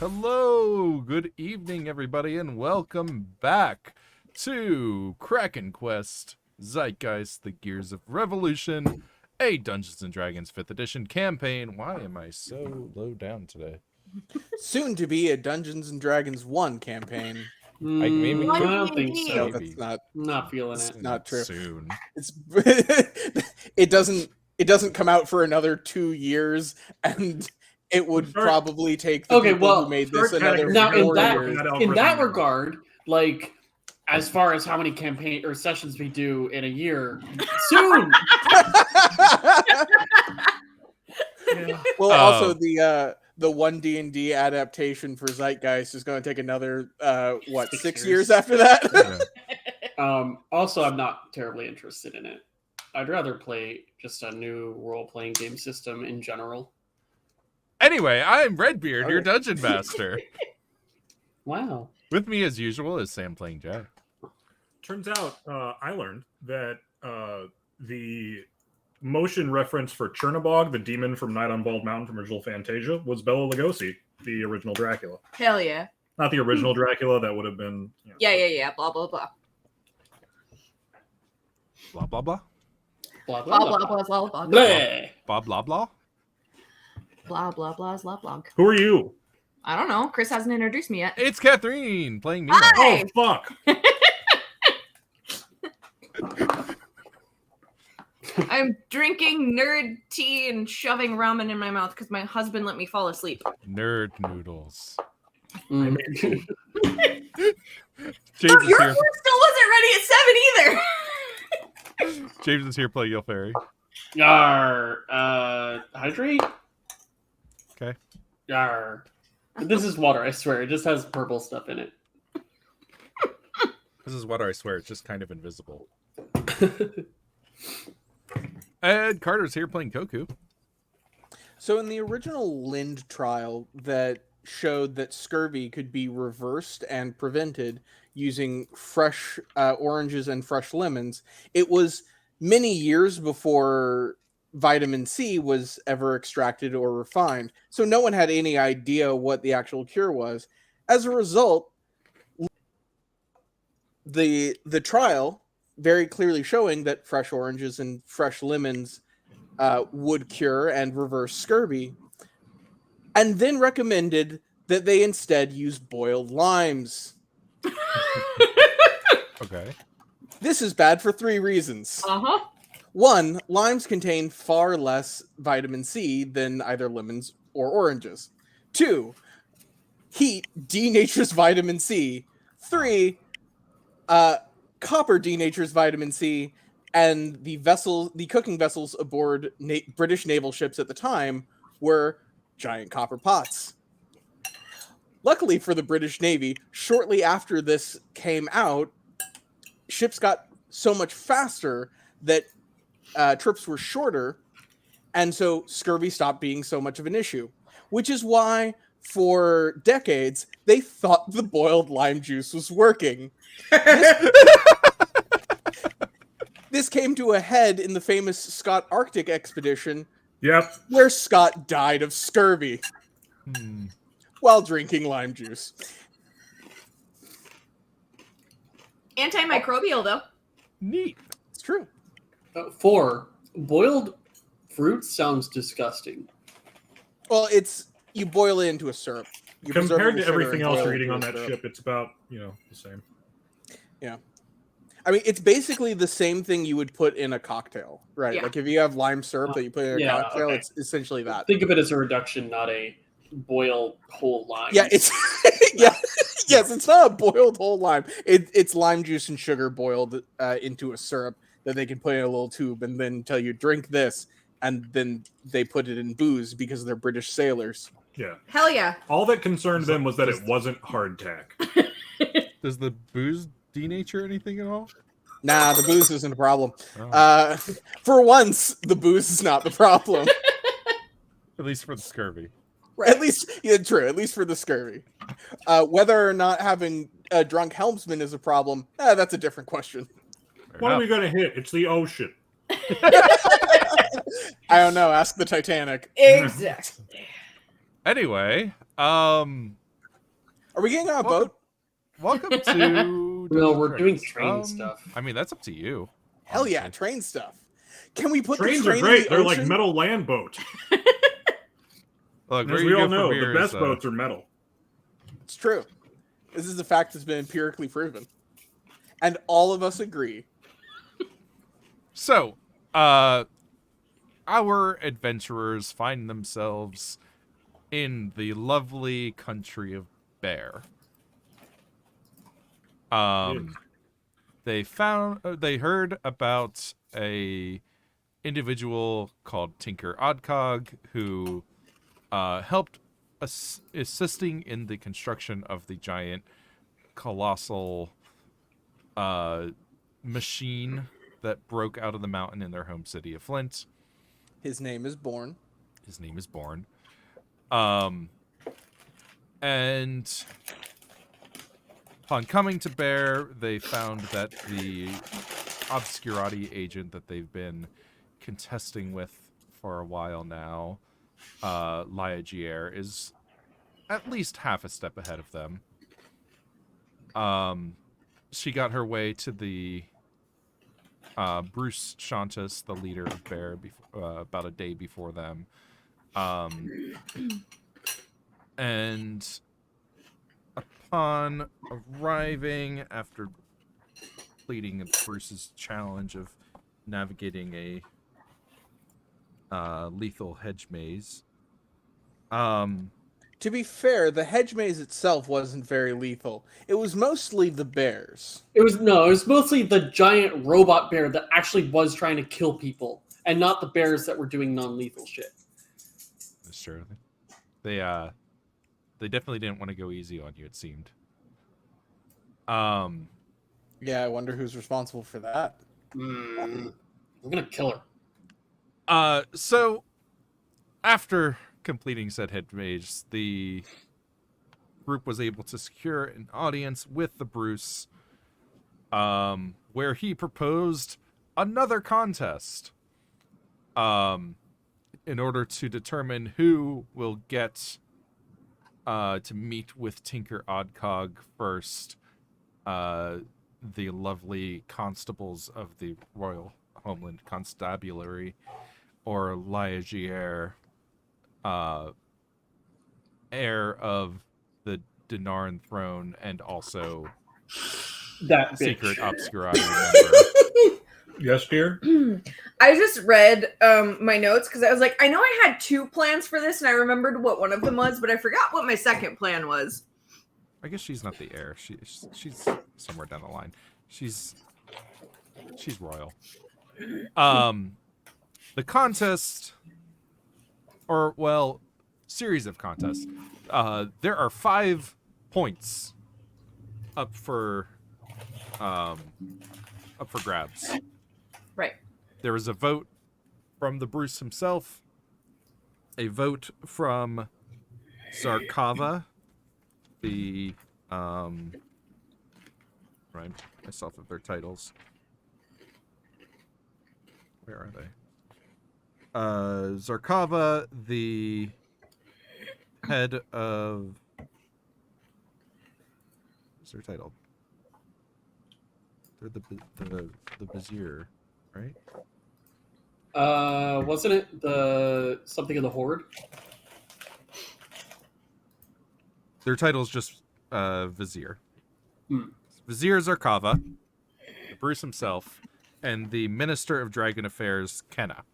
Hello, good evening, everybody, and welcome back to KrakenQuest, Zeitgeist, the Gears of Revolution, a Dungeons & Dragons 5th edition campaign. Why am I so low down today? Soon to be a Dungeons & Dragons 1 campaign. I don't think so. No, that's not. I'm not feeling it. Not true. Soon. It's it doesn't come out for another 2 years, and it would probably take the people who made this another 4 years. In that regard, like as far as how many campaign or sessions we do in a year, soon. Well, also the one D&D adaptation for Zeitgeist is going to take another 6 years after that. Also, I'm not terribly interested in it. I'd rather play just a new role-playing game system in general. Anyway, I'm Redbeard, your dungeon master. Wow. With me, as usual, is Sam playing Jack. Turns out, I learned that the motion reference for Chernobog, the demon from Night on Bald Mountain from original Fantasia, was Bela Lugosi, the original Dracula. Hell yeah. Not the original Dracula, that would have been... You know, Yeah. Blah, blah, blah. Blah, blah, blah. Blah, Blah, blah, blah, blah, blah, blah. Bleh. Blah, blah, blah. Blah, blah, blah, blah, blah. Who are you? I don't know. Chris hasn't introduced me yet. It's Catherine playing Mina. Hi! Oh, fuck! I'm drinking nerd tea and shoving ramen in my mouth because my husband let me fall asleep. Nerd noodles. Mm. James is Your here. food still wasn't ready at 7 either. James is here playing Yell Fairy. Yar. Hydrate? Okay. Yar. This is water, I swear. It just has purple stuff in it. This is water, I swear. It's just kind of invisible. And Carter's here playing Koku. So in the original Lind trial that showed that scurvy could be reversed and prevented using fresh oranges and fresh lemons, it was many years before vitamin C was ever extracted or refined. So no one had any idea what the actual cure was. As a result, the trial very clearly showing that fresh oranges and fresh lemons would cure and reverse scurvy, and then recommended that they instead use boiled limes. Okay. This is bad for 3 reasons. Uh-huh. 1, limes contain far less vitamin C than either lemons or oranges. 2, heat denatures vitamin C. 3, copper denatures vitamin C, and the cooking vessels aboard British naval ships at the time were giant copper pots. Luckily for the British Navy, shortly after this came out, ships got so much faster that trips were shorter, and so scurvy stopped being so much of an issue, which is why for decades they thought the boiled lime juice was working. This came to a head in the famous Scott Arctic expedition. Yep. Where Scott died of scurvy while drinking lime juice. Antimicrobial, though. Neat. It's true. 4, boiled fruit sounds disgusting. Well, you boil it into a syrup. You preserve it Compared with to sugar everything and else boil you're it eating into on a that syrup. ship, it's about, the same. Yeah. I mean, it's basically the same thing you would put in a cocktail, right? Yeah. Like if you have lime syrup that you put in a cocktail, okay. it's essentially that. Think of it as a reduction, not a boiled whole lime. Yeah, it's yes, it's not a boiled whole lime. It's lime juice and sugar boiled into a syrup that they can put in a little tube and then tell you drink this, and then they put it in booze because they're British sailors. Yeah. Hell yeah. All that concerned them was that it wasn't hardtack. Does the booze denature anything at all? Nah, the booze isn't a problem. Oh. For once, the booze is not the problem. At least for the scurvy. Right. At least, yeah, true. At least for the scurvy. Whether or not having a drunk helmsman is a problem, that's a different question. What are we going to hit? It's the ocean. I don't know. Ask the Titanic. Exactly. Anyway, Are we getting on a Welcome- boat? Welcome to. No, Dungeons we're and doing Dragons. train stuff. I mean, that's up to you. Hell yeah, honestly. train stuff. Can we put Trains the are train great. in the They're like ocean? metal land boats. Look, And where as you we go all from know, here the is, best boats are metal. It's true. This is a fact that's been empirically proven. And all of us agree. So, our adventurers find themselves in the lovely country of Bear. They heard about a individual called Tinker Oddcog who helped assisting in the construction of the giant colossal machine that broke out of the mountain in their home city of Flint. His name is Born. His name is Born. And upon coming to Bear, they found that the obscurati agent that they've been contesting with for a while now, Gier, is at least half a step ahead of them. She got her way to the Bruce Shantas, the leader of Bear, about a day before them. And upon arriving, after completing Bruce's challenge of navigating a lethal hedge maze, To be fair, the hedge maze itself wasn't very lethal. It was mostly the bears. It was mostly the giant robot bear that actually was trying to kill people, and not the bears that were doing non-lethal shit. that's true. They definitely didn't want to go easy on you, it seemed. Yeah, I wonder who's responsible for that. I'm gonna kill her. So after completing said head maze, the group was able to secure an audience with the Bruce, where he proposed another contest, in order to determine who will get to meet with Tinker Oddcog first, the lovely constables of the Royal Homeland Constabulary, or Gier, heir of the Denarn throne and also That bitch. secret obscurati member. Yes, dear? I just read my notes because I was like, I know I had 2 plans for this and I remembered what one of them was, but I forgot what my second plan was. I guess she's not the heir. She's somewhere down the line. She's royal. The contest, or well, series of contests. There are 5 points up for grabs. Right. There is a vote from the Bruce himself, a vote from Zarkava, the remind myself of their titles. Where are they? Zarkava, the head of, what's their title? They're the Vizier, right? Wasn't it the something of the Horde? Their title's just Vizier. Hmm. Vizier Zarkava, the Bruce himself, and the Minister of Dragon Affairs, Kenna.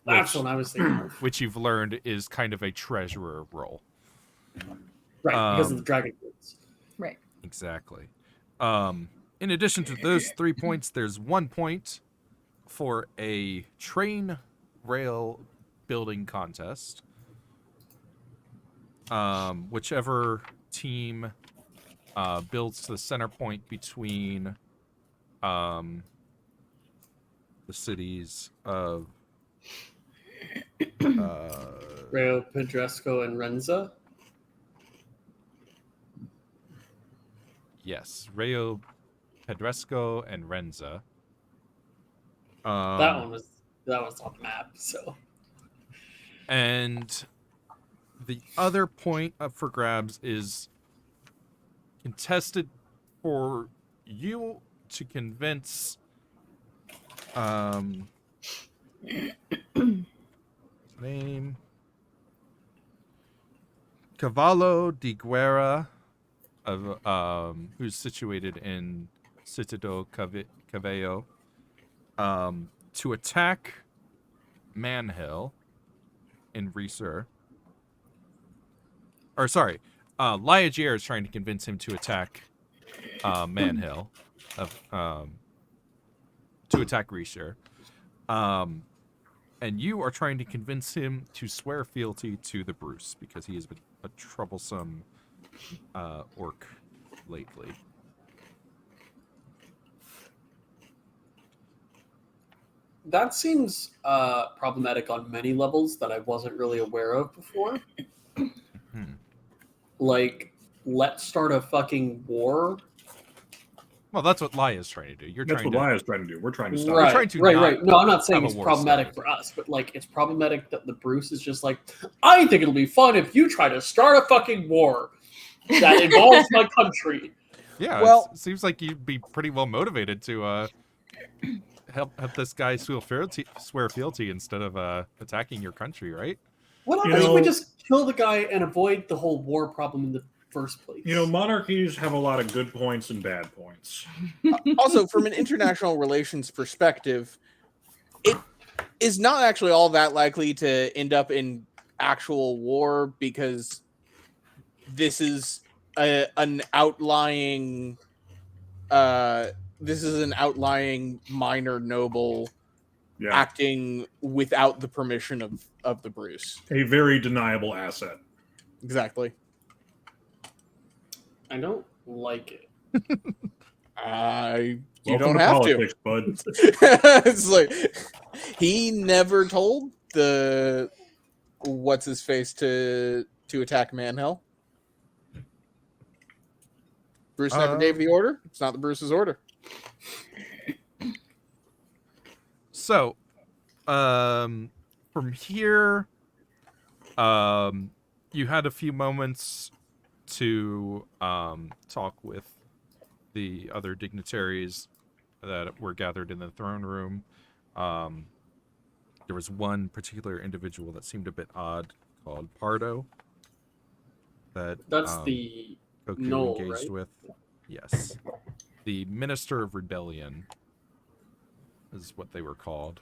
That's what I was thinking of. Which you've learned is kind of a treasurer role. Right, because of the dragon fruits. Right. Exactly. In addition to those 3 points, there's 1 point for a train rail building contest. Whichever team builds to the center point between the cities of Rayo, Pedresco, and Renza. yes, Rayo, Pedresco, and Renza. That one was on the map. So And the other point up for grabs is contested for you to convince name Cavallo di Guerra of who's situated in Citadel Cavello to attack Manhill in Reser. Or sorry, Liagier is trying to convince him to attack Manhill of to attack Reser. And you are trying to convince him to swear fealty to the Bruce because he has been a troublesome orc lately. That seems problematic on many levels that I wasn't really aware of before. Like, let's start a fucking war. Well, that's what Laya's trying to do. That's what Laya's trying to do. We're trying to stop. Right, trying to right. No, I'm not saying have it's a war problematic started. for us, but like it's problematic that the Bruce is just like, I think it'll be fun if you try to start a fucking war that involves my country. Yeah, Well- it seems like you'd be pretty well motivated to help this guy swear fealty instead of attacking your country, right? What You happens if we know- just kill the guy and avoid the whole war problem in the first place? You know, monarchies have a lot of good points and bad points. Also, from an international relations perspective, it is not actually all that likely to end up in actual war because this is an outlying minor noble Yeah, acting without the permission of the Bruce. a very deniable asset. Exactly. I don't like it. You Welcome don't have politics, bud. It's like he never told the what's his face to attack Manhill. Bruce never gave the order. It's not the Bruce's order. So, from here, you had a few moments to talk with the other dignitaries that were gathered in the throne room. There was one particular individual that seemed a bit odd called Pardo. That's the Goku Knoll, engaged right? with. Yes. The Minister of Rebellion is what they were called.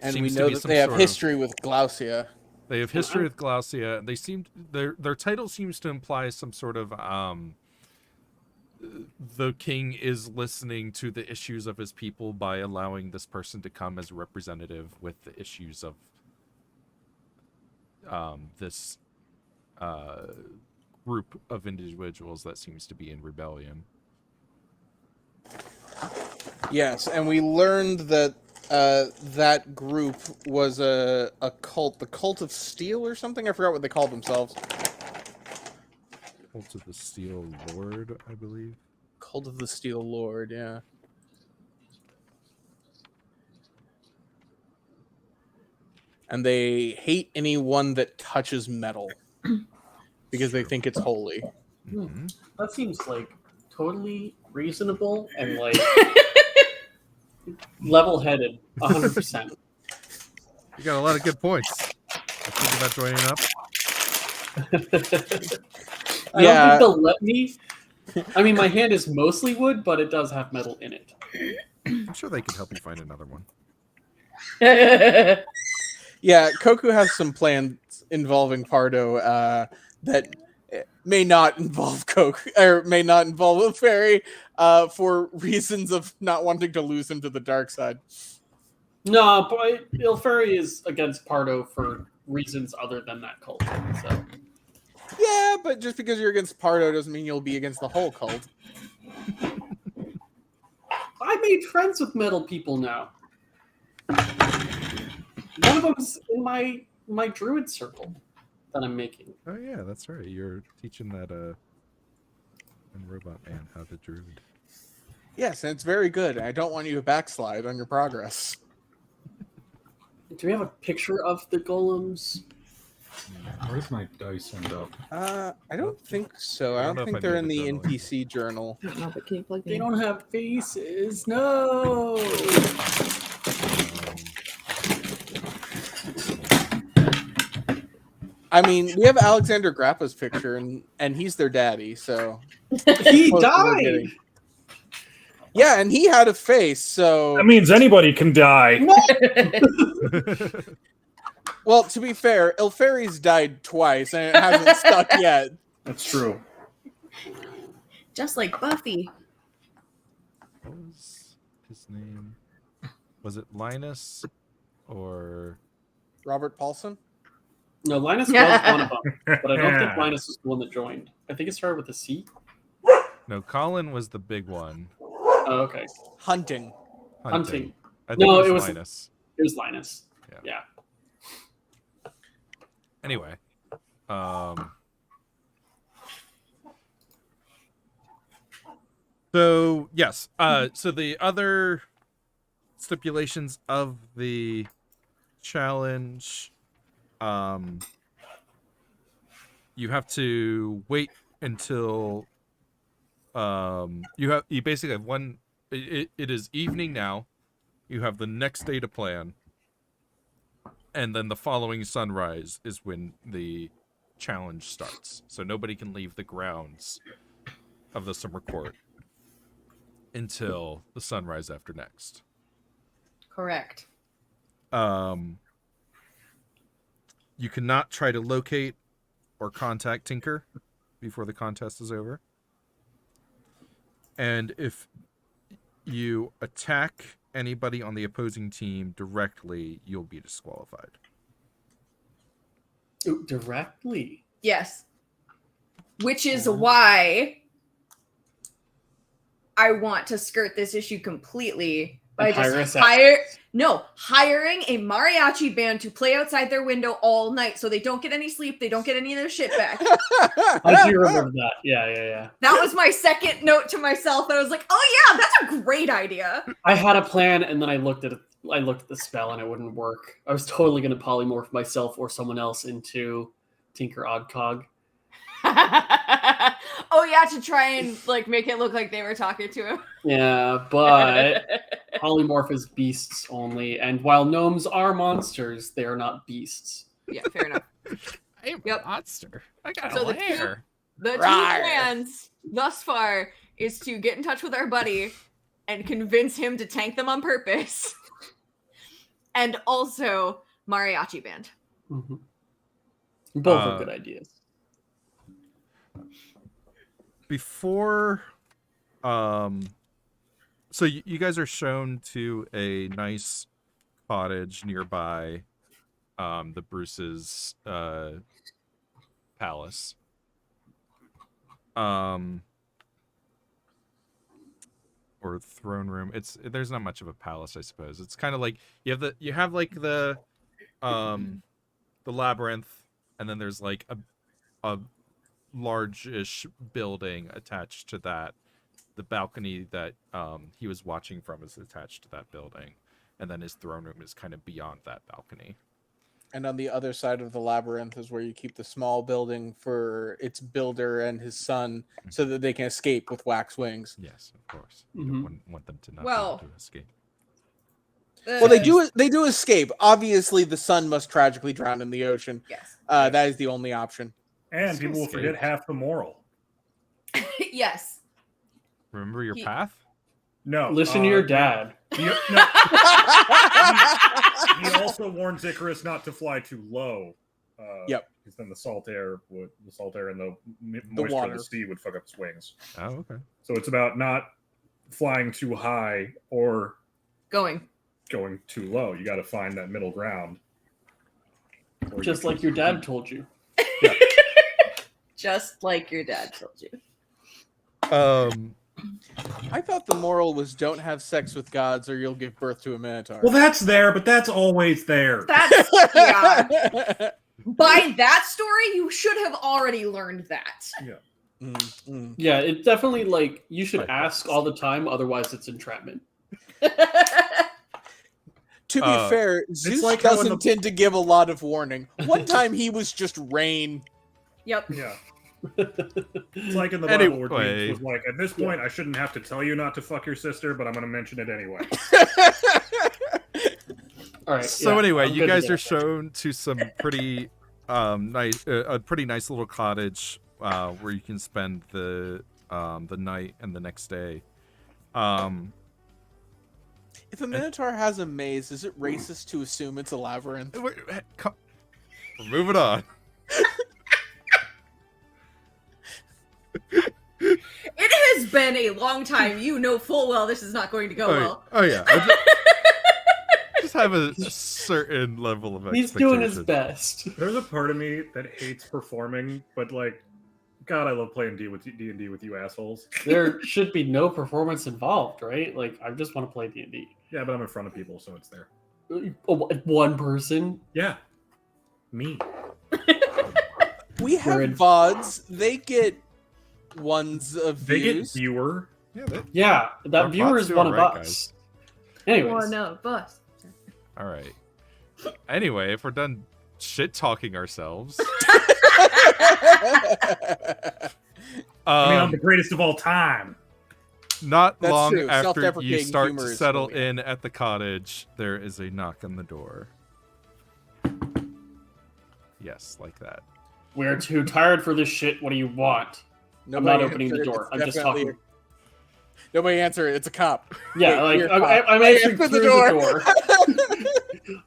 And Seems we to know be that some they have sort of- history with Glaucia. They have history with Glaucia. They seemed their title seems to imply some sort of the king is listening to the issues of his people by allowing this person to come as a representative with the issues of this group of individuals that seems to be in rebellion. Yes, and we learned that that group was a cult, the Cult of Steel or something. I forgot what they called themselves. Cult of the Steel Lord, I believe. Cult of the Steel Lord, yeah. And they hate anyone that touches metal because they think it's holy. Mm-hmm. That seems like totally reasonable and like level-headed, 100%. You got a lot of good points. I think about joining up. I don't think they'll let me. I mean, my hand is mostly wood, but it does have metal in it. I'm sure they could help you find another one. Yeah, Koku has some plans involving Pardo that may not involve Koku or may not involve a fairy for reasons of not wanting to lose him to the dark side. No, but Ilferi is against Pardo for reasons other than that cult. So Yeah, but just because you're against Pardo doesn't mean you'll be against the whole cult. I made friends with metal people now. One of them's in my druid circle that I'm making. Oh yeah, that's right. You're teaching that robot man how to druid. Yes, and it's very good. I don't want you to backslide on your progress. Do we have a picture of the golems? Where's my dice end up? I don't think so. I I don't don't know if think I they're need in the the journaling. NPC journal. I don't know, but can you plug They don't have faces. No. I mean, we have Alexander Grappa's picture, and he's their daddy, so He close to we're died. getting. Yeah, and he had a face, so That means anybody can die. well, to be fair, Ilferi's died twice and it hasn't stuck yet. That's true. Just like Buffy. What was his name? Was it Linus or Robert Paulson? No, Linus was one of them, but I don't think Linus was the one that joined. I think it started with a C. no? Colin was the big one. Oh, okay. Hunting. Hunting. I think No, it it was was- Linus. It was Linus. Yeah. Yeah. Anyway, so yes, so the other stipulations of the challenge, you have to wait until you basically have one. It is evening now. You have the next day to plan. And then the following sunrise is when the challenge starts. So nobody can leave the grounds of the summer court until the sunrise after next. Correct. You cannot try to locate or contact Tinker before the contest is over. And if you attack anybody on the opposing team directly, you'll be disqualified. Ooh, directly. Yes. Which is why I want to skirt this issue completely by And hire just us hiring a mariachi band to play outside their window all night so they don't get any sleep, they don't get any of their shit back. I do remember that. Yeah. That was my second note to myself. I was like, oh yeah, that's a great idea. I had a plan, and then I looked at the spell, and it wouldn't work. I was totally going to polymorph myself or someone else into Tinker Oddcog. Oh yeah, to try and like make it look like they were talking to him. Yeah, but polymorph is beasts only, and while gnomes are monsters, they are not beasts. Yeah, fair enough. I'm Yep. a monster. I got So a the lair. The two Rawr. plans thus far is to get in touch with our buddy and convince him to tank them on purpose. And also mariachi band. Mm-hmm. Both are good ideas. Before so you guys are shown to a nice cottage nearby the Bruce's palace. Or throne room. There's not much of a palace, I suppose. It's kind of like you have like the labyrinth, and then there's like a large-ish building attached to that. The balcony that he was watching from is attached to that building, and then his throne room is kind of beyond that balcony. And on the other side of the labyrinth is where you keep the small building for its builder and his son, so that they can escape with wax wings. Yes, of course. You Mhm. don't want them to not Well- be able to escape. Well, they do escape. Obviously, the son must tragically drown in the ocean. Yes. That is the only option. And people will Escape. forget half the moral. Yes. Remember your He- path? No. Listen to your dad. He also warns Icarus not to fly too low. Yep. Because then the salt air and the moisture of water. the sea would fuck up his wings. Oh, okay. So it's about not flying too high or Going. going too low. You got to find that middle ground. Or Just you like your dad told you. Just like your dad told you. I thought the moral was don't have sex with gods or you'll give birth to a minotaur. Well, that's there, but that's always there. That's yeah. By that story, you should have already learned that. Yeah, it's definitely like you should Right. ask all the time, otherwise it's entrapment. To be fair, Zeus like how in doesn't tend to give a lot of warning. One time he was just rain. Yep. Yeah. It's like in the Bible where Anyway. Jesus was like, at this point, I shouldn't have to tell you not to fuck your sister, but I'm going to mention it anyway. All right. So yeah, anyway, I'm you good guys to are go. shown to some pretty nice, a pretty nice little cottage where you can spend the night and the next day. If a minotaur has a maze, is it racist to assume it's a labyrinth? We're moving on. It has been a long time. You know full well this is not going to go well. Oh yeah. Just have a certain level of He's expectation. doing his best. There's a part of me that hates performing, but like, God, I love playing D&D with you assholes. There should be no performance involved, right? Like, I just want to play D&D. Yeah, but I'm in front of people, so it's there. One person. Yeah. Me. We have We're in- VODs. They get ones of They get views. viewer. Yeah. Yeah, that Our viewer bots is do one all of right, us. Anyways, Oh no, bus. All right. Anyway, if we're done shit talking ourselves, I mean, I'm the greatest of all time. not That's long true. after you Self-deprecating start humor to is settle funny. in at the cottage, there is a knock on the door. Yes, like that. we're too tired for this shit. What do you want? I'm not opening the answered. door. It's I'm just definitely- talking. Nobody answer it. It's a cop. Yeah, Wait, like you're a cop. I'm answering Answer through the door.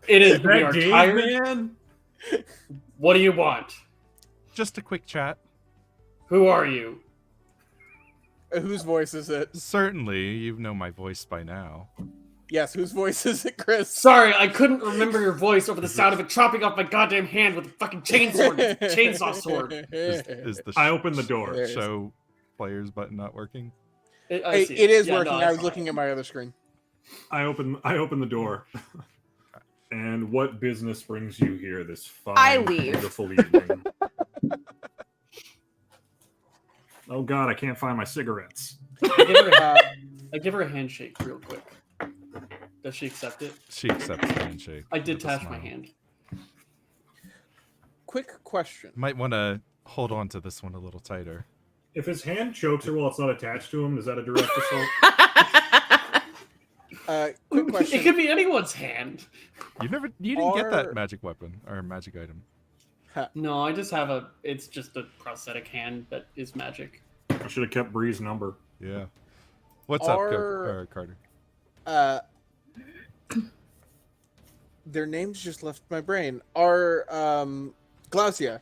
It is. Is We that are game, tired. man? What do you want? Just a quick chat. Who are you? Whose voice is it? Certainly, you know my voice by now. Yes, whose voice is it, Chris? Sorry, I couldn't remember your voice over the sound of it chopping off my goddamn hand with a fucking chainsaw sword. Is the I opened the door. There it is. show players button not working? Hey, see it is Yeah, working. no, I was saw looking it. at my other screen. I open the door. And what business brings you here this fine, I leave. beautiful evening? Oh God, I can't find my cigarettes. I give her a handshake real quick. Does she accept it? She accepts the handshake. I did with a touch my smile. hand. Quick question. Might want to hold on to this one a little tighter. If his hand chokes her while it's not attached to him, is that a direct assault? Quick question. It could be anyone's hand. You didn't get Are- that magic weapon or magic item. No, I just have it's just a prosthetic hand that is magic. I should have kept Bree's number. Yeah. What's up, Are- Carter? Their names just left my brain. Are Glaucia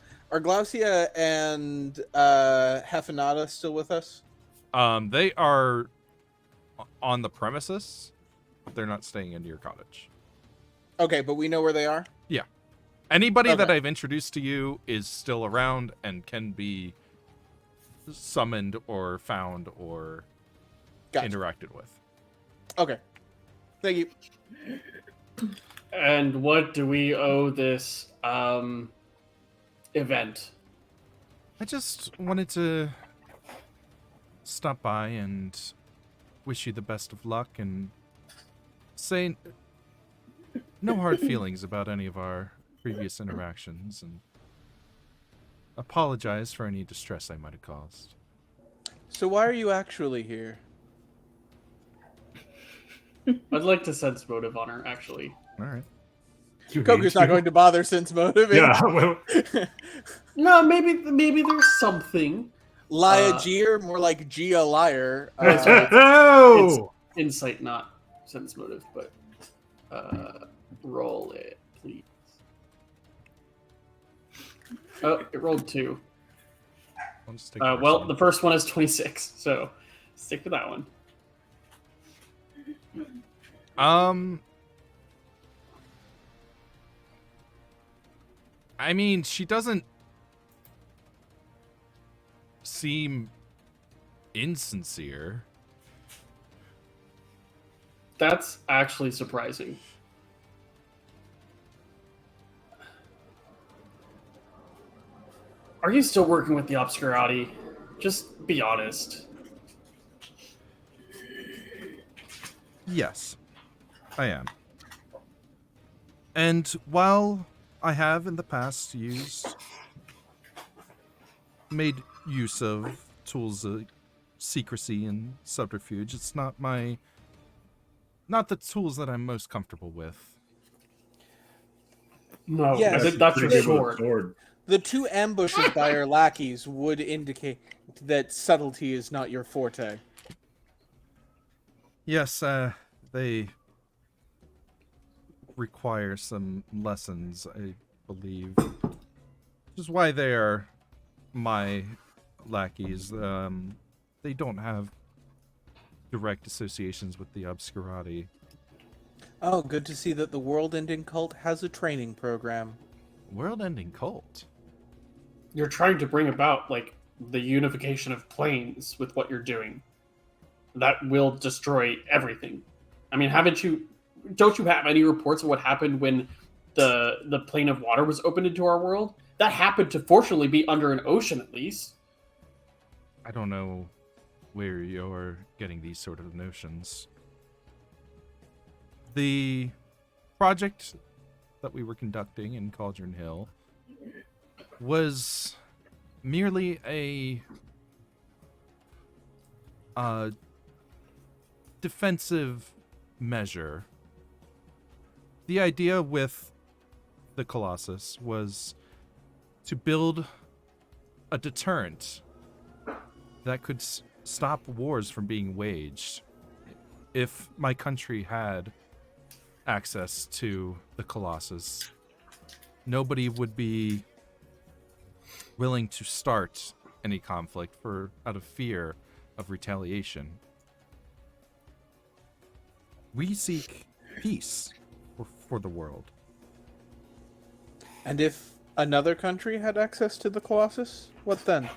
and Hefenata still with us? They are on the premises. They're not staying in your cottage. Okay, but we know where they are. Anybody that Okay. I've introduced to you is still around and can be summoned or found or Gotcha. interacted with. Okay. Thank you. And what do we owe this event? I just wanted to stop by and wish you the best of luck and say no hard feelings about any of our previous interactions and apologize for any distress I might have caused. So why are you actually here? I'd like to sense motive on her, actually. All right. Koku's not going to bother since motive. Yeah. Well, No, maybe there's something. Liar, more like Gia liar. oh! Insight, not sense motive, but roll it, please. Oh, it rolled 2. I'll just take Well, the first one is 26, so stick with that one. I mean, she doesn't seem insincere. That's actually surprising. Are you still working with the Obscurati? Just be honest. Yes, I am. And while I have in the past made use of tools of secrecy and subterfuge, it's not the tools that I'm most comfortable with. No, Yes. I think that's your Pretty good with a sword. sword. The 2 ambushes by our lackeys would indicate that subtlety is not your forte. Yes, they require some lessons, I believe. Which is why they are my lackeys. They don't have direct associations with the Obscurati. Oh, good to see that the world-ending cult has a training program. World-ending cult? You're trying to bring about like the unification of planes with what you're doing. That will destroy everything. I mean, don't you have any reports of what happened when the plane of water was opened into our world? That happened to fortunately be under an ocean at least. I don't know where you're getting these sort of notions. The project that we were conducting in Cauldron Hill was merely a defensive measure. The idea with the Colossus was to build a deterrent that could stop wars from being waged. If my country had access to the Colossus, nobody would be willing to start any conflict out of fear of retaliation. We seek peace for the world. And if another country had access to the Colossus, what then?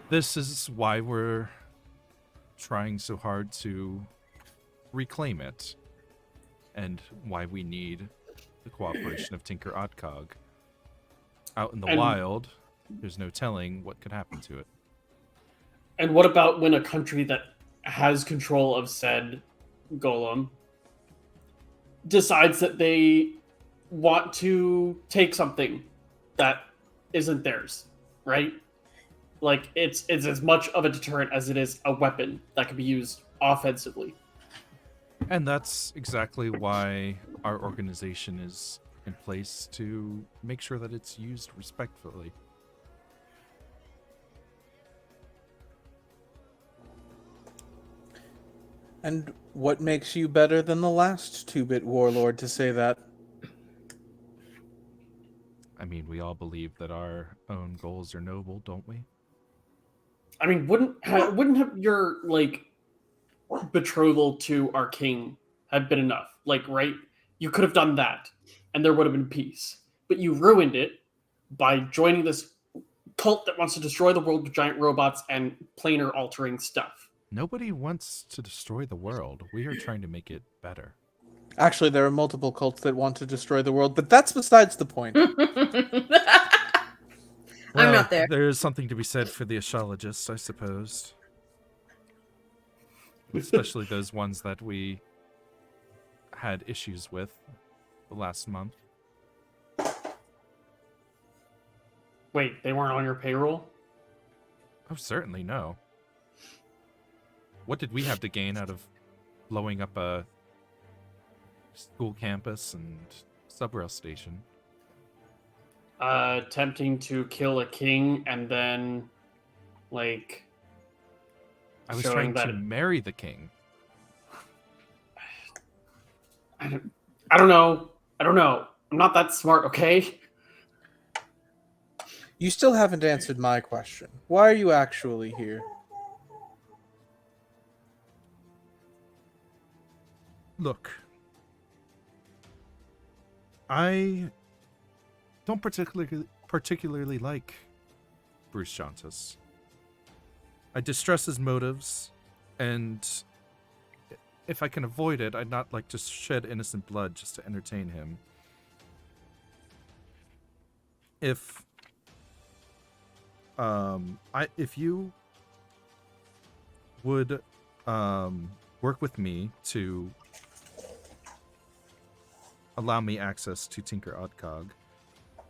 This is why we're trying so hard to reclaim it, and why we need the cooperation of Tinker Oddcog. Out in the wild, there's no telling what could happen to it. And what about when a country that has control of said golem decides that they want to take something that isn't theirs, right? Like it's as much of a deterrent as it is a weapon that can be used offensively. And that's exactly why our organization is in place, to make sure that it's used respectfully. And what makes you better than the last 2-bit warlord to say that? I mean, we all believe that our own goals are noble, don't we? I mean, wouldn't have your like betrothal to our king have been enough? Like, right? You could have done that, and there would have been peace. But you ruined it by joining this cult that wants to destroy the world with giant robots and planar altering stuff. Nobody wants to destroy the world. We are trying to make it better. Actually, there are multiple cults that want to destroy the world, but that's besides the point. I'm not there. There is something to be said for the astrologists, I suppose. Especially those ones that we had issues with the last month. Wait, they weren't on your payroll? Oh, certainly no. What did we have to gain out of blowing up a school campus and subrail station? Attempting to kill a king and then, like, I was showing trying to that marry the king. I don't know. I'm not that smart, okay? You still haven't answered my question. Why are you actually here? Look, I don't particularly like Bruce Jontas. I distrust his motives, and if I can avoid it, I'd not like to shed innocent blood just to entertain him. If you would work with me to allow me access to Tinker Oddcog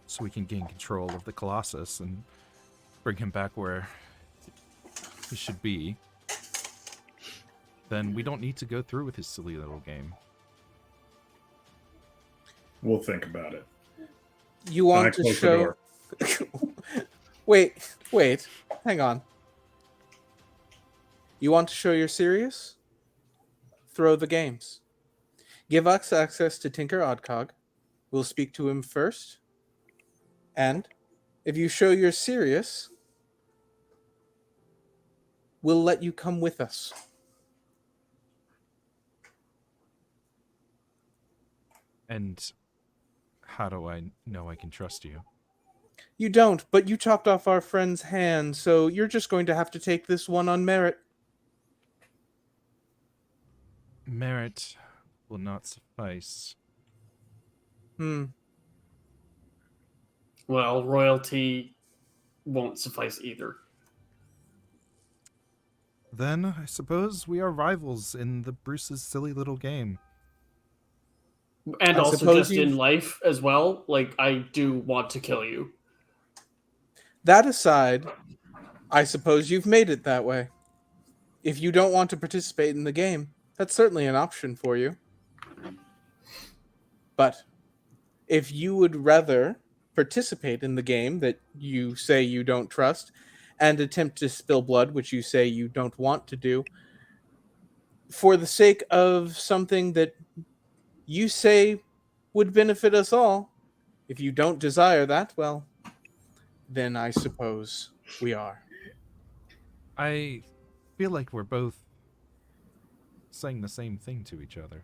so we can gain control of the Colossus and bring him back where he should be, then we don't need to go through with his silly little game. We'll think about it. You want to close the show? door. Wait, hang on. You want to show you're serious? Throw the games. Give us access to Tinker Oddcog. We'll speak to him first. And if you show you're serious, we'll let you come with us. And how do I know I can trust you? You don't, but you chopped off our friend's hand, so you're just going to have to take this one on merit. Merit will not suffice. Well, royalty won't suffice either. Then I suppose we are rivals in the Bruce's silly little game. And I also suppose just you- in life as well. Like, I do want to kill you. That aside, I suppose you've made it that way. If you don't want to participate in the game, that's certainly an option for you. But if you would rather participate in the game that you say you don't trust and attempt to spill blood, which you say you don't want to do, for the sake of something that you say would benefit us all, if you don't desire that, well, then I suppose we are. I feel like we're both saying the same thing to each other.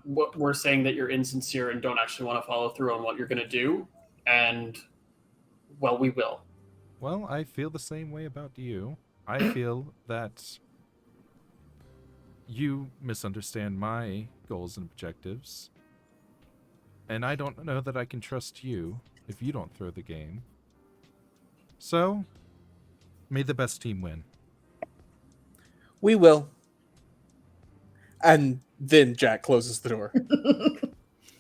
What we're saying that you're insincere and don't actually want to follow through on what you're going to do, and well, we will. Well, I feel the same way about you. I feel that you misunderstand my goals and objectives, and I don't know that I can trust you if you don't throw the game. So, may the best team win. We will. And then Jack closes the door.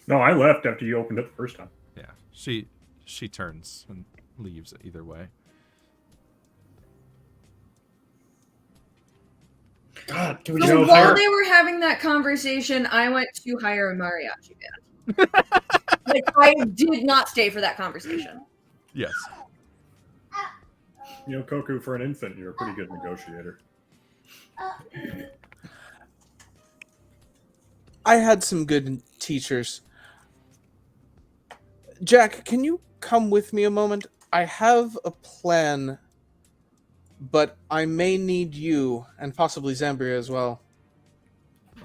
No, I left after you opened it the first time. Yeah, she turns and leaves either way. God, can we So just while hire? they were having that conversation, I went to hire a mariachi band. Like, I did not stay for that conversation. Yes. You know, Koku, for an infant, you're a pretty good negotiator. I had some good teachers. Jack, can you come with me a moment? I have a plan, but I may need you, and possibly Zambria as well.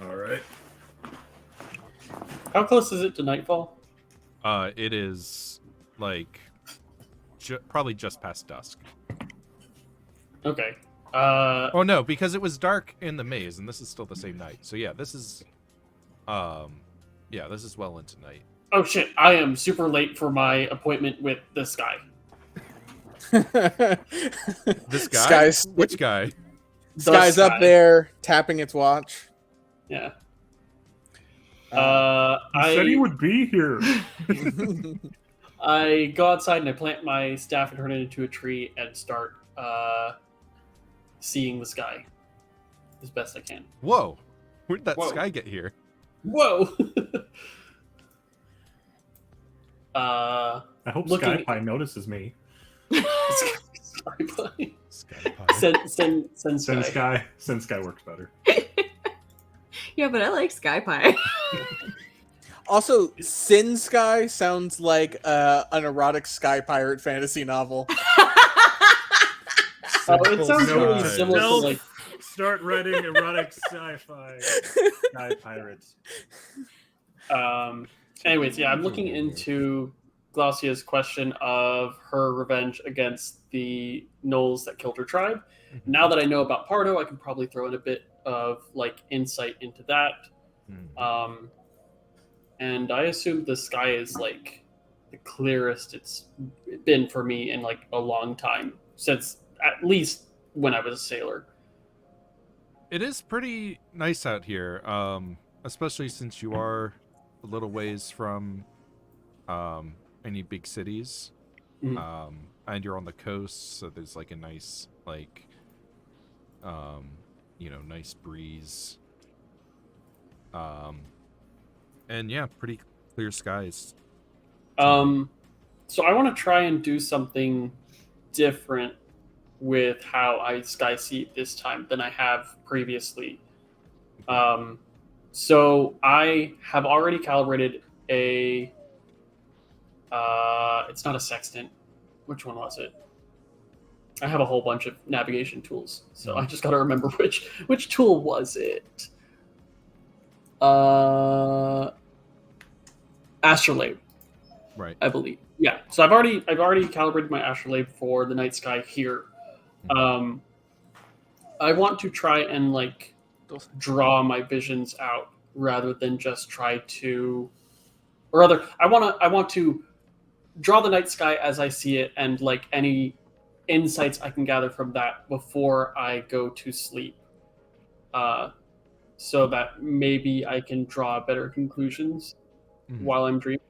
All right. How close is it to nightfall? It is like probably just past dusk. Okay. Oh no, because it was dark in the maze, and this is still the same night. So yeah, this is this is well into night. Oh shit! I am super late for my appointment with this guy. This guy? Sky's, Which guy? Sky's The up Sky. there tapping its watch. Yeah. You said he would be here. I go outside and I plant my staff and turn it into a tree and start seeing the sky as best I can. Whoa! Where'd that Whoa. sky get here? Whoa! I hope Looking- SkyPie notices me. Sorry, buddy. Sky pie. Send Send sky. Sky works better. Yeah, but I like Sky Pie. Also, Sin Sky sounds like an erotic sky pirate fantasy novel. Oh, it sounds Simple really sky. similar to Nope. like. Start writing erotic sci-fi. Sky pirates. Anyways, yeah, I'm looking into Glaucia's question of her revenge against the gnolls that killed her tribe. Now that I know about Pardo, I can probably throw in a bit of like insight into that. Mhm. And I assume the sky is like the clearest it's been for me in like a long time, since at least when I was a sailor. It is pretty nice out here. especially since you are a little ways from any big cities, Mhm. and you're on the coast, so there's like a nice nice breeze, and yeah, pretty clear skies tonight. So I want to try and do something different with how I sky see this time than I have previously. So I have already calibrated a. It's not a sextant. Which one was it? I have a whole bunch of navigation tools, so I just got to remember which tool was it. Astrolabe, Right. I believe. Yeah. So I've already calibrated my astrolabe for the night sky here. I want to try and like draw my visions out rather than just try to, or rather, I want to draw the night sky as I see it, and like any insights I can gather from that before I go to sleep, so that maybe I can draw better conclusions while I'm dreaming.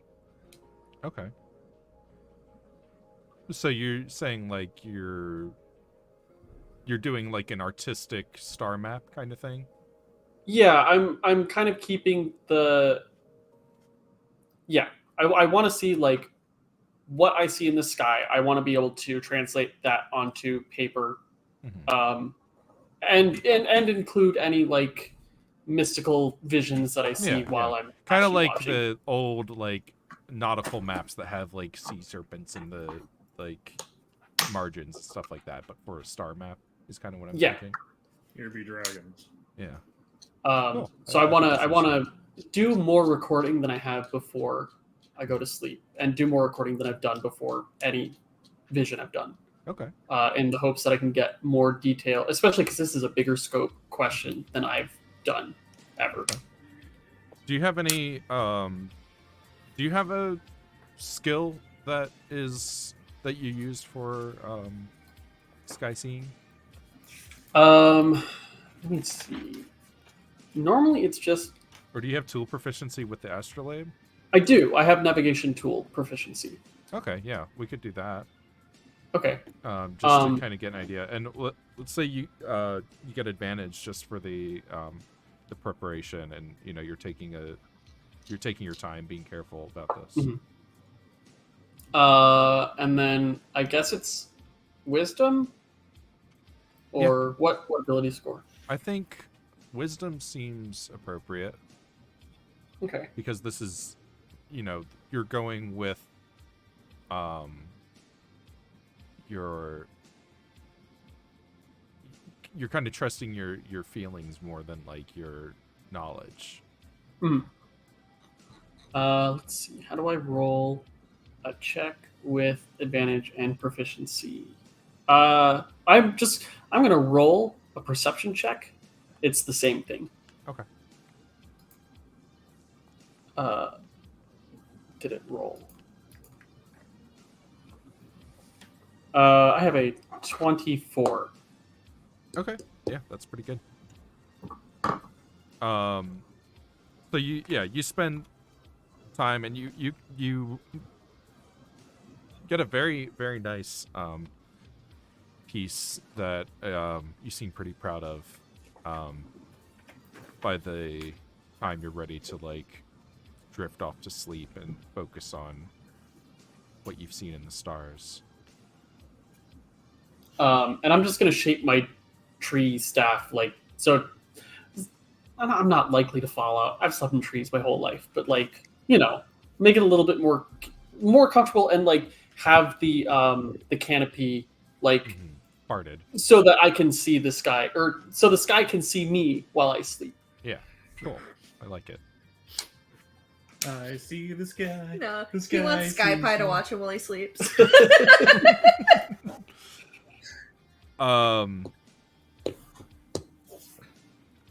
Okay. So you're saying like you're doing like an artistic star map kind of thing? Yeah, I'm kind of keeping the. Yeah, I want to see like what I see in the sky. I want to be able to translate that onto paper, and include any like mystical visions that I see while I'm kind of actually like watching. the old like nautical maps that have like sea serpents in the like margins and stuff like that, but for a star map is kind of what I'm thinking. Here be dragons. Yeah. Cool. So I I think want that's to do more recording than I have before I go to sleep, and do more recording than I've done before any vision I've done. Okay. In the hopes that I can get more detail, especially because this is a bigger scope question than I've done ever. Okay. Do you have any? Do you have a skill that you use for sky seeing? Let me see. Normally, it's just. Or do you have tool proficiency with the astrolabe? I do. I have navigation tool proficiency. Okay, yeah, we could do that. Okay. Just to kind of get an idea, and let's say you get advantage just for the preparation, and you're taking your time, being careful about this. And then I guess it's wisdom, or what ability score? I think wisdom seems appropriate. Okay. Because this is, you're going with you're kind of trusting your feelings more than like your knowledge. Let's see. How do I roll a check with advantage and proficiency? I'm gonna roll a perception check. It's the same thing. Okay. Did it roll? I have a 24. Okay. Yeah, that's pretty good. So you spend time, and you get a very, very nice piece that you seem pretty proud of by the time you're ready to like drift off to sleep and focus on what you've seen in the stars. And I'm just gonna shape my tree staff like so. I'm not likely to fall out. I've slept in trees my whole life, but like make it a little bit more comfortable, and like have the canopy like parted so that I can see the sky, or so the sky can see me while I sleep. Yeah, cool. I like it. I see the sky. No, the sky he wants Sky Pie to watch him while he sleeps.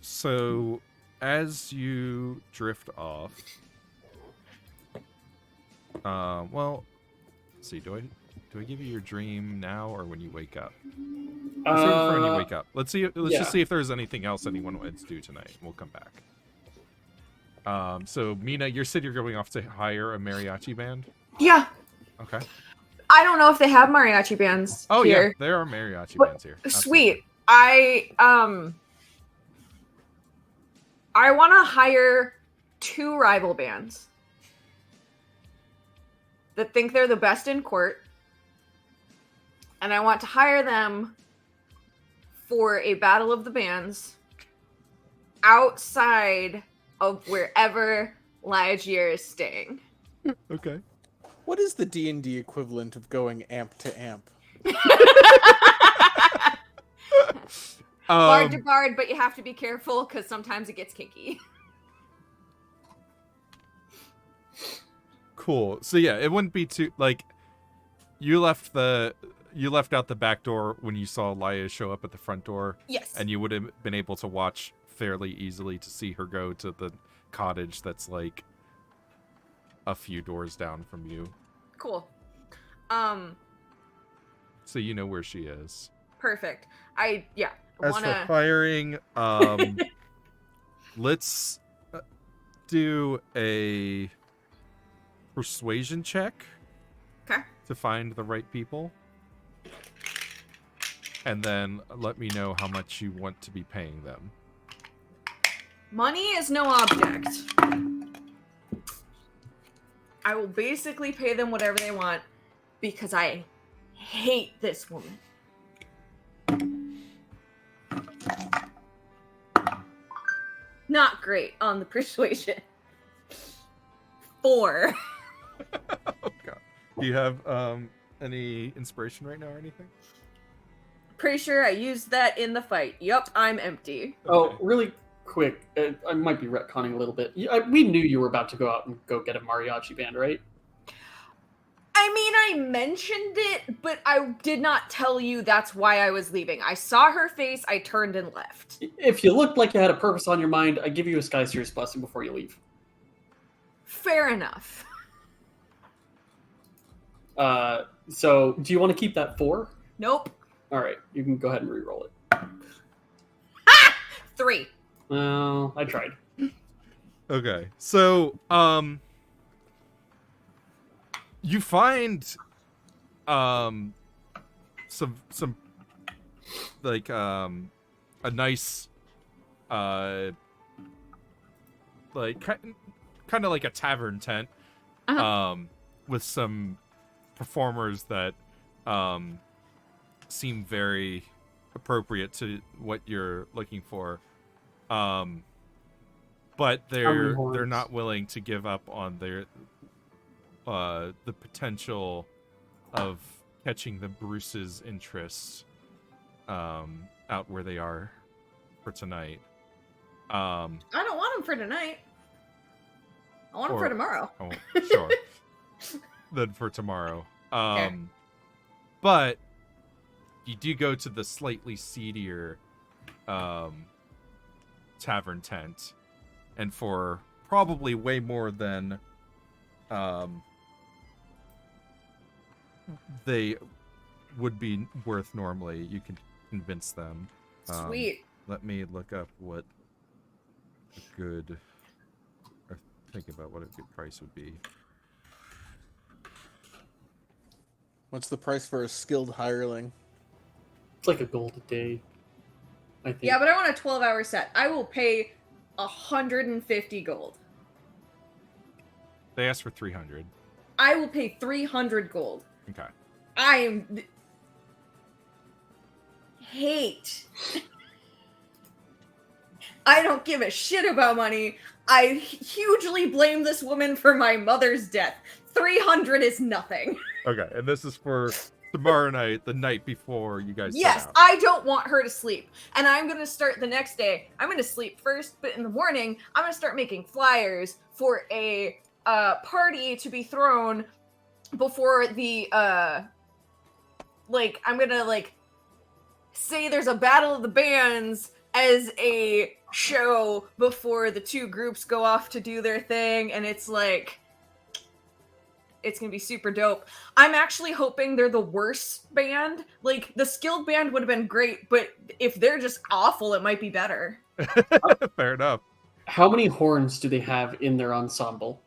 So as you drift off, well, let's see, do I give you your dream now or when you wake up? Let's see for when you wake up. Let's just see if there's anything else anyone wants to do tonight. We'll come back. So Mina, you said you're going off to hire a mariachi band. Yeah. Okay. I don't know if they have mariachi bands Oh here. yeah, there are mariachi But- bands here. Sweet. I want to hire 2 rival bands that think they're the best in court, and I want to hire them for a battle of the bands outside of wherever Ligear is staying. Okay. What is the D&D equivalent of going amp to amp? Bard to bard, but you have to be careful because sometimes it gets kinky. Cool. So yeah, it wouldn't be too like you left out the back door when you saw Laia show up at the front door, Yes. and you would have been able to watch fairly easily to see her go to the cottage that's like a few doors down from you. Cool. So you know where she is. Perfect. I As wanna. for hiring, let's do a persuasion check. Okay. To find the right people. And then let me know how much you want to be paying them. Money is no object. I will basically pay them whatever they want because I hate this woman. Not great on the persuasion. 4. Oh god. Do you have any inspiration right now or anything? Pretty sure I used that in the fight. Yup, I'm empty. Oh, Okay. really quick. I might be retconning a little bit. We knew you were about to go out and go get a mariachi band, right? I mean, I mentioned it, but I did not tell you that's why I was leaving. I saw her face, I turned and left. If you looked like you had a purpose on your mind, I give you a Sky Series blessing before you leave. Fair enough. So do you want to keep that 4? Nope. All right, you can go ahead and re-roll it. 3. Well, I tried. Okay. So, you find some like a nice like kind of like a tavern tent with some performers that seem very appropriate to what you're looking for, but they're not willing to give up on their the potential of catching the Bruce's interest out where they are for tonight. I don't want them for tonight. I want them for Or- tomorrow. Oh, sure. Then for tomorrow. Okay. But you do go to the slightly seedier tavern tent, and for probably way more than they would be worth normally, you can convince them. Sweet. Let me look up what a good, or think about what a good price would be. What's the price for a skilled hireling? It's like a gold a day, I think. Yeah, but I want a 12-hour set. I will pay 150 gold. They asked for 300. I will pay 300 gold. Okay. I am hate. I don't give a shit about money. I hugely blame this woman for my mother's death. 300 is nothing. Okay, and this is for tomorrow night, the night before you guys Yes, set out. I don't want her to sleep. And I'm going to start the next day. I'm going to sleep first, but in the morning, I'm going to start making flyers for a party to be thrown before the, I'm going to, say there's a battle of the bands as a show before the two groups go off to do their thing, and it's gonna be super dope. I'm actually hoping they're the worst band. Like, the skilled band would have been great, but if they're just awful, it might be better. Fair enough. How many horns do they have in their ensemble?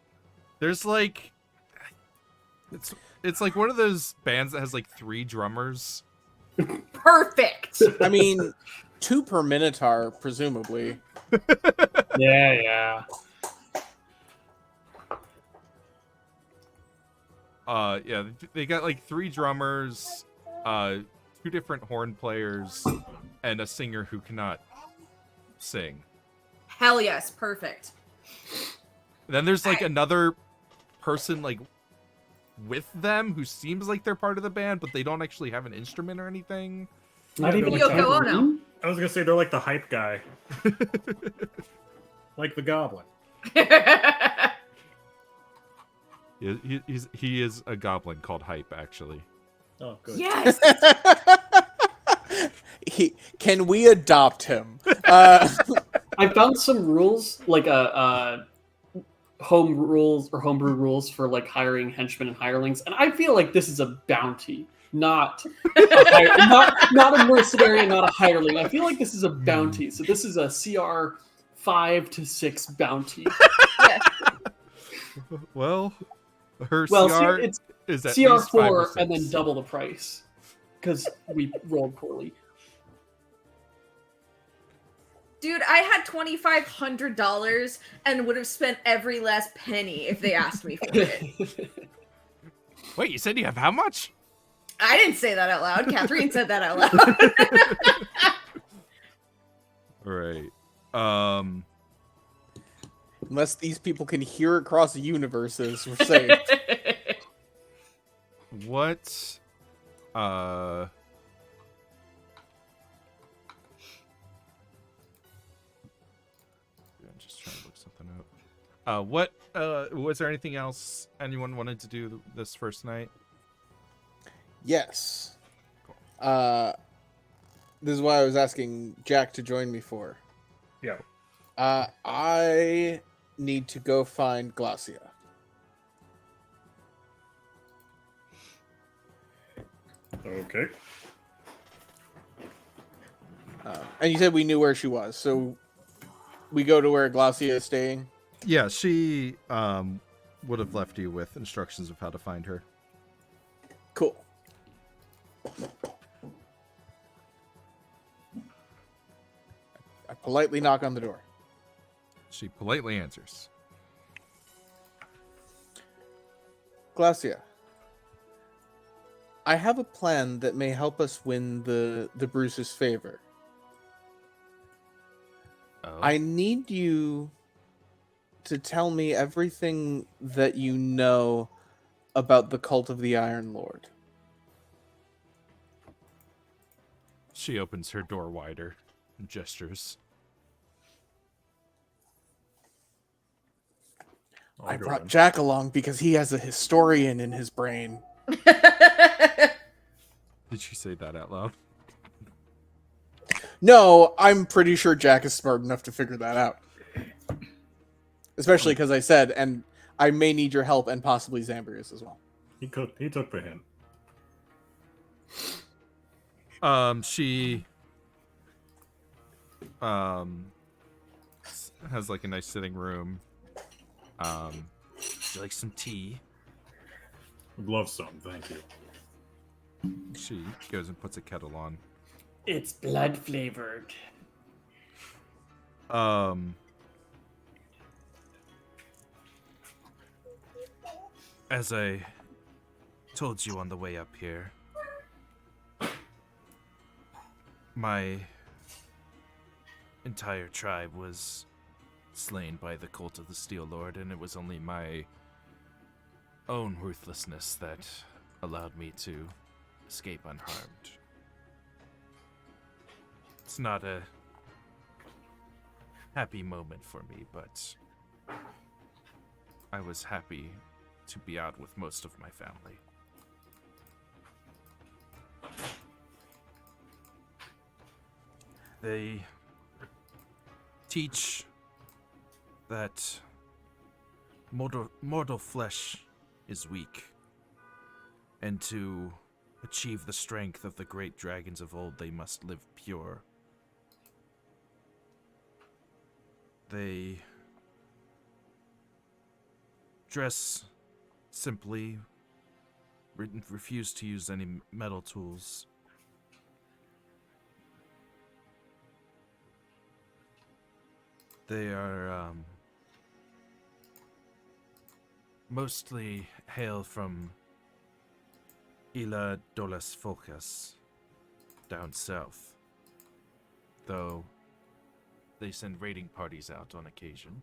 There's like, it's like one of those bands that has like 3 drummers. Perfect. I mean, 2 per minotaur, presumably. Yeah. Yeah, they got like 3 drummers, 2 different horn players, and a singer who cannot sing. Hell yes, perfect. Then there's like another person like with them who seems like they're part of the band, but they don't actually have an instrument or anything. Not Yeah, even they're like Yoko Ono. tambourine? I was gonna say they're like the hype guy, like the goblin. He is a goblin called Hype, actually. Oh, good. Yes. Can we adopt him? I found some rules, like home rules or homebrew rules for like hiring henchmen and hirelings, and I feel like this is a bounty, not not a mercenary and not a hireling. I feel like this is a bounty. So this is a CR 5 to 6 bounty. Yeah. Well, her Well, CR it's is at CR least 5 or 4 and then 6. double the price because we rolled poorly. Dude, I had $2,500 and would have spent every last penny if they asked me for it. Wait, you said you have how much? I didn't say that out loud. Catherine said that out loud. Right. Unless these people can hear across universes, we're safe. What? I'm just trying to look something up. What? Was there anything else anyone wanted to do this first night? Yes. This is why I was asking Jack to join me for. Yeah. I need to go find Glacia. Okay. And you said we knew where she was, so we go to where Glacia is staying. Yeah, she would have left you with instructions of how to find her. Cool. I politely knock on the door. She politely answers. Glacia, I have a plan that may help us win the Bruce's favor. Oh. I need you to tell me everything that you know about the cult of the Iron Lord. She opens her door wider and gestures. I go brought then. Jack along because he has a historian in his brain. Did she say that out loud? No, I'm pretty sure Jack is smart enough to figure that out. Especially because I said, and I may need your help and possibly Zambrius as well. He took the hint. She has like a nice sitting room. She likes some tea. Would love some, thank you. She goes and puts a kettle on. It's blood flavored. As I told you on the way up here, my entire tribe was slain by the cult of the Steel Lord, and it was only my own ruthlessness that allowed me to escape unharmed. It's not a happy moment for me, but I was happy to be out with most of my family. They teach that mortal flesh is weak, and to achieve the strength of the great dragons of old, they must live pure. They dress simply, refuse to use any metal tools. They are mostly hail from Isla de las Focas, down south, though they send raiding parties out on occasion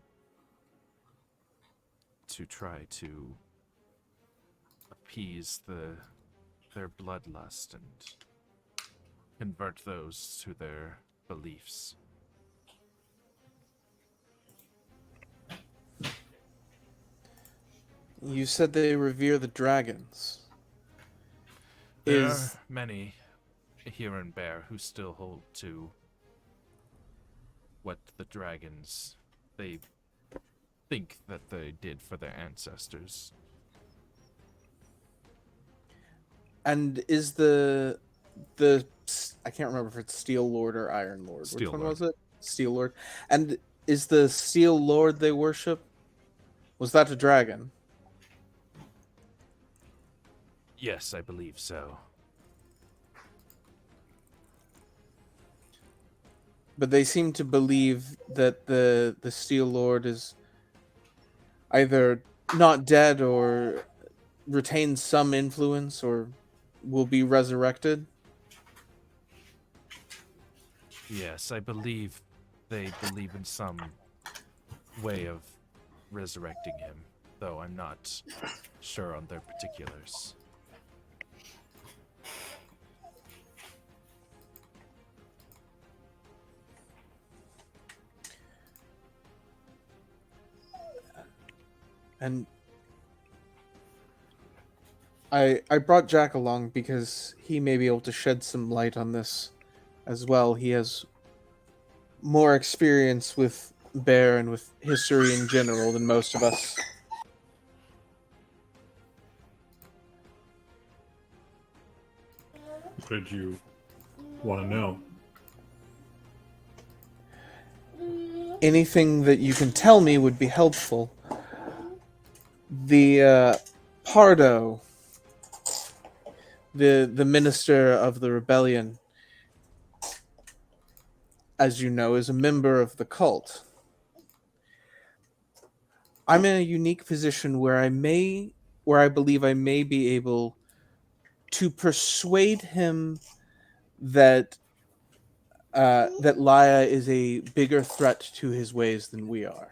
to try to appease their bloodlust and convert those to their beliefs. You said they revere the dragons. There are many here in Bear who still hold to what the dragons they think that they did for their ancestors. And is the I can't remember if it's Steel Lord or Iron Lord. Steel Which one Lord. was it? Steel Lord. And is the Steel Lord they worship? Was that a dragon? Yes, I believe so. But they seem to believe that the Steel Lord is either not dead or retains some influence or will be resurrected. Yes, I believe they believe in some way of resurrecting him, though I'm not sure on their particulars. And I brought Jack along because he may be able to shed some light on this as well. He has more experience with Bear and with history in general than most of us. What did you want to know? Anything that you can tell me would be helpful. The Pardo, the minister of the rebellion, as you know, is a member of the cult. I'm in a unique position where I believe I may be able to persuade him that that Laya is a bigger threat to his ways than we are.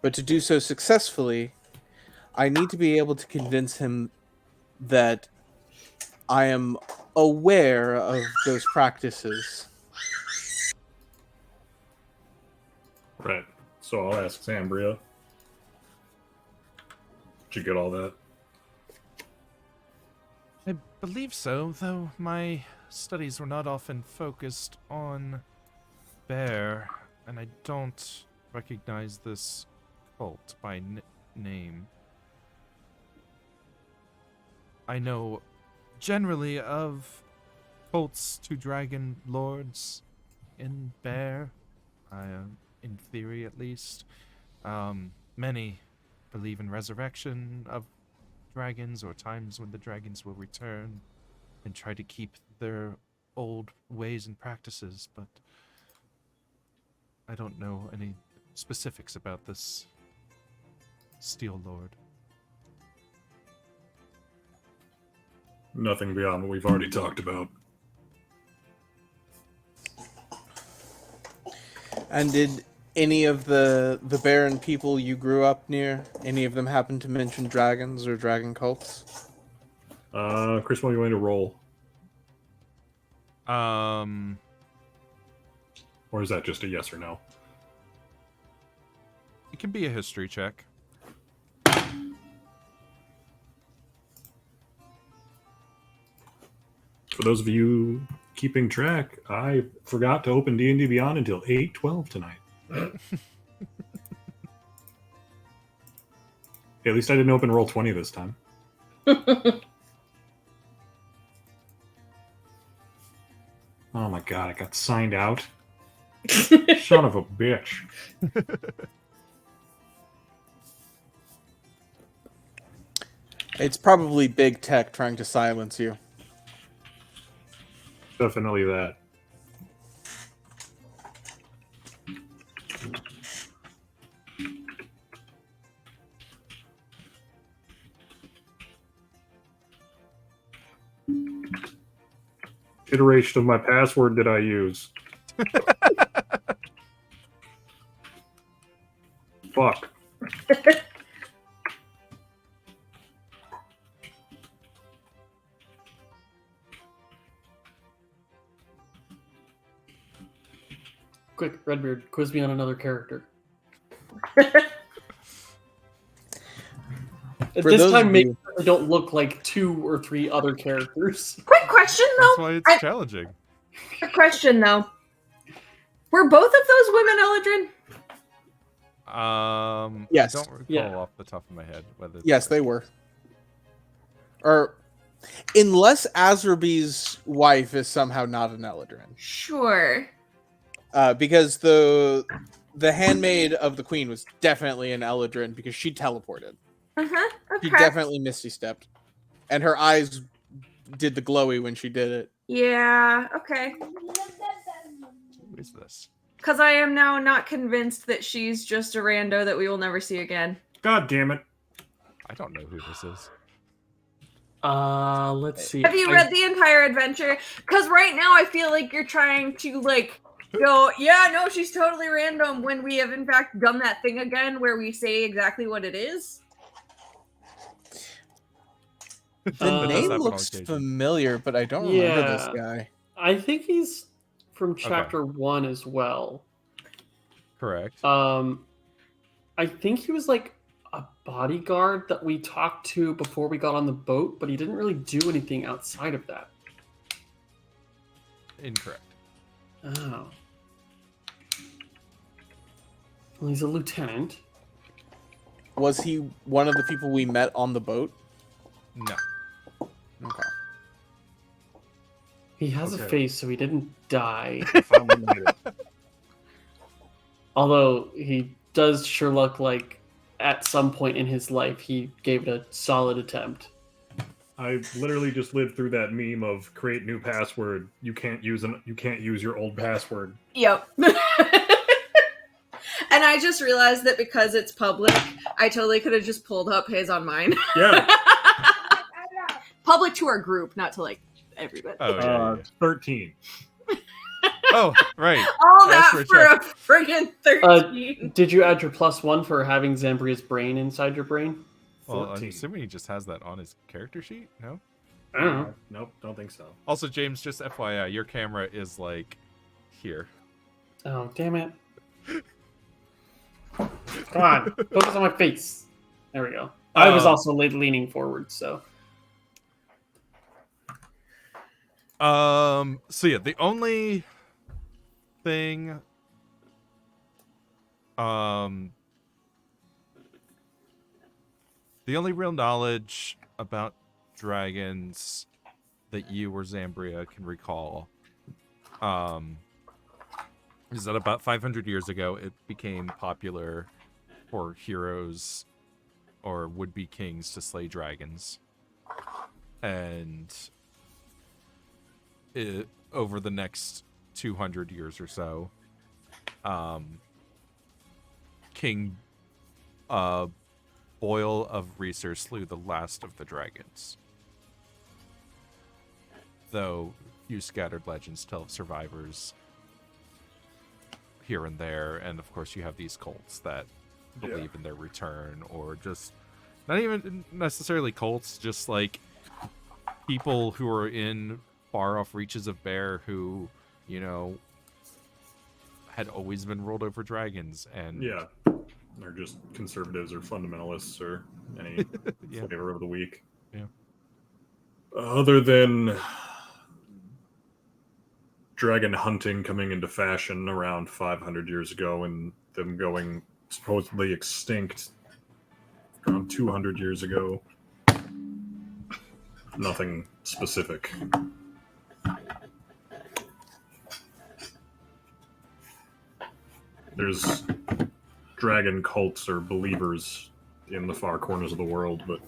But to do so successfully, I need to be able to convince him that I am aware of those practices. Right. So I'll ask Zambria. Did you get all that? I believe so, though my studies were not often focused on Bear, and I don't recognize this cult by name. I know generally of cults to dragon lords in Bear, in theory at least. Many believe in resurrection of dragons or times when the dragons will return and try to keep their old ways and practices, but I don't know any specifics about this Steel Lord. Nothing beyond what we've already talked about. And did any of the Baron people you grew up near, any of them happen to mention dragons or dragon cults? Chris, what are you going to roll? Or is that just a yes or no? It can be a history check. For those of you keeping track, I forgot to open D&D Beyond until 8:12 tonight. At least I didn't open Roll20 this time. Oh my god, I got signed out. Son of a bitch. It's probably big tech trying to silence you. Definitely that. Iteration of my password did I use? Fuck. Quick, Redbeard, quiz me on another character. For This those time, of maybe you- they don't look like 2 or 3 other characters. Quick question That's though. why it's challenging. Quick question though. Were both of those women Eldrin? Yes. I don't recall Yeah. off the top of my head whether. Yes, they were. Or unless Azrabee's wife is somehow not an Eladrin. Sure. Because the handmaid of the queen was definitely an Eladrin because she teleported. Uh-huh. She Okay. definitely Misty stepped. And her eyes did the glowy when she did it. Yeah, okay. Who is this? Because I am now not convinced that she's just a rando that we will never see again. God damn it. I don't know who this is. Let's see. Have you read the entire adventure? Because right now I feel like you're trying to like go, yeah, no, she's totally random when we have in fact done that thing again where we say exactly what it is. The That does name happen on looks occasion. familiar, but I don't remember this Yeah. guy. I think he's from chapter 1 as well. Correct. I think he was like a bodyguard that we talked to before we got on the boat, but he didn't really do anything outside of that. Incorrect. Oh. Well, he's a lieutenant. Was he one of the people we met on the boat? No. Okay. He has a Okay. face, so he didn't die. Finally made it. Although he does sure look like at some point in his life he gave it a solid attempt. I literally just lived through that meme of create new password. You can't use your old password. Yep. And I just realized that because it's public, I totally could have just pulled up his on mine. Yeah. Public to our group, not to like everybody. Oh yeah. 13. Oh right. All That's that for for a friggin' 13. Did you add your +1 for having Zambria's brain inside your brain? Well, I'm 14. assuming he just has that on his character sheet. No. I don't know. Nope, don't think so. Also, James, just FYI, your camera is like here. Oh, damn it. Come on, focus on my face. There we go. I was also leaning forward, so. So yeah, the only thing the only real knowledge about dragons that you or Zambria can recall is that about 500 years ago it became popular for heroes or would-be kings to slay dragons. And over the next 200 years or so, King Boyle of Reeser slew the last of the dragons. Though few scattered legends tell of survivors here and there, and of course you have these cults that believe in their return, or just not even necessarily cults, just like people who are in far off reaches of Bear who, you know, had always been ruled over dragons, and Yeah. They're just conservatives or fundamentalists or any Yeah. flavor of the week. Yeah. Other than dragon hunting coming into fashion around 500 years ago and them going supposedly extinct around 200 years ago, nothing specific. there's dragon cults or believers in the far corners of the world, but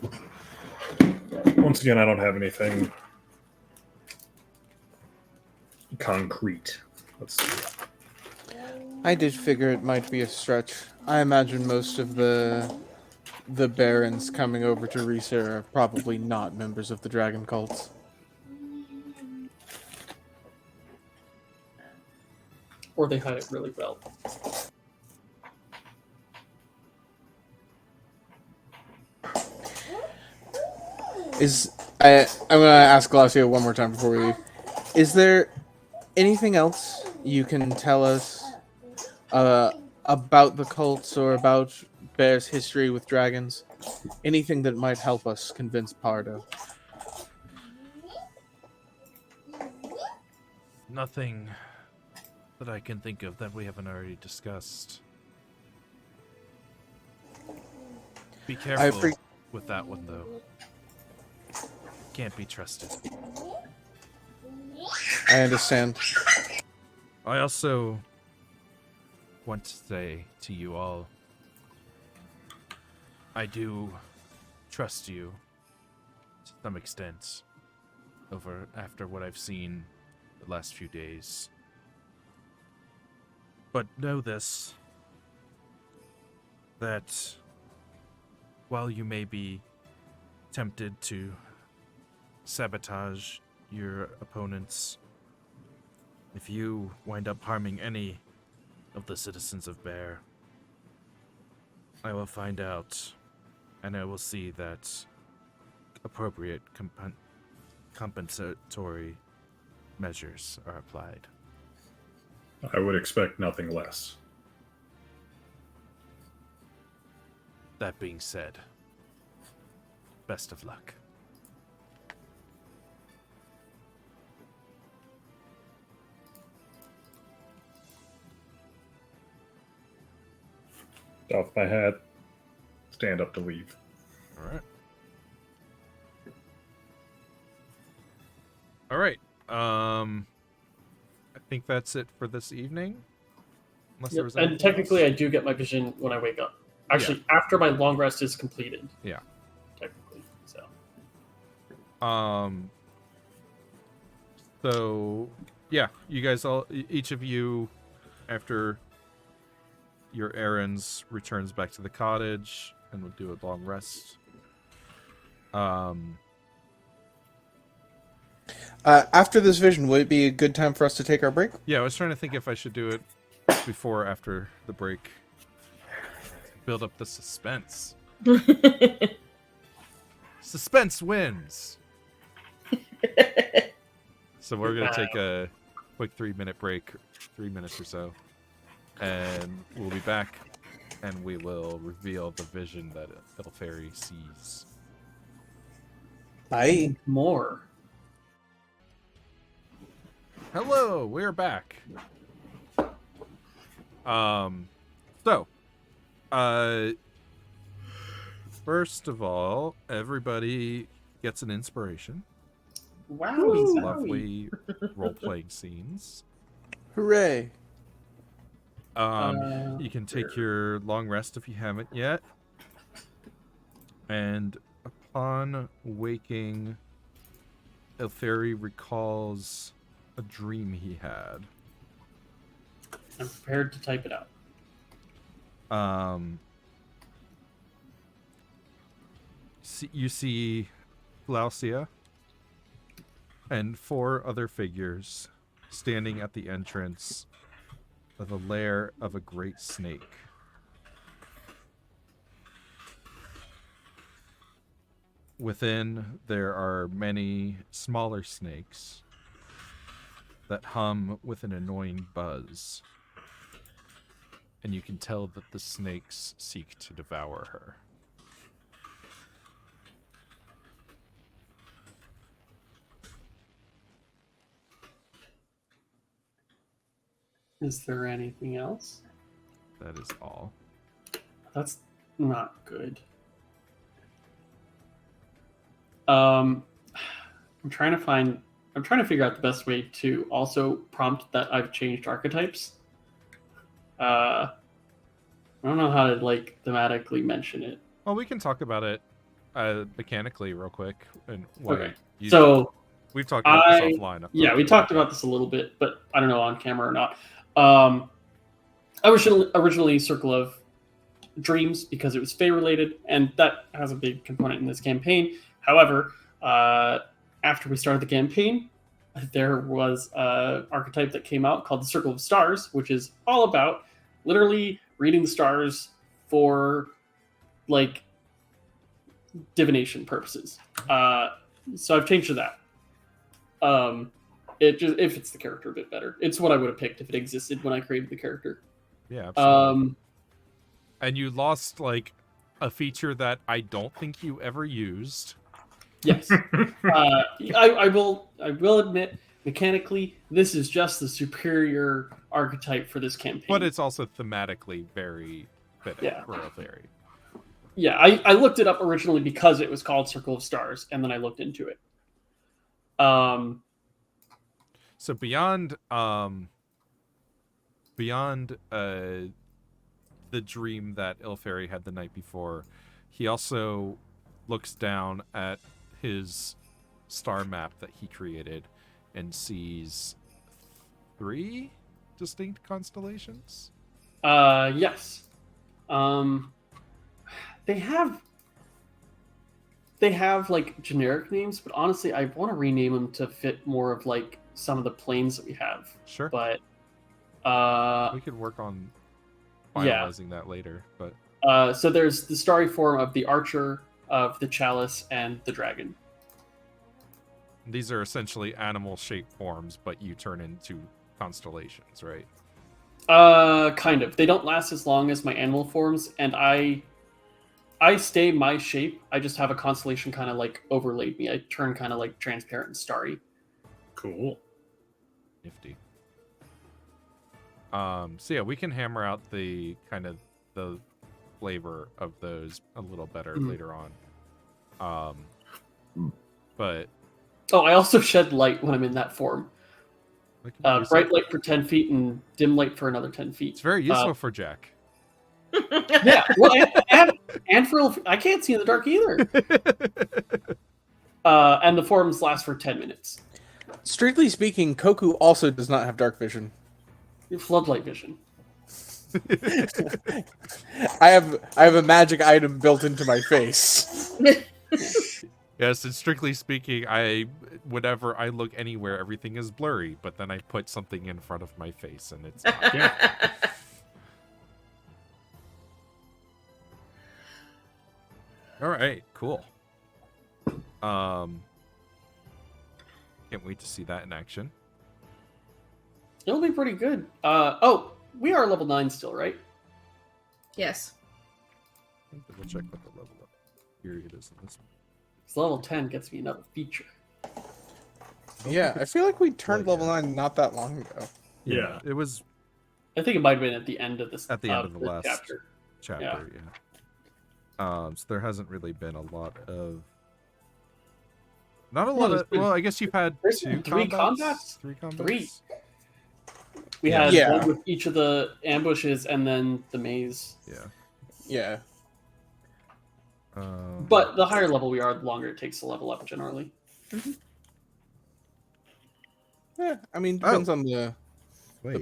once again, I don't have anything concrete. Let's see. I did figure it might be a stretch. I imagine most of the barons coming over to Reser are probably not members of the dragon cults. Or they hide it really well. I'm gonna ask Glacio one more time before we leave. Is there anything else you can tell us about the cults or about Bear's history with dragons? Anything that might help us convince Pardo? Nothing that I can think of that we haven't already discussed. Be careful with that one, though. Can't be trusted. I understand. I also want to say to you all, I do trust you to some extent after what I've seen the last few days. But know this, that while you may be tempted to sabotage your opponents, if you wind up harming any of the citizens of Bear, I will find out, and I will see that appropriate compensatory measures are applied. I would expect nothing less. That being said, best of luck. Off my hat. Stand up to leave. All right. All right. I think that's it for this evening. Unless there was And anything technically, else. I do get my vision when I wake up. Actually, after my long rest is completed. Yeah. Technically, so. So, yeah, you guys all, each of you, after your errands, returns back to the cottage and will do a long rest. After this vision, would it be a good time for us to take our break? Yeah, I was trying to think if I should do it before or after the break. Build up the suspense. Suspense wins. So we're gonna take a quick 3-minute break, 3 minutes or so, and we'll be back, and we will reveal the vision that Elfairy sees. Bye. More. Hello, we're back. First of all, everybody gets an inspiration. Wow. These lovely role-playing scenes. Hooray. You can take your long rest if you haven't yet. And upon waking, Elfairy recalls a dream he had. I'm prepared to type it out. You see Glaucia and 4 other figures standing at the entrance of the lair of a great snake. Within, there are many smaller snakes that hum with an annoying buzz. And you can tell that the snakes seek to devour her. Is there anything else? That is all. That's not good. I'm trying to figure out the best way to also prompt that I've changed archetypes. I don't know how to like thematically mention it. Well, we can talk about it mechanically real quick. And Okay. So we've talked about this offline. Yeah, we talked about this a little bit, but I don't know on camera or not. Originally Circle of Dreams because it was Fey related, and that has a big component in this campaign. However, after we started the campaign, there was an archetype that came out called the Circle of Stars, which is all about literally reading the stars for like divination purposes. So I've changed to that. It just it fits the character a bit better. It's what I would have picked if it existed when I created the character. Yeah, absolutely. And you lost like a feature that I don't think you ever used. Yes. I will admit, mechanically, this is just the superior archetype for this campaign. But it's also thematically very fitting for a fairy. Yeah, I looked it up originally because it was called Circle of Stars, and then I looked into it. So beyond the dream that Ilfairy had the night before, he also looks down at his star map that he created and sees 3 distinct constellations. Yes. They have like generic names, but honestly, I want to rename them to fit more of like some of the planes that we have. Sure. But we could work on finalizing that later. But so there's the starry form of the Archer, of the Chalice, and the Dragon. These are essentially animal-shaped forms, but you turn into constellations, right? Kind of. They don't last as long as my animal forms, and I stay my shape. I just have a constellation kind of like overlaid me. I turn kind of like transparent and starry. Cool. Nifty. So yeah, we can hammer out the kind of the flavor of those a little better later on. But I also shed light when I'm in that form. Bright light for 10 feet and dim light for another 10 feet. It's very useful for Jack. Yeah, well, and for I can't see in the dark either. And the forms last for 10 minutes. Strictly speaking, Koku also does not have dark vision. Floodlight vision. I have a magic item built into my face. Yes, and strictly speaking, whenever I look anywhere, everything is blurry. But then I put something in front of my face, and it's not. Yeah. All right, cool. Can't wait to see that in action. It'll be pretty good. We are level 9 still, right? Yes. Double check what the level up period is in this one. So level 10 gets me another feature. Yeah, I feel like we turned level 9 not that long ago. Yeah. It was I think it might have been at the end of this. at the end of the last chapter. chapter, yeah. So there hasn't really been a lot of. Not a lot of. Well, I guess you've had there's two been three combats. combats? 3 combats. 3. We Yeah. had Yeah. one with each of the ambushes and then the maze. Yeah. Yeah. But the higher level we are, the longer it takes to level up generally. Yeah, I mean, depends on the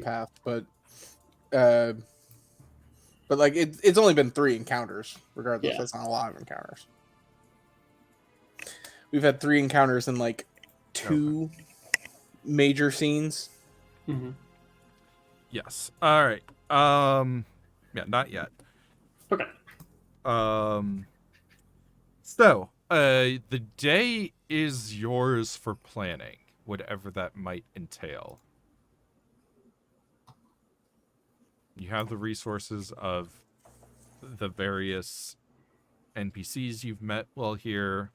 path, but like it's only been 3 encounters. Regardless, Yeah. that's not a lot of encounters. We've had 3 encounters in like 2 major scenes. Mm-hmm. Yes. All right. Yeah, not yet. Okay. So, the day is yours for planning, whatever that might entail. You have the resources of the various NPCs you've met while here,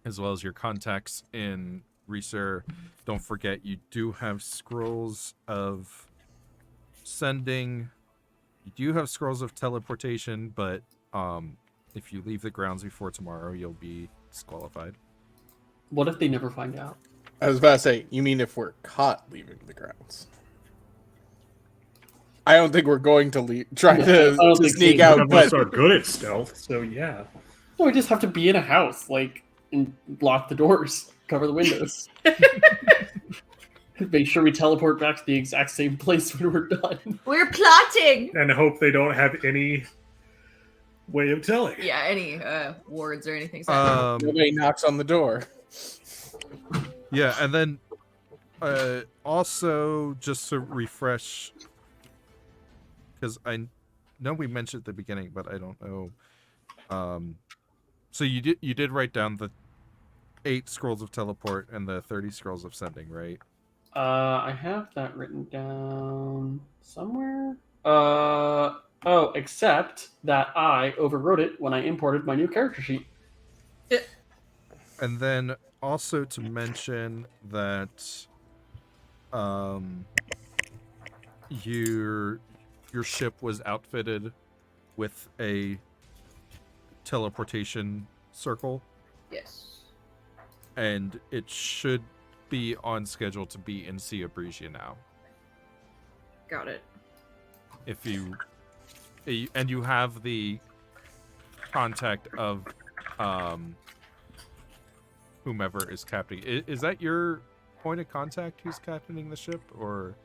as well as your contacts in Reser. Don't forget, you do have scrolls of sending. You do have scrolls of teleportation, but if you leave the grounds before tomorrow, you'll be disqualified. What if they never find out? I was about to say, you mean if we're caught leaving the grounds? I don't think we're going to try Yeah, I to, don't to think sneak so. out, None of us but are good at stealth, so yeah. No, we just have to be in a house, like, and lock the doors, cover the windows. Make sure we teleport back to the exact same place when we're done. We're plotting. And hope they don't have any way of telling. Yeah, any wards or anything. nobody knocks on the door. Yeah, and then also just to refresh, because I know we mentioned at the beginning, but I don't know. So you did write down the 8 scrolls of teleport and the 30 scrolls of sending, right? I have that written down somewhere. Except that I overwrote it when I imported my new character sheet. And then also to mention that your ship was outfitted with a teleportation circle, Yes. and it should be on schedule to be in Sea Abrigia now. Got it. If you and you have the contact of whomever is captaining. Is that your point of contact who's captaining the ship, or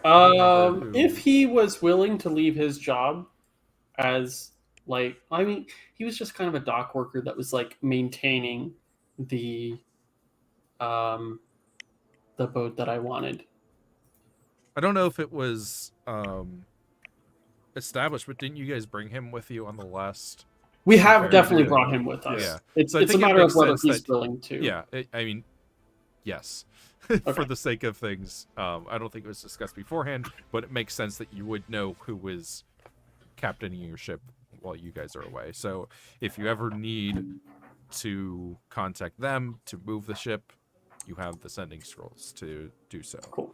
If he was willing to leave his job as, like, I mean, he was just kind of a dock worker that was like maintaining the boat that I wanted. I don't know if it was established, but didn't you guys bring him with you on the last? We have Very definitely good. brought him with us. Yeah. It's, So I it's a think it matter of makes whether sense he's that- willing to. Yeah, I mean, yes. Okay. For the sake of things, I don't think it was discussed beforehand, but it makes sense that you would know who was captaining your ship while you guys are away. So if you ever need to contact them to move the ship, you have the sending scrolls to do so. Cool.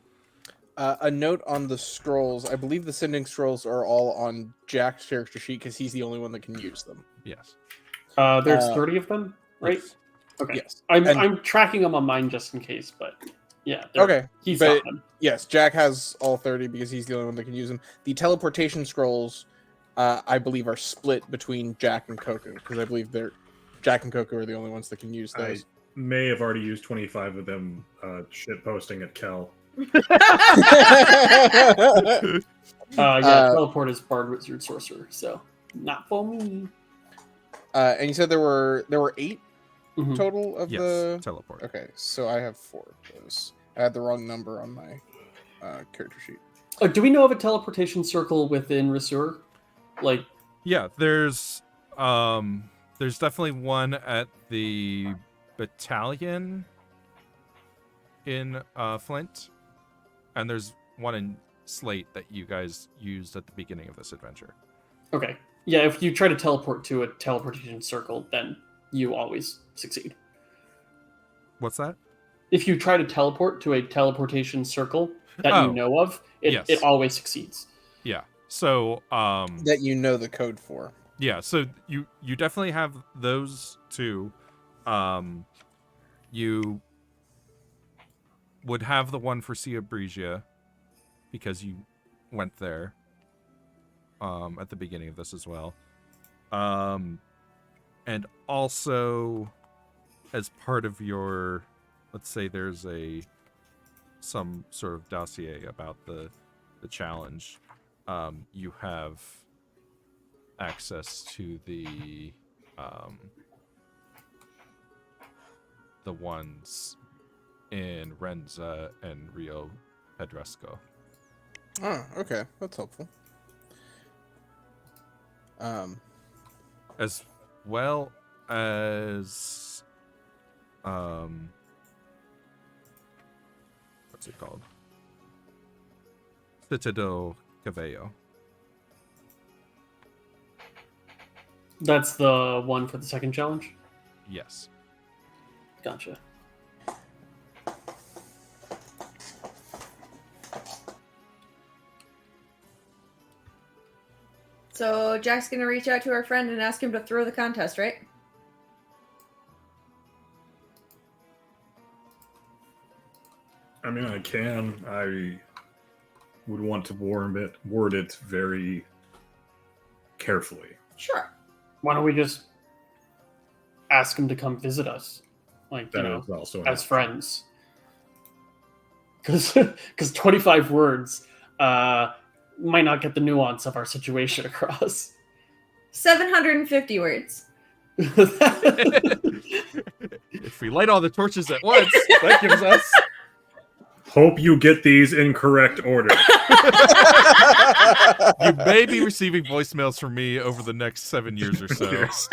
A note on the scrolls. I believe the sending scrolls are all on Jack's character sheet because he's the only one that can use them. Yes. There's 30 of them, right? Yes. Okay. Yes. I'm And- I'm tracking them on mine just in case, but yeah. Okay. He's but- got them. Yes, Jack has all 30 because he's the only one that can use them. The teleportation scrolls, I believe, are split between Jack and Koku because I believe Jack and Koku are the only ones that can use I those. may have already used 25 of them shit posting at Kel. Teleport is Bard, Wizard, Sorcerer, so not for me. And you said there were 8 Mhm. total of Yes. the. Teleport. Okay, so I have 4 of those. I had the wrong number on my character sheet. Do we know of a teleportation circle within Resur? Like, Yeah, there's definitely one at the battalion in Flint, and there's one in Slate that you guys used at the beginning of this adventure. okay, yeah, if you try to teleport to a teleportation circle, then you always succeed. What's that? If you try to teleport to a teleportation circle that Oh, you know of, yes. it always succeeds. Yeah. So That you know the code for. yeah, so you definitely have those two. You would have the one for Sea Abrigia because you went there at the beginning of this as well. And also as part of your, let's say there's some sort of dossier about the challenge, you have access to the ones in Renza and Rio Pedresco. Oh, okay, that's helpful. As well as what's it called? Citadel Cavello. That's the one for the second challenge? Yes. Gotcha. So Jack's gonna reach out to our friend and ask him to throw the contest, right? I mean, I can. would want to word it very carefully. Sure. Why don't we just ask him to come visit us, like That is also an as option. friends? Because 25 words might not get the nuance of our situation across. 750 words. If we light all the torches at once, that gives us. Hope you get these in correct order. You may be receiving voicemails from me over the next 7 years or so. Yes.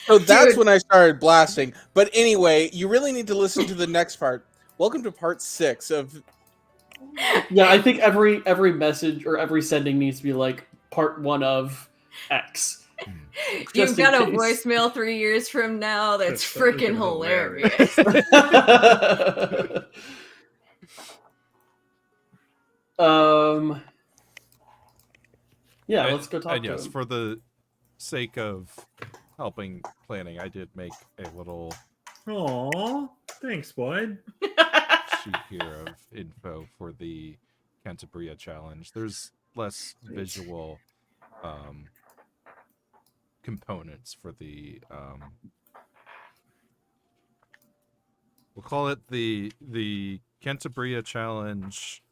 So that's Dude. when I started blasting. But anyway, you really need to listen to the next part. Welcome to part 6 of. Yeah, I think every message or every sending needs to be like part 1 of X. You've Just in got a case. voicemail 3 years from now. That's That's freaking freaking hilarious. Yeah, let's go talk And to yes, him. for the sake of helping planning, I did make a little Aw, thanks, bud. sheet here of info for the Cantabria challenge. There's less visual components for the we'll call it the Cantabria challenge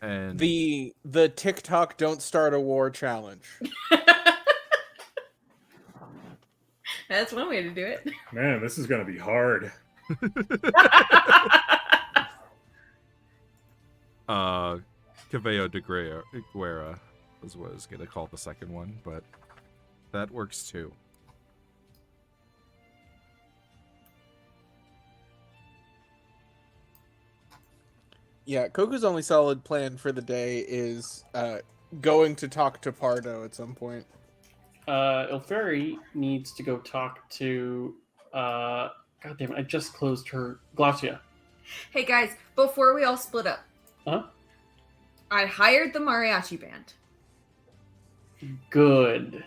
and The TikTok Don't Start a War challenge. That's one way to do it. Man, this is gonna be hard. Cabello de Guerra was what I was gonna call the second one, but that works too. Yeah, Coco's only solid plan for the day is going to talk to Pardo at some point. Ilferi needs to go talk to. God damn it! I just closed her Glacia. Hey guys, before we all split up, Huh? I hired the mariachi band. Good.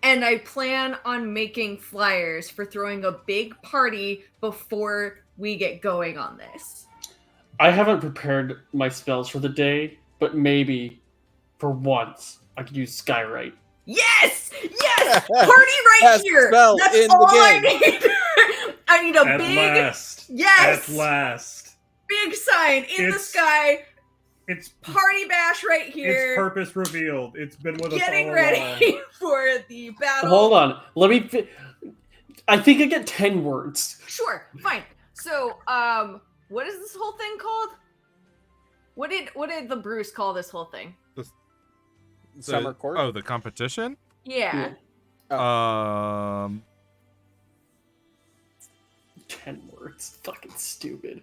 And I plan on making flyers for throwing a big party before we get going on this. I haven't prepared my spells for the day, but maybe for once I could use Skywrite. Yes! Yes! Party right Best here! spell That's in the all I game. need! I need a At big, last. yes! At last. Big sign in the It's- sky. It's Party bash right its here. purpose revealed. It's been with us Getting all ready along. for the battle. Hold on. Let me. I think I get 10 words. Sure, fine. So, what is this whole thing called? What did the Bruce call this whole thing? Summer Court? Oh, the competition? Yeah. Oh. 10 words. Fucking stupid.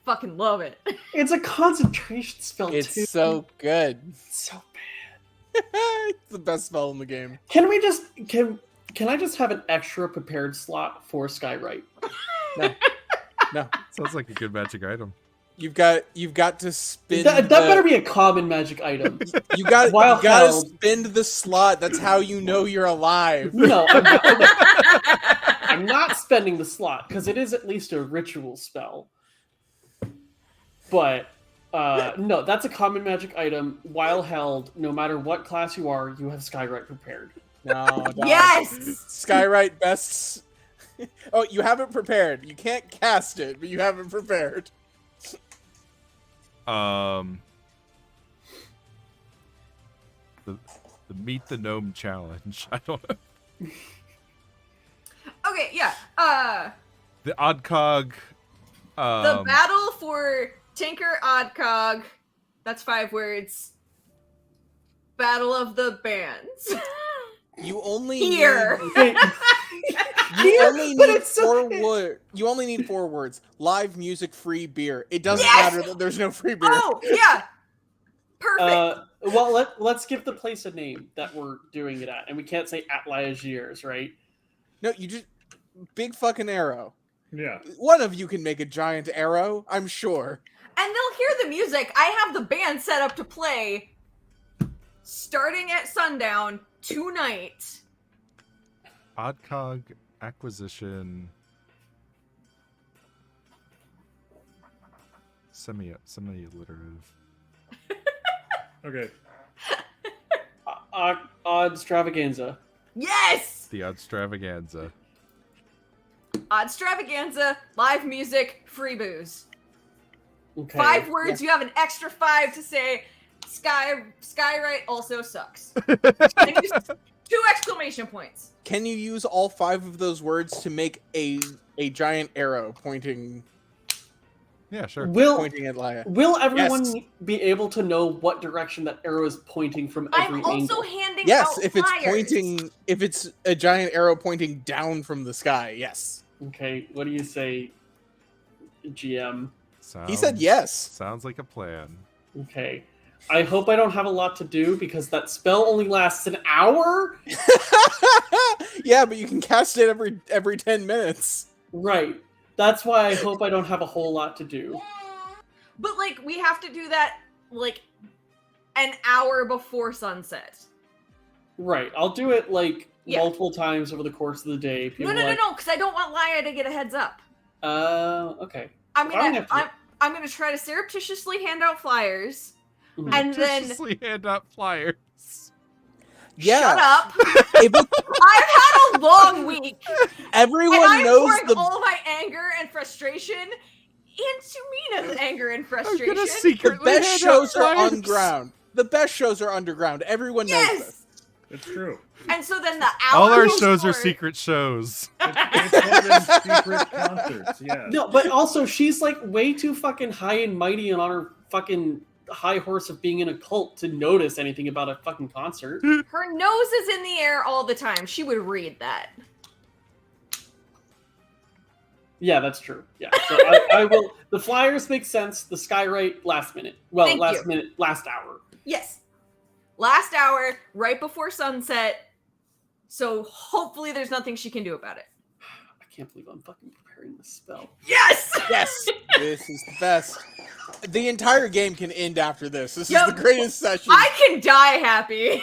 Fucking love it. It's a concentration spell, It's too. so good. It's so bad. It's the best spell in the game. Can we just. Can I just have an extra prepared slot for Skywrite? No, Sounds like a good magic item. you've got to spin. That better be a common magic item. You got While you gotta held. spend the slot. That's how you know you're alive. No, I'm not spending the slot because it is at least a ritual spell. But no, that's a common magic item. While held, no matter what class you are, you have Skywrite prepared. No, dog. Yes! Skywrite bests. Oh, you haven't prepared. You can't cast it, but you haven't prepared. The Meet the Gnome challenge. I don't know. Okay, yeah. The Oddcog. The battle for Tinker Oddcog. That's 5 words. Battle of the bands. You only Here. Need, you only but need it's so- 4 words. You only need 4 words. Live music, free beer. It doesn't Yes! matter that there's no free beer. Oh, yeah. Perfect. Well, let's give the place a name that we're doing it at, and we can't say at Liagiers, right? No, you just big fucking arrow. Yeah. One of you can make a giant arrow, I'm sure. And they'll hear the music. I have the band set up to play starting at sundown tonight. Oddcog acquisition. Semi-alliterative. Okay. Oddstravaganza. Yes! The Oddstravaganza. Oddstravaganza, live music, free booze. Okay. 5 words, you have an extra 5 to say Skywrite also sucks. And use 2 exclamation points. Can you use all 5 of those words to make a giant arrow pointing Yeah, sure. pointing at Laya? Will everyone Yes. be able to know what direction that arrow is pointing from every I'm also angle? handing Yes, out if it's flyers. pointing, if it's a giant arrow pointing down from the sky, yes. Okay, what do you say, GM? He said yes. Sounds like a plan. Okay. I hope I don't have a lot to do because that spell only lasts an hour? Yeah, but you can cast it every 10 minutes. Right. That's why I hope I don't have a whole lot to do. But, like, we have to do that, like, an hour before sunset. Right. I'll do it, like, Yeah. multiple times over the course of the day. People No, like, because I don't want Laya to get a heads up. Okay. I'm I don't gonna, have to- I'm gonna try to surreptitiously hand out flyers, Mhm. and then Viciously hand out flyers. Yeah. shut up. If it- I've had a long week, and everyone I'm knows pouring the all my anger and frustration into Mina's anger and I'm frustration. gonna secretly best hand shows out are flyers. underground. The best shows are underground. Everyone knows this. Yes. It's true. And so then the hour. All our before- shows are secret shows. It's held in secret concerts. Yeah. No, but also she's like way too fucking high and mighty and on her fucking high horse of being in a cult to notice anything about a fucking concert. Her nose is in the air all the time. She would read that. Yeah, that's true. Yeah, so I will. The flyers make sense. The Skywrite last minute. Well, Thank last you. minute, last hour. Yes. Last hour, right before sunset. So hopefully there's nothing she can do about it. I can't believe I'm fucking preparing this spell. Yes! Yes, this is the best. The entire game can end after this. This Yep. is the greatest session. I can die happy.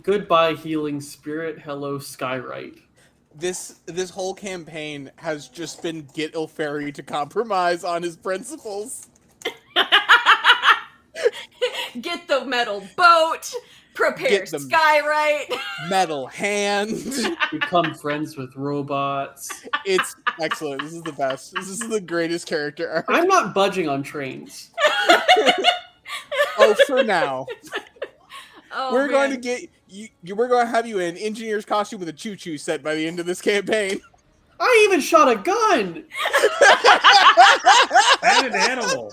Goodbye, healing spirit. Hello, Skywrite. This whole campaign has just been get Ilferi to compromise on his principles. Get the metal boat. Prepare Get them- Skywrite. Metal hand. Become friends with robots. It's excellent. This is the best. This is the greatest character arc. I'm not budging on trains. Oh, for now. Oh, We're going to man. get you. We're going to have you in engineer's costume with a choo-choo set by the end of this campaign. I even shot a gun. And an animal.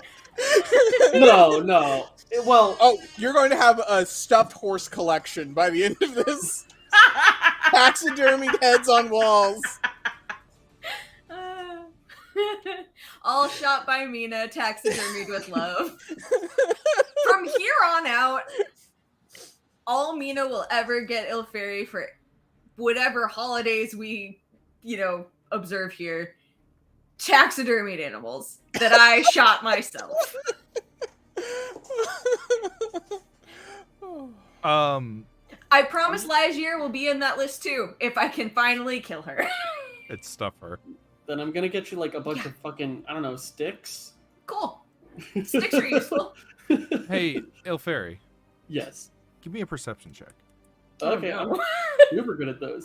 No. Well, Oh, you're going to have a stuffed horse collection by the end of this. Taxidermied heads on walls. All shot by Mina, taxidermied with love. From here on out, all Mina will ever get Ilferi for whatever holidays we, observe here, taxidermied animals that I shot myself. I promise Ligier will be in that list too, if I can finally kill her. It's stuffer. then I'm gonna get you like a bunch of fucking, I don't know, sticks. Cool. Sticks are useful. Hey, Ilferi, Yes. give me a perception check. Okay, Oh, no. I'm super good at those.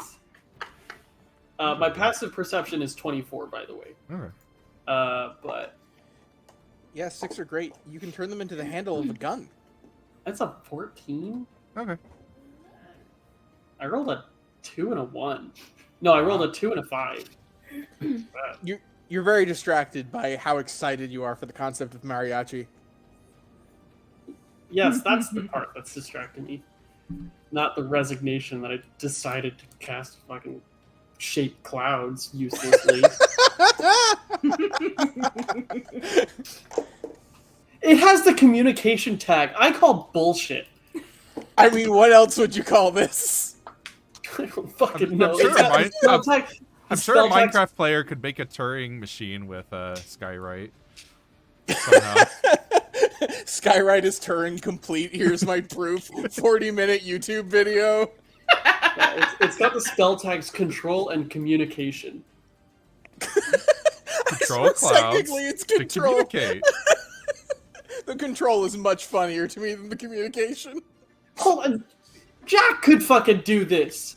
My passive perception is 24, by the way. Okay. But Yeah, 6 are great. You can turn them into the handle of a gun. that's a 14. Okay. I rolled a 2 and a 1. No, I rolled a 2 and a 5. You're very distracted by how excited you are for the concept of mariachi. Yes, that's the part that's distracting me. Not the resignation that I decided to cast fucking shape clouds uselessly. It has the communication tag. I call bullshit. I mean, what else would you call this? I don't fucking know. I'm sure It's got a the spell tag- I'm the sure a spell tag's- Minecraft player could make a Turing machine with Skywrite. Somehow. Skywrite is Turing complete. Here's my proof. 40-minute YouTube video. It's got the spell tags control and communication. control clouds technically it's to control. communicate. The control is much funnier to me than the communication. Hold on. Jack could fucking do this.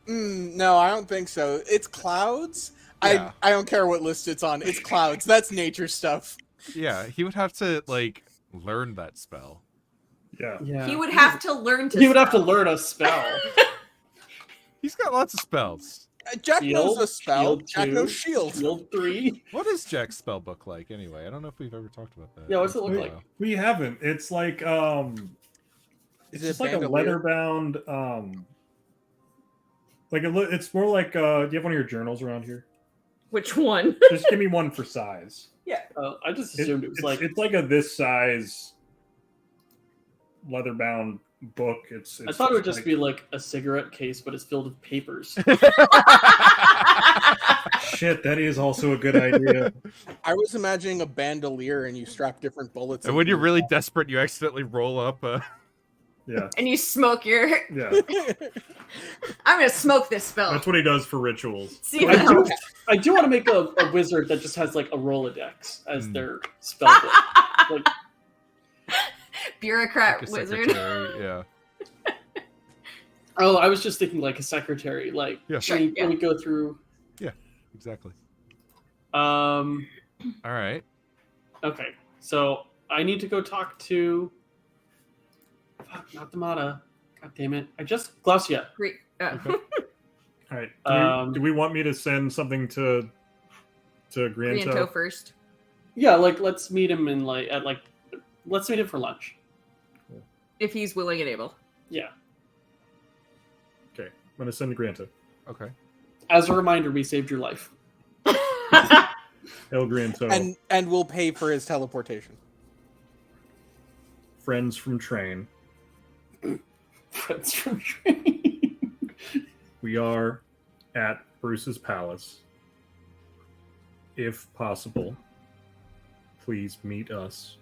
No, I don't think so. It's clouds. Yeah. I don't care what list it's on. It's clouds. That's nature stuff. Yeah, he would have to like learn that spell. Yeah. Yeah. He would have to learn to. He would have to spell. learn a spell. He's got lots of spells. Jack knows Shield, a spell. shield Jack two, knows shield. Shield 3. What is Jack's spell book like anyway? I don't know if we've ever talked about that. Yeah, what's it It's look been a like? while. We haven't. It's like Is it's it just like a bandolier? leather bound like it's more like do you have one of your journals around here? Which one? Just give me one for size. I just assumed it was like it's like a this size leather bound book. It's I thought it would just be like a cigarette case, but it's filled with papers. shit. That is also a good idea. I was imagining a bandolier and you strap different bullets. And when you're really desperate, you accidentally roll up. Yeah, And you smoke your. yeah. I'm gonna smoke this spell. That's what he does for rituals. See if I it do, helps. I do want to make a wizard that just has like a Rolodex as their spell book. Like, Bureaucrat like a wizard. secretary, yeah. oh, I was just thinking like a secretary. Like, Yeah. Sure, let me go through. Exactly. All All right. Okay, so I need to go talk to. Fuck, not the Mata. God damn it! I just Glaucia. Great. Okay. All right. Do we want me to send something to Riento Griento? first. Yeah, like let's meet him in let's meet him for lunch. If he's willing and able. Yeah. Okay, I'm gonna send to Griento. Okay. As a reminder, we saved your life. El Griento, and we'll pay for his teleportation. friends from train. Friends from train. We are at Bruce's palace. If possible, please meet us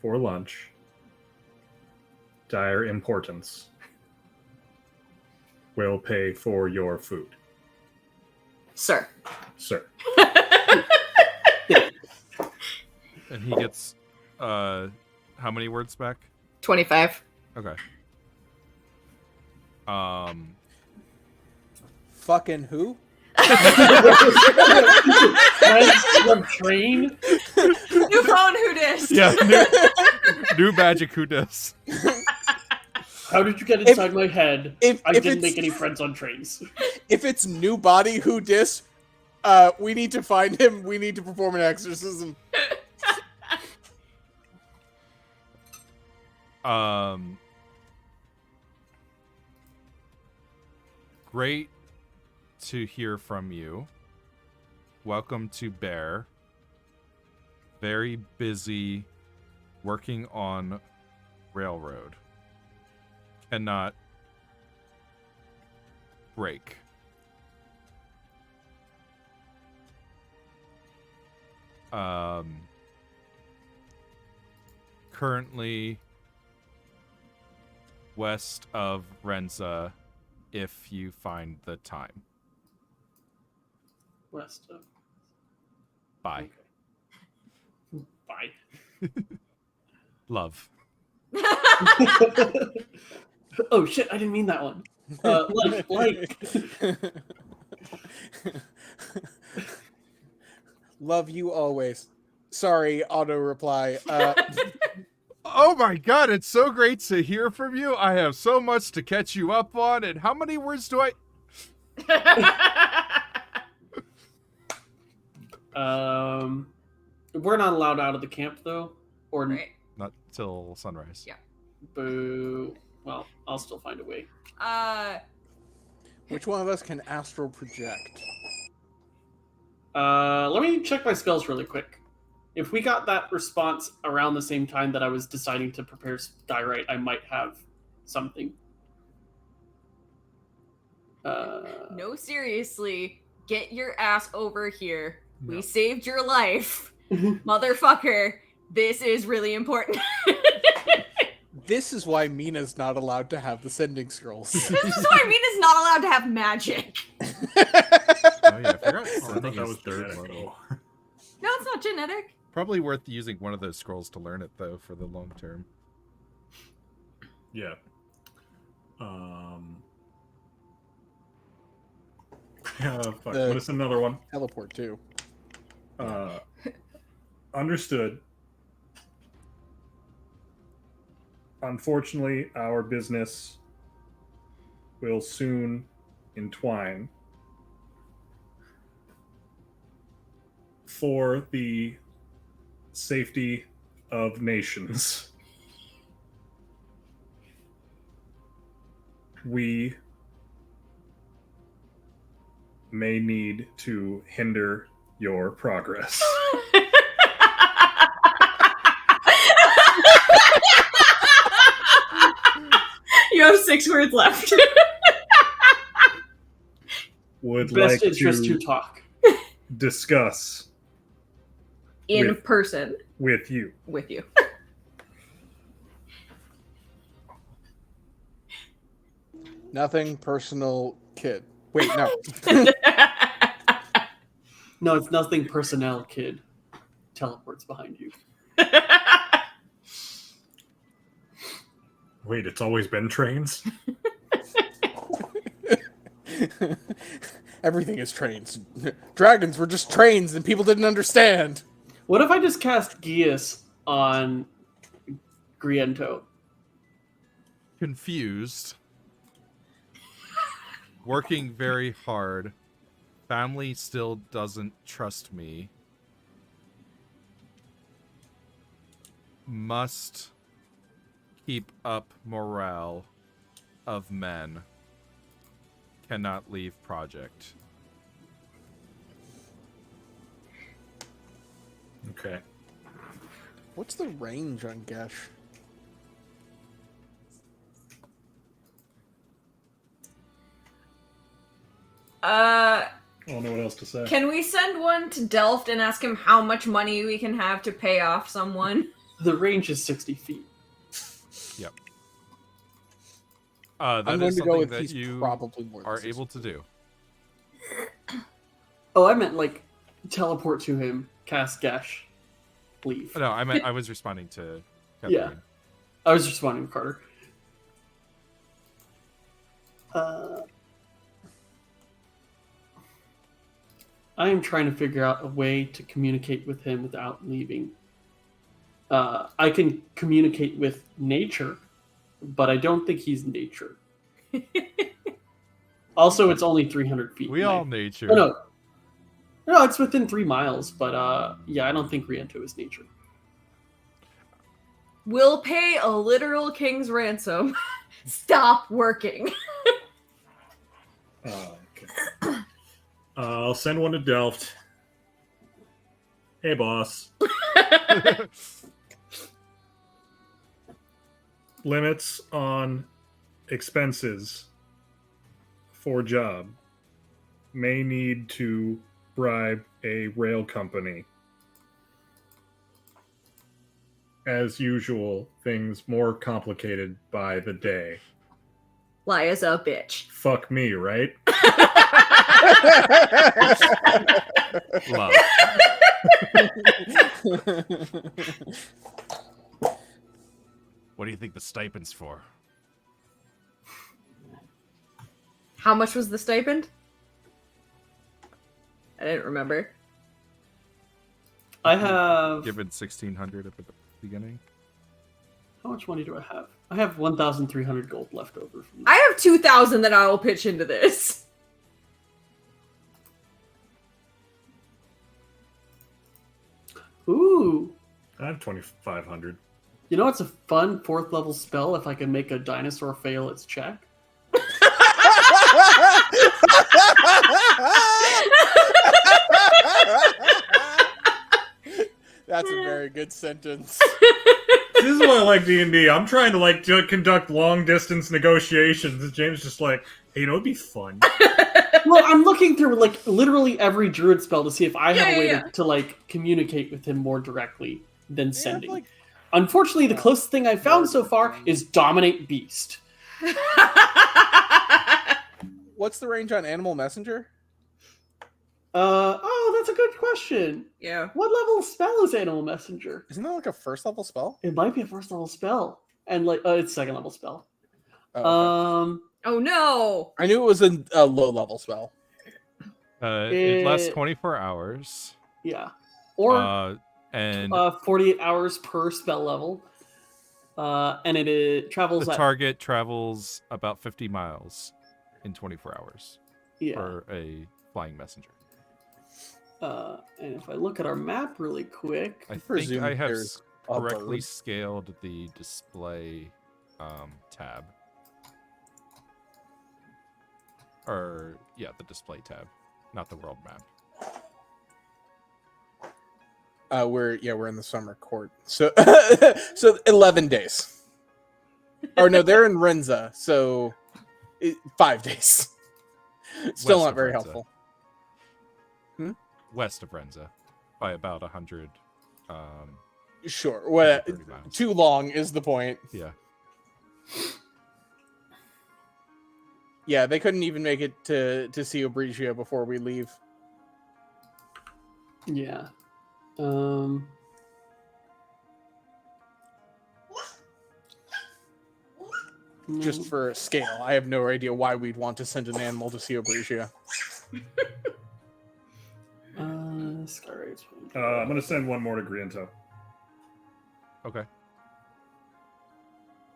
for lunch. Dire importance. We'll pay for your food, Sir. sir. And he gets how many words back? 25. Okay. Fucking who? Friends from train. New phone, who dis? Yeah. New magic. Who does? How did you get inside my head? If I didn't it's- make any friends on trains. If it's new body who dis, we need to find him. We need to perform an exorcism. Great to hear from you. Welcome to Bear. Very busy working on railroad. Cannot break. Currently west of Renza, if you find the time. West of. Bye. Bye. Love. Oh shit! I didn't mean that one. Like. Love you always. Sorry, auto reply. Oh my god, it's so great to hear from you. I have so much to catch you up on. And how many words do I... We're not allowed out of the camp though, or Right. Not till sunrise. Yeah. boo. Well, I'll still find a way. Which one of us can astral project? Let me check my spells really quick. If we got that response around the same time that I was deciding to prepare Skywrite, I might have something. No, seriously. Get your ass over here. No. We saved your life. Motherfucker. This is really important. This is why Mina's not allowed to have the sending scrolls. This is why Mina's not allowed to have magic. Oh yeah, I forgot. Oh, I thought that was third genetic. level. No, it's not genetic. Probably worth using one of those scrolls to learn it, though, for the long term. Yeah. Fuck. What is another one? Teleport too. Understood. Unfortunately, our business will soon entwine for the safety of nations. We may need to hinder your progress. You have 6 words left. Would Best like interest to to talk. discuss In With- person with you. with you. Nothing personal, kid. Wait, no. No, it's nothing personnel, kid. Teleports behind you. Wait, it's always been trains? Everything is trains. Dragons were just trains and people didn't understand. What if I just cast Gius on Griento? Confused. Working very hard. Family still doesn't trust me. Must keep up morale of men. Cannot leave project. Okay. What's the range on Gesh? I don't know what else to say. Can we send one to Delft and ask him how much money we can have to pay off someone? The range is 60 feet. Yep. I'm That going is to go something with that he's you probably more than are 60. able to do. Oh, I meant like teleport to him, cast Gesh, leave. No, I was responding to Yeah. Kathleen. I was responding to Carter. I am trying to figure out a way to communicate with him without leaving. I can communicate with nature, but I don't think he's nature. Also, it's only 300 feet. We all nature. Oh, no, it's within 3 miles, but yeah, I don't think Riento is nature. We'll pay a literal king's ransom. Stop working. Okay. I'll send one to Delft. Hey, boss. Limits on expenses for job. May need to bribe a rail company. As usual, things more complicated by the day. Lia's a bitch. Fuck me, right? Love. What do you think the stipend's for? How much was the stipend? I didn't remember. I have... Given 1,600 at the beginning. How much money do I have? I have 1,300 gold left over. From I have 2,000 that I will pitch into this. Ooh. I have 2,500. You know what's a fun 4th level spell if I can make a dinosaur fail its check? That's a very good sentence. This is why I like D&D. I'm trying to conduct long distance negotiations. And James is just like, hey, you know, it'd be fun. Well, I'm looking through literally every druid spell to see if I have a way Yeah. to communicate with him more directly than sending. like- Unfortunately, the closest thing I've found so far is Dominate Beast. What's the range on Animal Messenger? Oh, that's a good question. Yeah. What level spell is Animal Messenger? Isn't that like a first level spell? It might be a first level spell, and like it's second level spell. Oh, okay. Oh no. I knew it was a low level spell. It lasts It- 24 hours. Yeah, or And 48 hours per spell level. And it travels the at target travels about 50 miles in 24 hours yeah. for a flying messenger. And if I look at our map really quick, I think presume I have there's a correctly bird. scaled the display tab. Or, yeah, the display tab, not the world map. We're in the summer court. So so 11 days. Or no, they're in Renza, so 5 days. Still West not of very Renza. helpful. West of Renza by about 100. Sure. What 30 miles. too long is the point. Yeah. Yeah, they couldn't even make it to see Obrigia before we leave. yeah. Just for scale. I have no idea why we'd want to send an animal to see Obrigia. Skyrays. I'm going to send one more to Griento. Okay.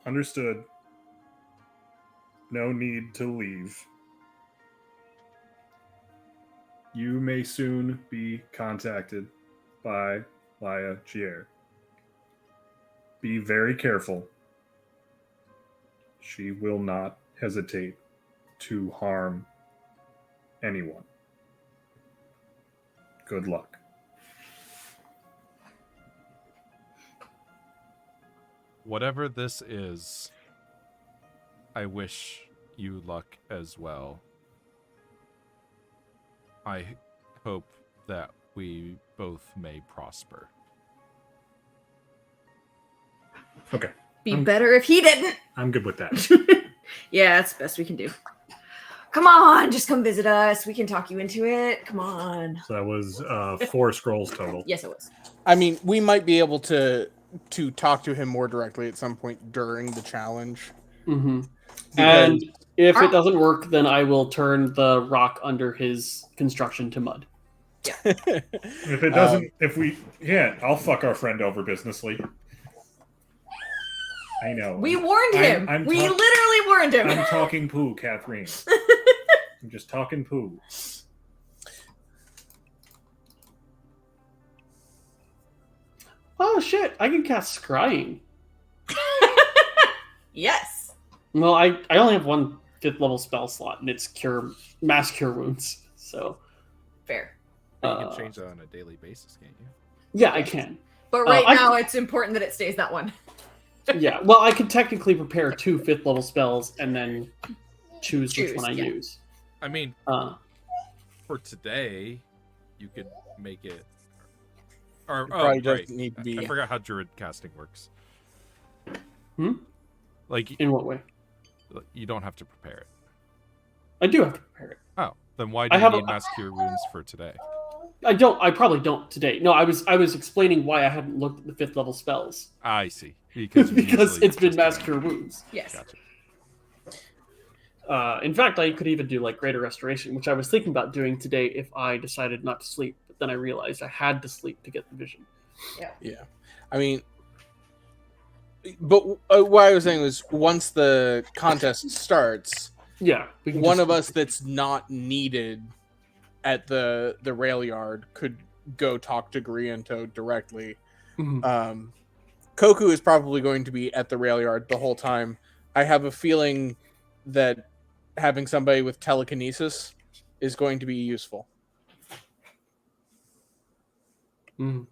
Understood. No need to leave. You may soon be contacted by Laia Gier. Be very careful. She will not hesitate to harm anyone. Good luck. Whatever this is, I wish you luck as well. I hope that we both may prosper. Okay. Be better if he didn't. I'm good with that. Yeah, that's the best we can do. Come on, just come visit us. We can talk you into it. Come on. So that was 4 scrolls total. Yes, it was. I mean, we might be able to talk to him more directly at some point during the challenge. Mm-hmm. Because- And if it doesn't work, then I will turn the rock under his construction to mud. If it doesn't, I'll fuck our friend over businessly. I know. We warned him. I'm we talk- literally warned him. I'm talking poo, Catherine. I'm just talking poo. Oh shit! I can cast scrying. Yes. Well, I only have one 5th level spell slot, and it's mass cure wounds. So Fair. You can change that on a daily basis, can't you? yeah, I can. But right I- now, it's important that it stays that one. Yeah, well, I can technically prepare 2 5th level spells and then choose which one I yeah. use. I mean, Uh, for today, you could make it. Or probably right. doesn't need to be. I forgot how druid casting works. Hmm? Like in what way? you don't have to prepare it. I do have to prepare it. Oh, then why I do you have a- need mass cure wounds for today? I don't. I probably don't today. No, I was explaining why I hadn't looked at the 5th level spells I see. Because, you because usually it's been just mass do- cure wounds. Yes. Gotcha. In fact, I could even do like greater restoration, which I was thinking about doing today if I decided not to sleep. But then I realized I had to sleep to get the vision. Yeah. I mean, but what I was saying was once the contest starts, Yeah, we can one just- of us that's not needed at the rail yard could go talk to Griento directly. Mhm. Koku is probably going to be at the rail yard the whole time. I have a feeling that having somebody with telekinesis is going to be useful. Mhm.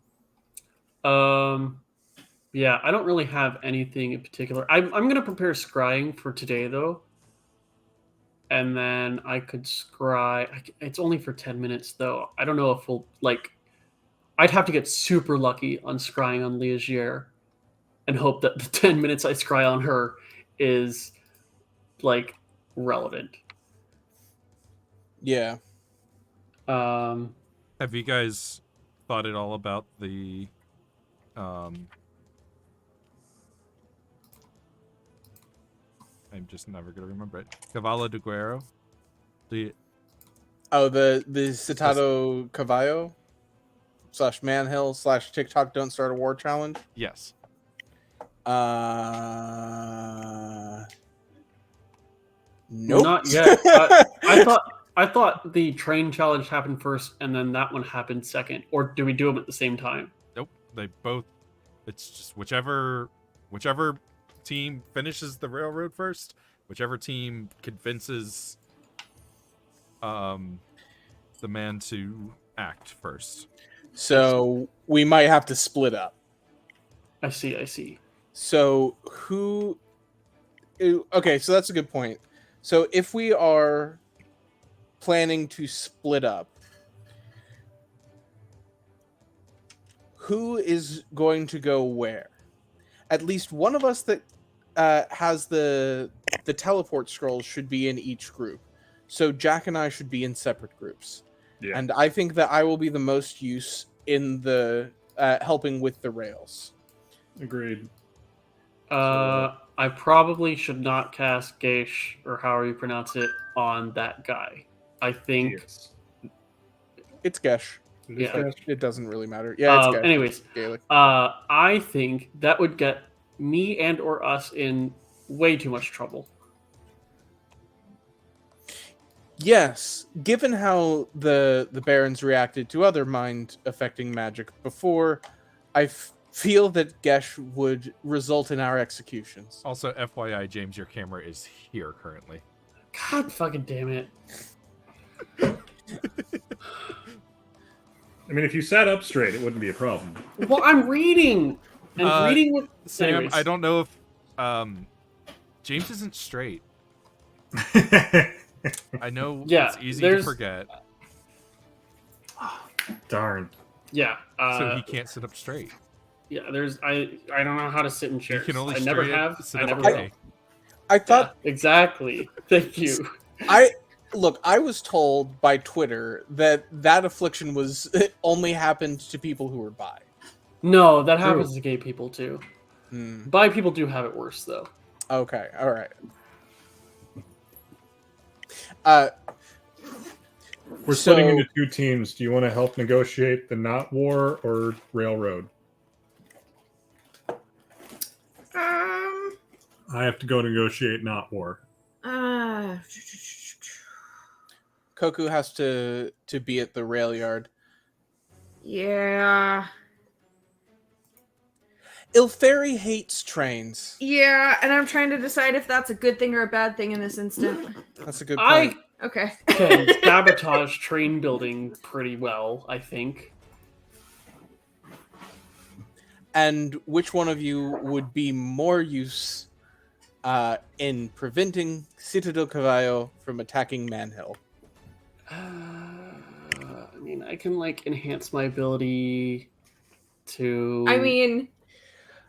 Yeah, I don't really have anything in particular. I'm gonna prepare scrying for today though, and then I could scry. It's only for 10 minutes though. I don't know if we'll like. I'd have to get super lucky on scrying on Liagier, and hope that the 10 minutes I scry on her is like relevant. Yeah. Have you guys thought at all about the I'm just never gonna remember it. Cavallo de Guerrero. The the Citado Cavallo / Manhill / TikTok Don't Start a War challenge. yes. Nope. Not yet. I thought the train challenge happened first, and then that one happened second. Or do we do them at the same time? Nope. They both. It's just whichever team finishes the railroad first, whichever team convinces the man to act first. So we might have to split up. I see. So who? Okay, so that's a good point. So if we are planning to split up, who is going to go where? At least one of us that has the teleport scrolls should be in each group. So Jack and I should be in separate groups. Yeah. And I think that I will be the most use in the helping with the rails. Agreed. I probably should not cast Geish, or however you pronounce it, on that guy. I think. Yes. It's Gesh. Yeah. It doesn't really matter. Yeah, it's Gesh. Anyways, Gaelic. I think that would get me and or us in way too much trouble. Yes, given how the Barons reacted to other mind-affecting magic before, I feel that Gesh would result in our executions. Also, FYI, James, your camera is here currently. God fucking damn it. I mean, if you sat up straight, it wouldn't be a problem. Well, I'm reading. And reading with... Sam, Anyways. I don't know if James isn't straight. I know it's easy to forget. Darn. Yeah. So he can't sit up straight. Yeah, I don't know how to sit in You chairs. can only I never straight have. sit I up never straight. will. I thought Exactly. Thank you. I was told by Twitter that affliction was only happened to people who were bi. No, that happens to gay people too. Hmm. Bi people do have it worse though. Okay, all right. We're splitting into two teams. Do you want to help negotiate the not war or railroad? I have to go negotiate not war. Koku has to be at the rail yard. Yeah. Ilferi hates trains. Yeah, and I'm trying to decide if that's a good thing or a bad thing in this instant. That's a good point. Okay. Can sabotage train building pretty well, I think. And which one of you would be more use in preventing Citadel Cavallo from attacking Manhill? I mean, I can enhance my ability to. I mean,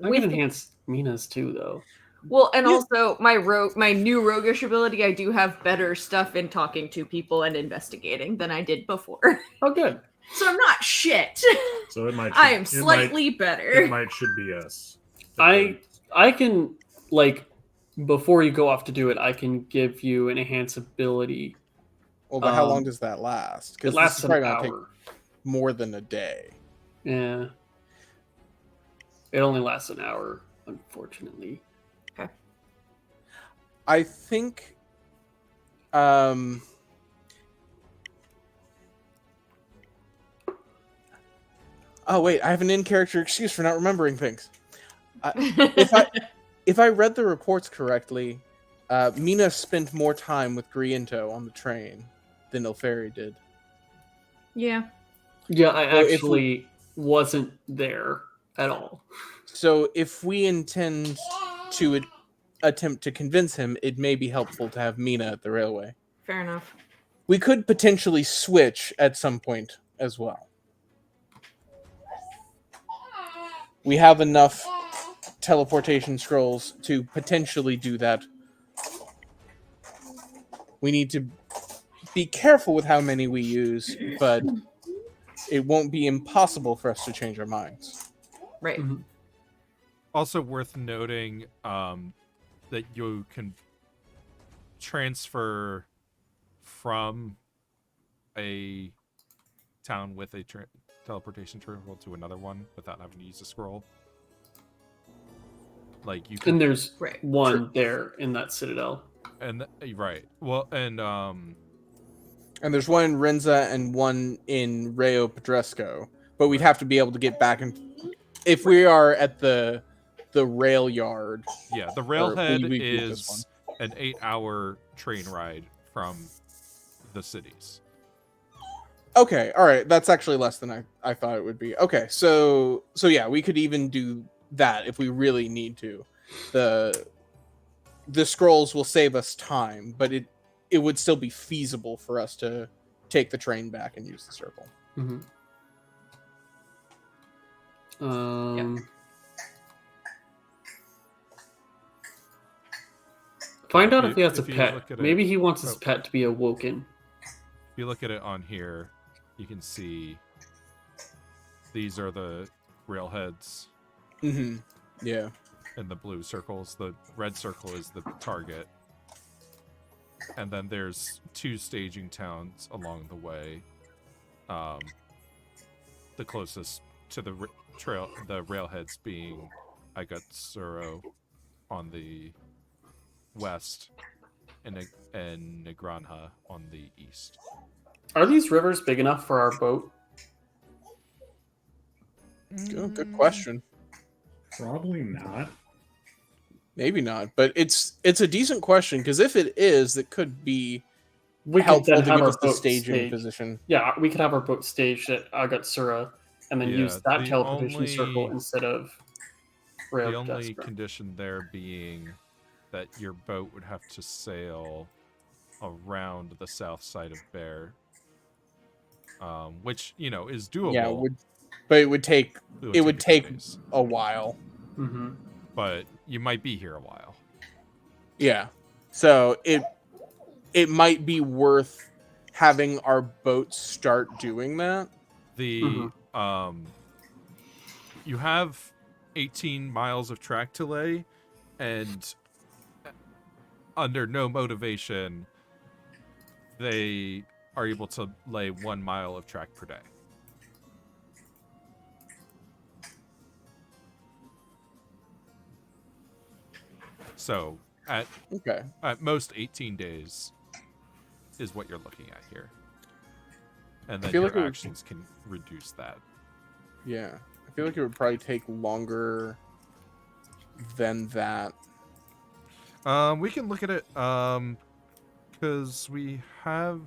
I can enhance Mina's too, though. Well, and also my new roguish ability, I do have better stuff in talking to people and investigating than I did before. Oh, good. So I'm not shit. So it might. I am slightly better. It should be us. I can before you go off to do it, I can give you an enhance ability. Well, but how long does that last? It Because lasts an probably hour. take more than a day. Yeah. It only lasts an hour, unfortunately. Okay. I think oh wait, I have an in-character excuse for not remembering things. If I read the reports correctly, Mina spent more time with Griento on the train than Ilferi did. Yeah. Yeah, I Well, if actually wasn't there at all. So if we intend to attempt to convince him, it may be helpful to have Mina at the railway. Fair enough. We could potentially switch at some point as well. We have enough teleportation scrolls to potentially do that. We need to be careful with how many we use, but it won't be impossible for us to change our minds. Right. Mhm. Also worth noting that you can transfer from a town with a teleportation terminal to another one without having to use a scroll. Like you can, And there's Right. one there in that citadel. right. Well, and And there's one in Renza and one in Rayo Pedresco. But we'd have to be able to get back and if we are at the rail yard. yeah, the or railhead we beat this one. is an 8-hour train ride from the cities. Okay, all right. That's actually less than I thought it would be. Okay, so yeah, we could even do that if we really need to. The scrolls will save us time, but it would still be feasible for us to take the train back and use the circle. Mm-hmm. Find out if he has a If you pet. look at it- Maybe he wants his oh. pet to be awoken. If you look at it on here, you can see these are the railheads Mm-hmm. Yeah. and the blue circles. The red circle is the target. And then there's 2 staging towns along the way. The closest to the railheads being Agatsuro on the west and Negranha on the east. Are these rivers big enough for our boat? Good question. Probably not. Maybe not, but it's a decent question because if it is, it could be We could helpful then to have give our us the boat staging staged. position. Yeah, we could have our boat staged at Agatsura and then Yeah, use that the teleportation only- circle instead of Rail The only Pedestra. condition there being that your boat would have to sail around the south side of Bear, which is doable. Yeah, but it would take It would take take a few days. a while. Mm-hmm. But you might be here a while. Yeah. So it might be worth having our boat start doing that. The you have 18 miles of track to lay, and under no motivation, they are able to lay 1 mile of track per day. So Okay. at most 18 days is what you're looking at here. And then feel your like it would- actions can reduce that. Yeah. I feel like it would probably take longer than that. We can look at it because we have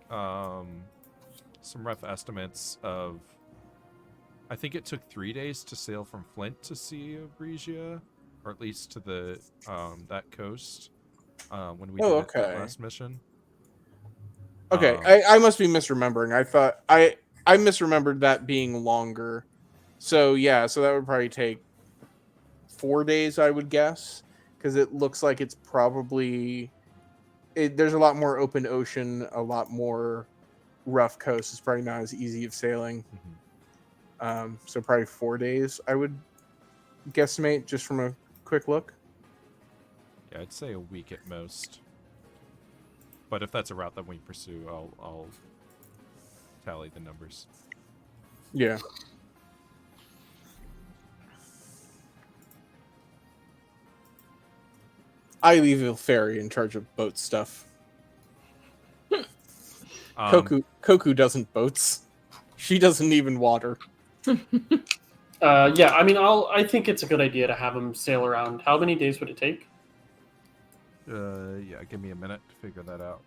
some rough estimates of. I think it took 3 days to sail from Flint to Sea of Regia, or at least to the that coast when we did that okay. last mission. Okay, I must be misremembering. I thought I misremembered that being longer. So yeah, so that would probably take 4 days, I would guess, because it looks like it's probably there's a lot more open ocean, a lot more rough coast. It's probably not as easy of sailing. So probably 4 days, I would guesstimate, just from a quick look. Yeah, I'd say a week at most. But if that's a route that we pursue, I'll tally the numbers. Yeah. I leave Ilferi in charge of boat stuff. Koku doesn't boats. She doesn't even water. Yeah, I mean, I think it's a good idea to have him sail around. How many days would it take? Yeah, give me a minute to figure that out.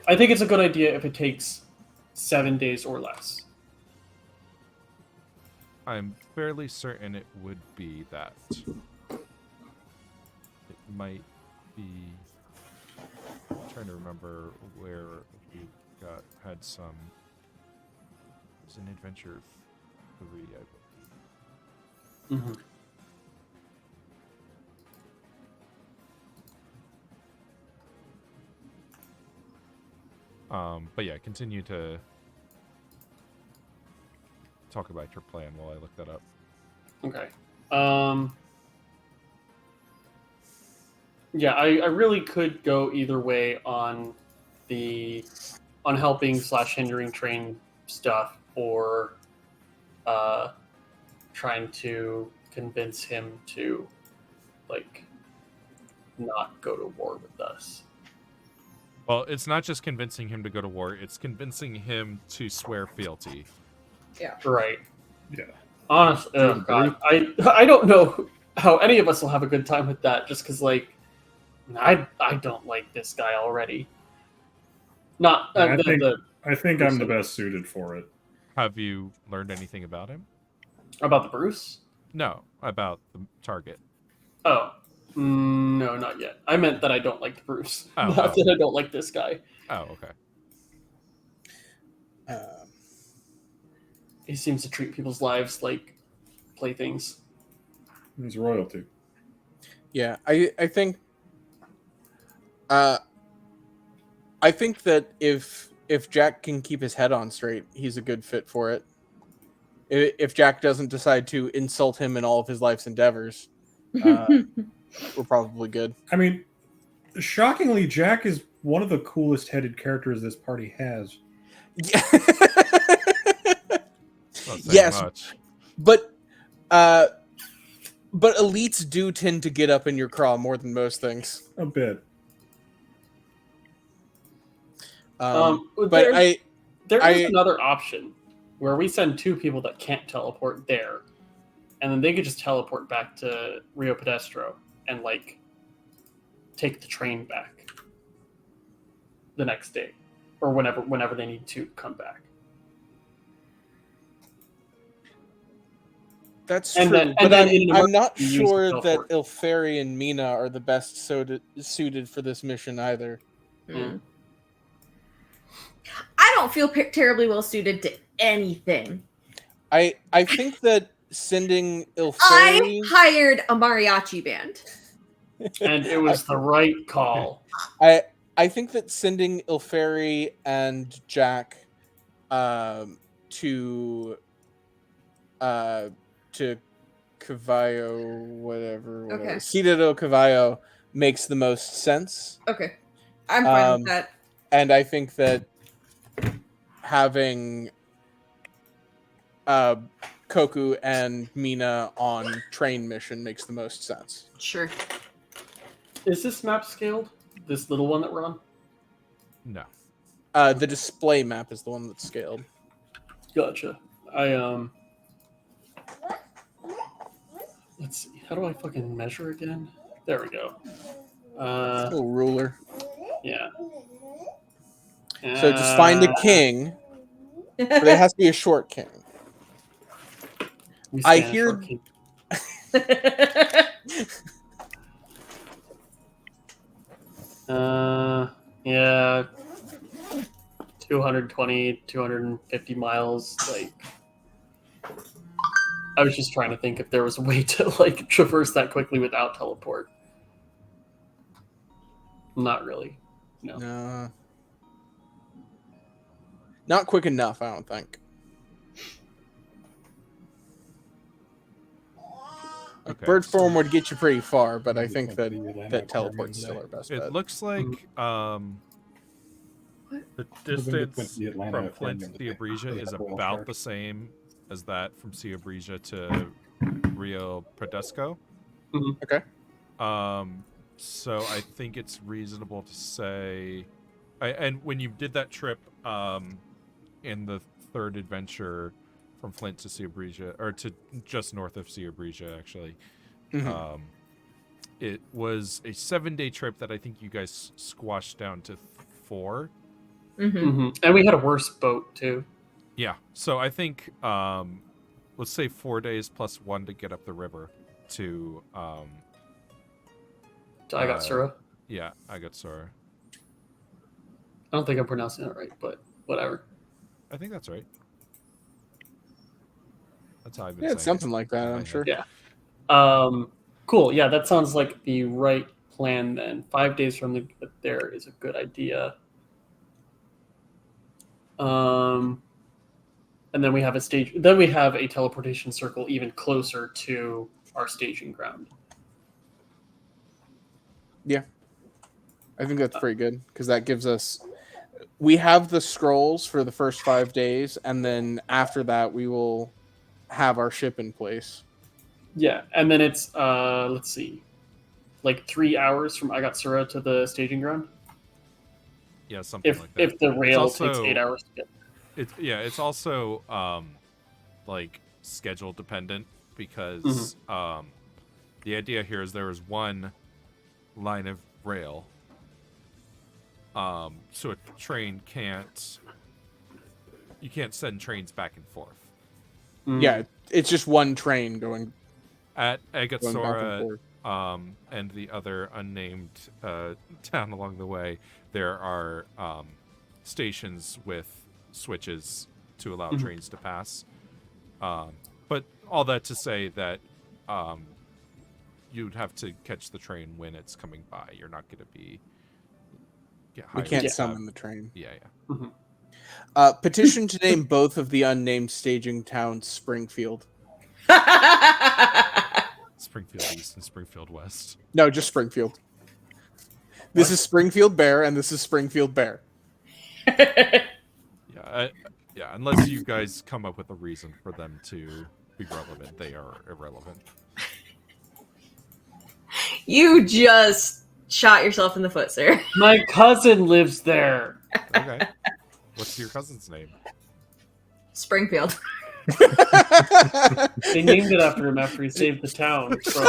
I think it's a good idea if it takes 7 days or less. I'm fairly certain it would be that. It might be. I'm trying to remember where we had some. It was an adventure 3, I believe. Mm-hmm. But yeah, continue to talk about your plan while I look that up. Okay. Yeah, I really could go either way on helping / hindering train stuff, or trying to convince him to like not go to war with us. Well, it's not just convincing him to go to war; it's convincing him to swear fealty. Right. Yeah. Honestly, oh God, I don't know how any of us will have a good time with that. Just because, like, I don't like this guy already. Not I think I'm the best suited for it. Have you learned anything about him? About the Bruce. No, about the target. Oh, no, not yet. I meant that I don't like the Bruce. Oh, Not oh. that I don't like this guy. Oh, okay. He seems to treat people's lives like playthings. He's royalty. Yeah, I think that if Jack can keep his head on straight, he's a good fit for it. If Jack doesn't decide to insult him in all of his life's endeavors, we're probably good. I mean, shockingly, Jack is one of the coolest headed characters this party has. Yeah. Not saying Yes. much. But elites do tend to get up in your craw more than most things. A bit. But there's I- another option where we send 2 people that can't teleport there, and then they could just teleport back to Rio Pedestro and like take the train back the next day, or whenever they need to come back. That's And true. then- but and then in an I'm not emergency, use sure the that teleport. Ilferi and Mina are the best suited for this mission either. Mm. I don't feel terribly well suited to anything. I think that sending I Ilferi... hired a mariachi band. And it was the right call. I think that sending Ilferi and Jack to Cavallo, whatever. Okay. Citadel Cavallo makes the most sense. Okay. I'm fine with that. And I think that having Koku and Mina on train mission makes the most sense. Sure. Is this map scaled? This little one that we're on? No. The display map is the one that's scaled. Gotcha. Let's see. How do I fucking measure again? There we go. Little ruler. Yeah. So just find a king, but it has to be a short king. We I scan hear- for king. Yeah. 220, 250 miles. Like, I was just trying to think if there was a way to like traverse that quickly without teleport. Not really. No. No. Not quick enough, I don't think. Okay. Bird form would get you pretty far, but I think that teleport's still our best It bet. looks like the distance from Flint to Theobrisia is about the same as that from Theobrisia to Rio Predesco. Okay. So I think it's reasonable to say, and when you did that trip in the third adventure from Flint to Theobrisia, or to just north of Theobrisia, actually, Mhm. it was a 7-day trip that I think you guys squashed down to 4. Mm-hmm. And we had a worse boat too. Yeah. So I think let's say 4 days plus 1 to get up the river to I got Sura. yeah, I got Sora. I don't think I'm pronouncing that right, but whatever. I think that's right. That's how I've been Yeah, saying it's something it. like that, in my I'm head. sure. Yeah. Cool. Yeah, that sounds like the right plan then. 5 days from there is a good idea. And then we have a stage. Then we have a teleportation circle even closer to our staging ground. I think that's pretty good because that gives us. We have the scrolls for the first 5 days, and then after that, we will have our ship in place. Yeah, and then it's let's see, like 3 hours from Agatsura to the staging ground. Yeah, something If like that. if the rail also- takes 8 hours to get. It's also like schedule dependent because the idea here is there is one line of rail. So a train you can't send trains back and forth. Yeah, it's just one train going At back and Agatsura, forth. and the other unnamed town along the way, there are stations with switches to allow trains to pass. But all that to say that you'd have to catch the train when it's coming by. You're not going to be get We hired can't to summon have- the train. Yeah. Petition to name both of the unnamed staging towns Springfield. Springfield East and Springfield West. No, just Springfield. This is Springfield Bear, and this is Springfield Bear. Yeah, unless you guys come up with a reason for them to be relevant, they are irrelevant. You just shot yourself in the foot, sir. My cousin lives there. Okay. What's your cousin's name? Springfield. They named it after him after he saved the town from.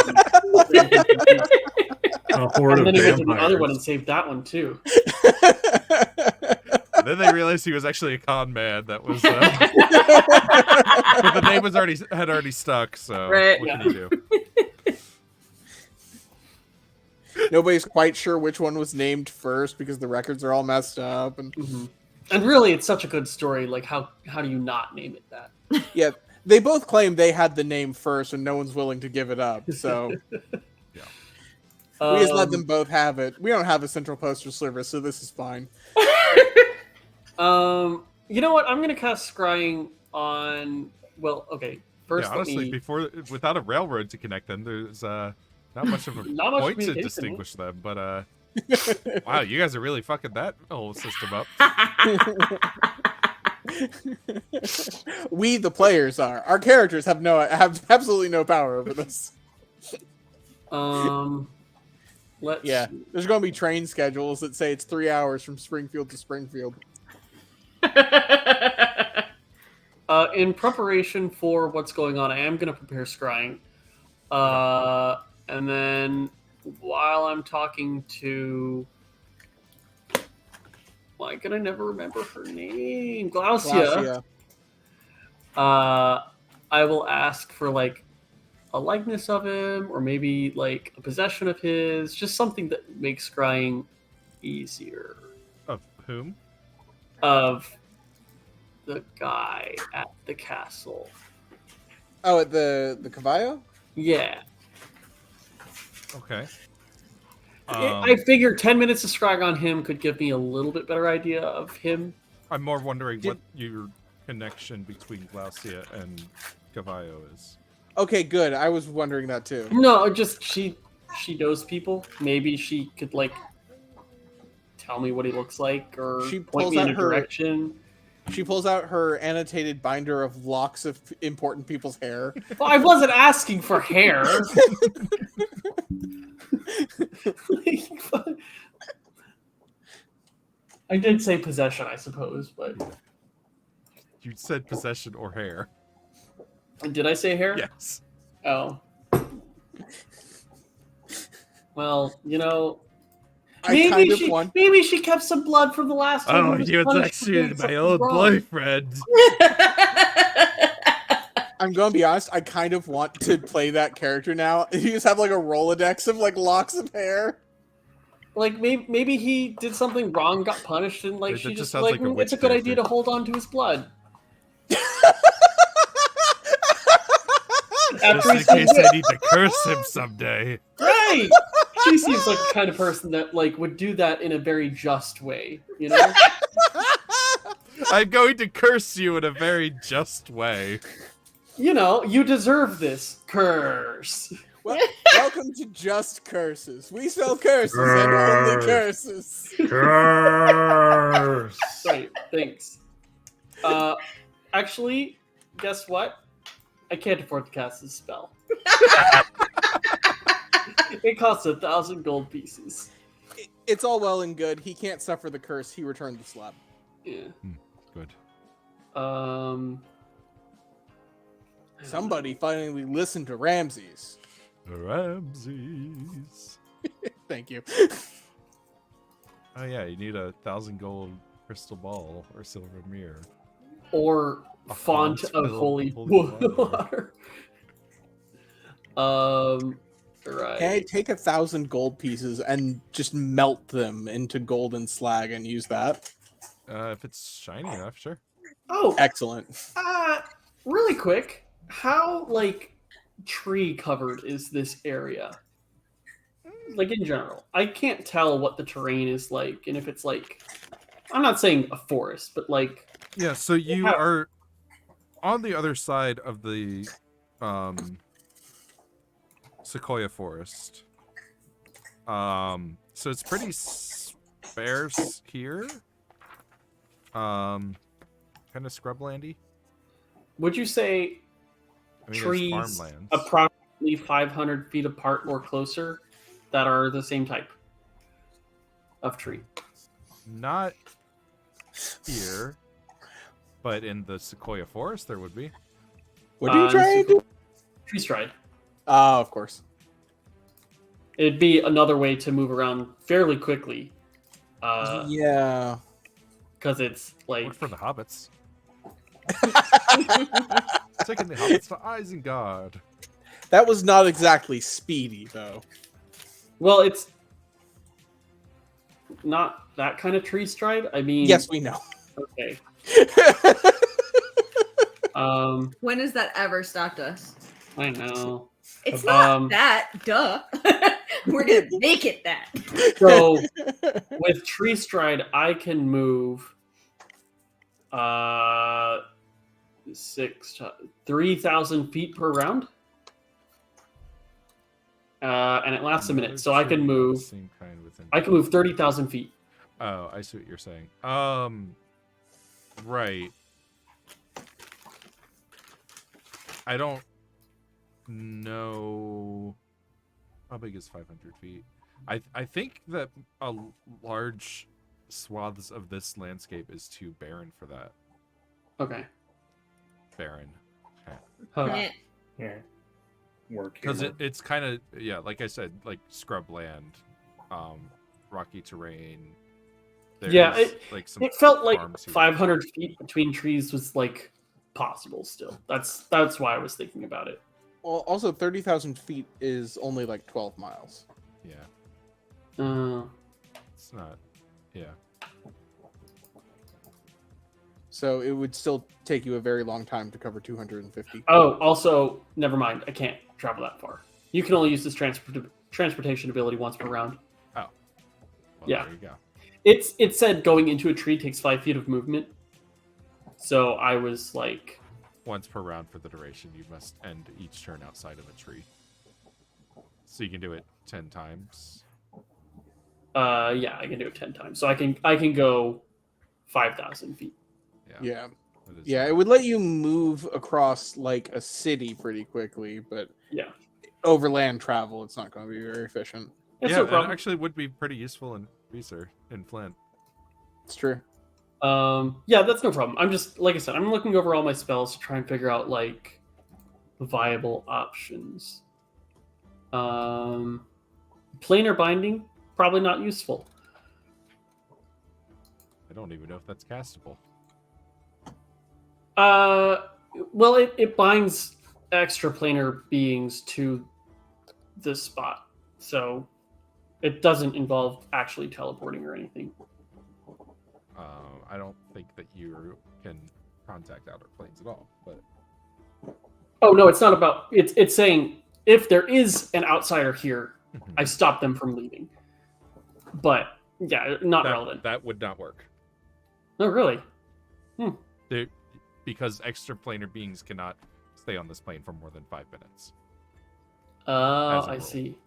A horde And of then he went to the other one vampires. and saved that one too. And then they realized he was actually a con man that was but the name was already stuck, so Right. what can you do? Nobody's quite sure which one was named first because the records are all messed up. And And really, it's such a good story. Like, how do you not name it that? yeah, they both claim they had the name first, and no one's willing to give it up. So we just let them both have it. We don't have a central postal service, so this is fine. You know what? I'm gonna cast Scrying on. Well, okay. First, Yeah, honestly, let me. without a railroad to connect them, there's not much of a Not much point to communication, distinguish them. But wow, you guys are really fucking that whole system up. We, the players, are. Our characters have absolutely no power over this. Let's. Yeah, there's going to be train schedules that say it's 3 hours from Springfield to Springfield. In preparation for what's going on, I am gonna prepare Scrying. And then while I'm talking to. Why can I never remember her name? Glaucia. I will ask for like a likeness of him, or maybe like a possession of his, just something that makes scrying easier. Of whom? Of the guy at the castle. Oh, at the Cavallo? Yeah. Okay. I figure 10 minutes of scrying on him could give me a little bit better idea of him. I'm more wondering what your connection between Glaucia and Cavallo is. Okay, good. I was wondering that too. No, just she knows people. Maybe she could like tell me what he looks like, or She point pulls me in out a her- direction. She pulls out her annotated binder of locks of important people's hair. Well, I wasn't asking for hair. I did say possession, I suppose, but You said possession or hair. did I say hair? Yes. Oh. Well, you know, I kind of want. maybe she kept some blood from the last time. Oh, he was you punished for doing actually my something old wrong. boyfriend. I'm going to be honest. I kind of want to play that character now. You just have like a Rolodex of like locks of hair. Like maybe he did something wrong, got punished, and like That she just just sounds like like a it's a witch good idea to character. hold on to his blood. Just After in he's case I need to curse him someday. right. She seems like the kind of person that like would do that in a very just way, you know? I'm going to curse you in a very just way. You know, you deserve this curse. Well, welcome to Just Curses. We sell curses and only curses. Curse. Right, thanks. Actually, guess what? I can't afford to cast this spell. It costs 1,000 gold pieces. It's all well and good. He can't suffer the curse. He returned the slab. Yeah. Good. Somebody finally listened to Ramses. Ramses. Thank you. Oh yeah, you need 1,000 gold crystal ball or silver mirror. Or A font font of filled holy holy water. Right. Can I take 1,000 gold pieces and just melt them into golden slag and use that? If it's shiny enough, sure. Oh, Excellent. really quick, how like tree covered is this area? Like in general, I can't tell what the terrain is like, and if it's like, I'm not saying a forest, but like, Yeah, so you Yeah. are on the other side of the sequoia forest. So it's pretty sparse here. Kind of scrublandy. would you say I mean, there's trees farmlands. approximately 500 feet apart or closer that are the same type of tree? Not here, but in the sequoia forest there would be. What are you trying to do? Tree stride. Oh, of course. It'd be another way to move around fairly quickly. Yeah. Because it's like Work for the hobbits. Taking the hobbits to Isengard. That was not exactly speedy, though. well, it's not that kind of tree stride. I mean, Yes, we know. Okay. When has that ever stopped us? I know. It's not Um, that, duh. We're gonna make it that. So with tree stride, I can move 3,000 feet per round, and it lasts a minute. So I can move. Same kind within. I can move 30,000 feet. Oh, I see what you're saying. Right. I don't know how big is 500 feet. I think that a large swaths of this landscape is too barren for that. Okay. Barren. Huh. Meh. Yeah. Work. Because humor. it's kind of, yeah, like I said, like scrub land, rocky terrain. Yeah, There's, like some It felt like farms here. 500 feet between trees was like possible still. That's why I was thinking about it. Well, also 30,000 feet is only like 12 miles. Yeah, it's not. Yeah. So it would still take you a very long time to cover 250. Oh, also, never mind. I can't travel that far. You can only use this transportation ability once per round. Well, Yeah. There you go. It said going into a tree takes 5 feet of movement. So I was like, Once per round for the duration, you must end each turn outside of a tree. So you can do it 10 times. yeah, I can do it 10 times. So I can go 5,000 feet. Yeah. That is, Yeah, it would let you move across like a city pretty quickly, but Yeah. overland travel, it's not going to be very efficient. That's yeah, no it problem. actually would be pretty useful in Reeser, in Flint. It's true. Yeah, that's no problem. I'm just, like I said, I'm looking over all my spells to try and figure out like viable options. Planar binding, probably not useful. I don't even know if that's castable. Well, it binds extra planar beings to this spot, so it doesn't involve actually teleporting or anything. I don't think that you can contact outer planes at all, but Oh no, it's not about. It's saying if there is an outsider here, I stop them from leaving. But yeah, not relevant. That would not work. No, really. Because extraplanar beings cannot stay on this plane for more than 5 minutes. Oh, As a I rule. see.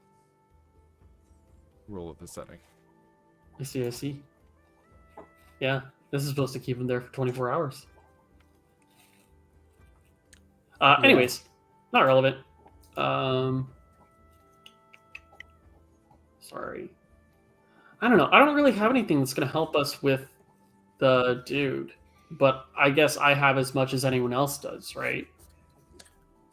Rule of the setting. I see. Yeah, this is supposed to keep him there for 24 hours. Anyways, not relevant. Sorry. I don't know. I don't really have anything that's going to help us with the dude, but I guess I have as much as anyone else does, right?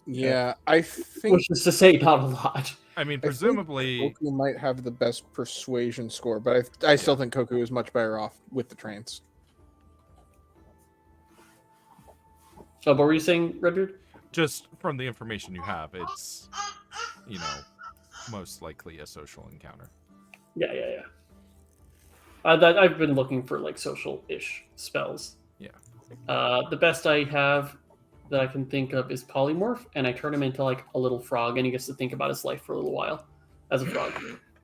Yeah, I think Which is to say, not a lot. I mean, I think presumably, Koku might have the best persuasion score, but I still think Koku is much better off with the trance. So, what were you saying, Redbeard? just from the information you have, it's, most likely a social encounter. Yeah. I've been looking for like social-ish spells. Yeah. The best I have that I can think of is polymorph, and I turn him into like a little frog, and he gets to think about his life for a little while as a frog.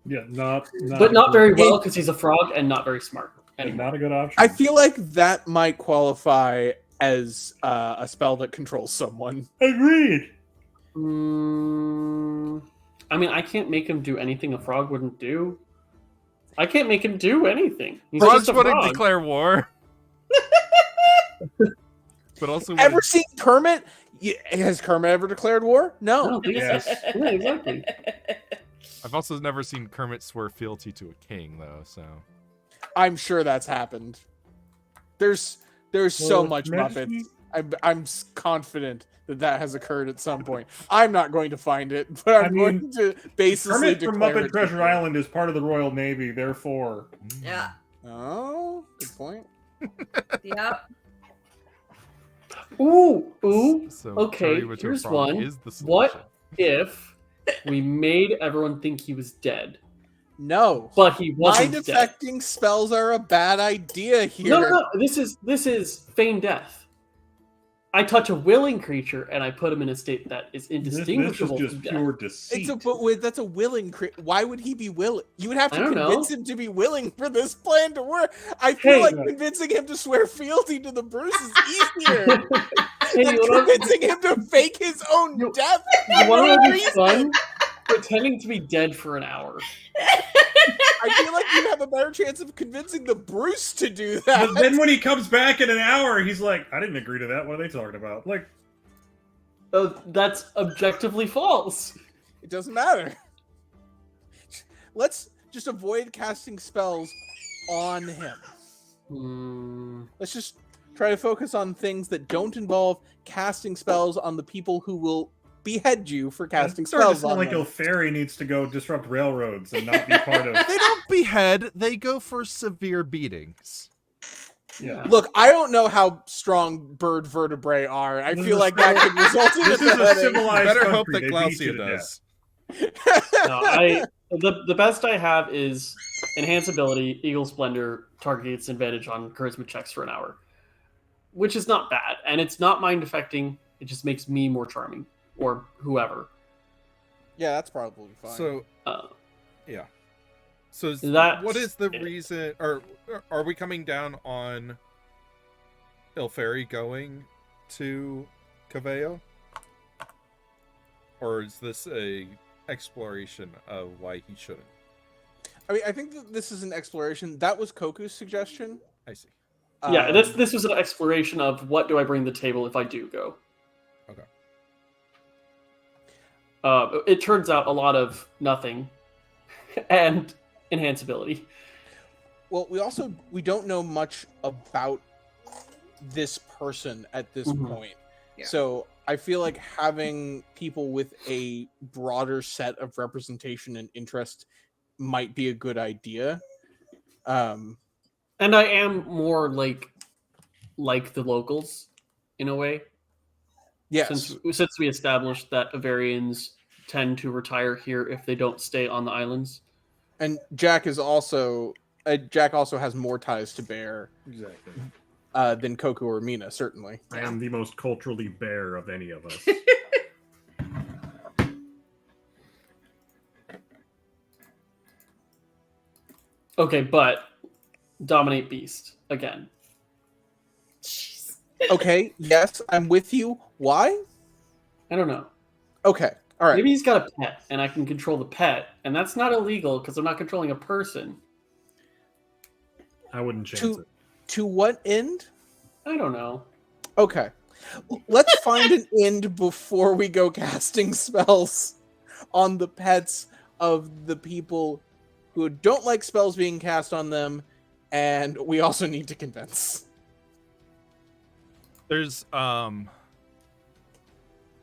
Yeah, not But not very well It- because he's a frog and not very smart anymore. not a good option. I feel like that might qualify as a spell that controls someone. Agreed. I mean, I can't make him do anything a frog wouldn't do. I can't make him do anything. He's Frogs just a wouldn't frog. declare war. But also, Ever seen Kermit? Has Kermit ever declared war? I No. don't think so. Yes. Yeah, exactly. I've also never seen Kermit swear fealty to a king, though. So I'm sure that's happened. There's so much Muppets. I'm confident that has occurred at some point. I'm not going to find it, but I'm going to basically Kermit from declare Muppet it Treasure to- Island is part of the Royal Navy, therefore. Yeah. Oh, good point. Yeah. Ooh. So Okay, turning him into a here's frog one. is the What solution. if we made everyone think he was dead, No. but he wasn't Mind dead? affecting spells are a bad idea here. No. This is feigned death. I touch a willing creature and I put him in a state that is This indistinguishable is from just death. pure deceit. That's a willing. Why would he be willing? You would have I to don't convince know. him to be willing for this plan to work. I feel Hey. like convincing him to swear fealty to the Bruce is easier Hey, than you wanna- convincing him to fake his own You- death. You want to know for what's reason. fun? Pretending to be dead for an hour. I feel like you have a better chance of convincing the Bruce to do that. But then when he comes back in an hour, he's like, I didn't agree to that. What are they talking about? Like, That's objectively false. It doesn't matter. Let's just avoid casting spells on him. Let's just try to focus on things that don't involve casting spells on the people who will behead you for casting it's starting to spells sound on like them. a fairy needs to go disrupt railroads and not be part of. They don't behead; they go for severe beatings. Yeah. Look, I don't know how strong bird vertebrae are. I This feel is like that could result in This a is a beheading. civilized Better country. hope that They beat you Glaucia to does. No, the best I have is enhance ability, Eagle Splendor, target gets advantage on charisma checks for an hour, which is not bad, and it's not mind affecting. It just makes me more charming, or whoever. Yeah, that's probably fine. So, Uh, yeah. So, That's what is the it. reason, or are we coming down on Ilferi going to Caveo? Or is this a exploration of why he shouldn't? I mean, I think that this is an exploration. That was Koku's suggestion. I see. yeah, Um, this was an exploration of what do I bring to the table if I do go. Okay. It turns out a lot of nothing, and enhance ability. Well, we don't know much about this person at this Mhm. point. Yeah. So I feel like having people with a broader set of representation and interest might be a good idea. And I am more like the locals in a way. Yes. Since we established that Avarians tend to retire here if they don't stay on the islands. And Jack also has more ties to Bear Exactly. than Koku or Mina, certainly. I am the most culturally bare of any of us. Okay, but dominate beast again. Okay, yes, I'm with you. Why? I don't know. Okay, all right. Maybe he's got a pet, and I can control the pet, and that's not illegal because I'm not controlling a person. I wouldn't chance To it. to what end? I don't know. Okay. Let's find an end before we go casting spells on the pets of the people who don't like spells being cast on them, and we also need to convince. There's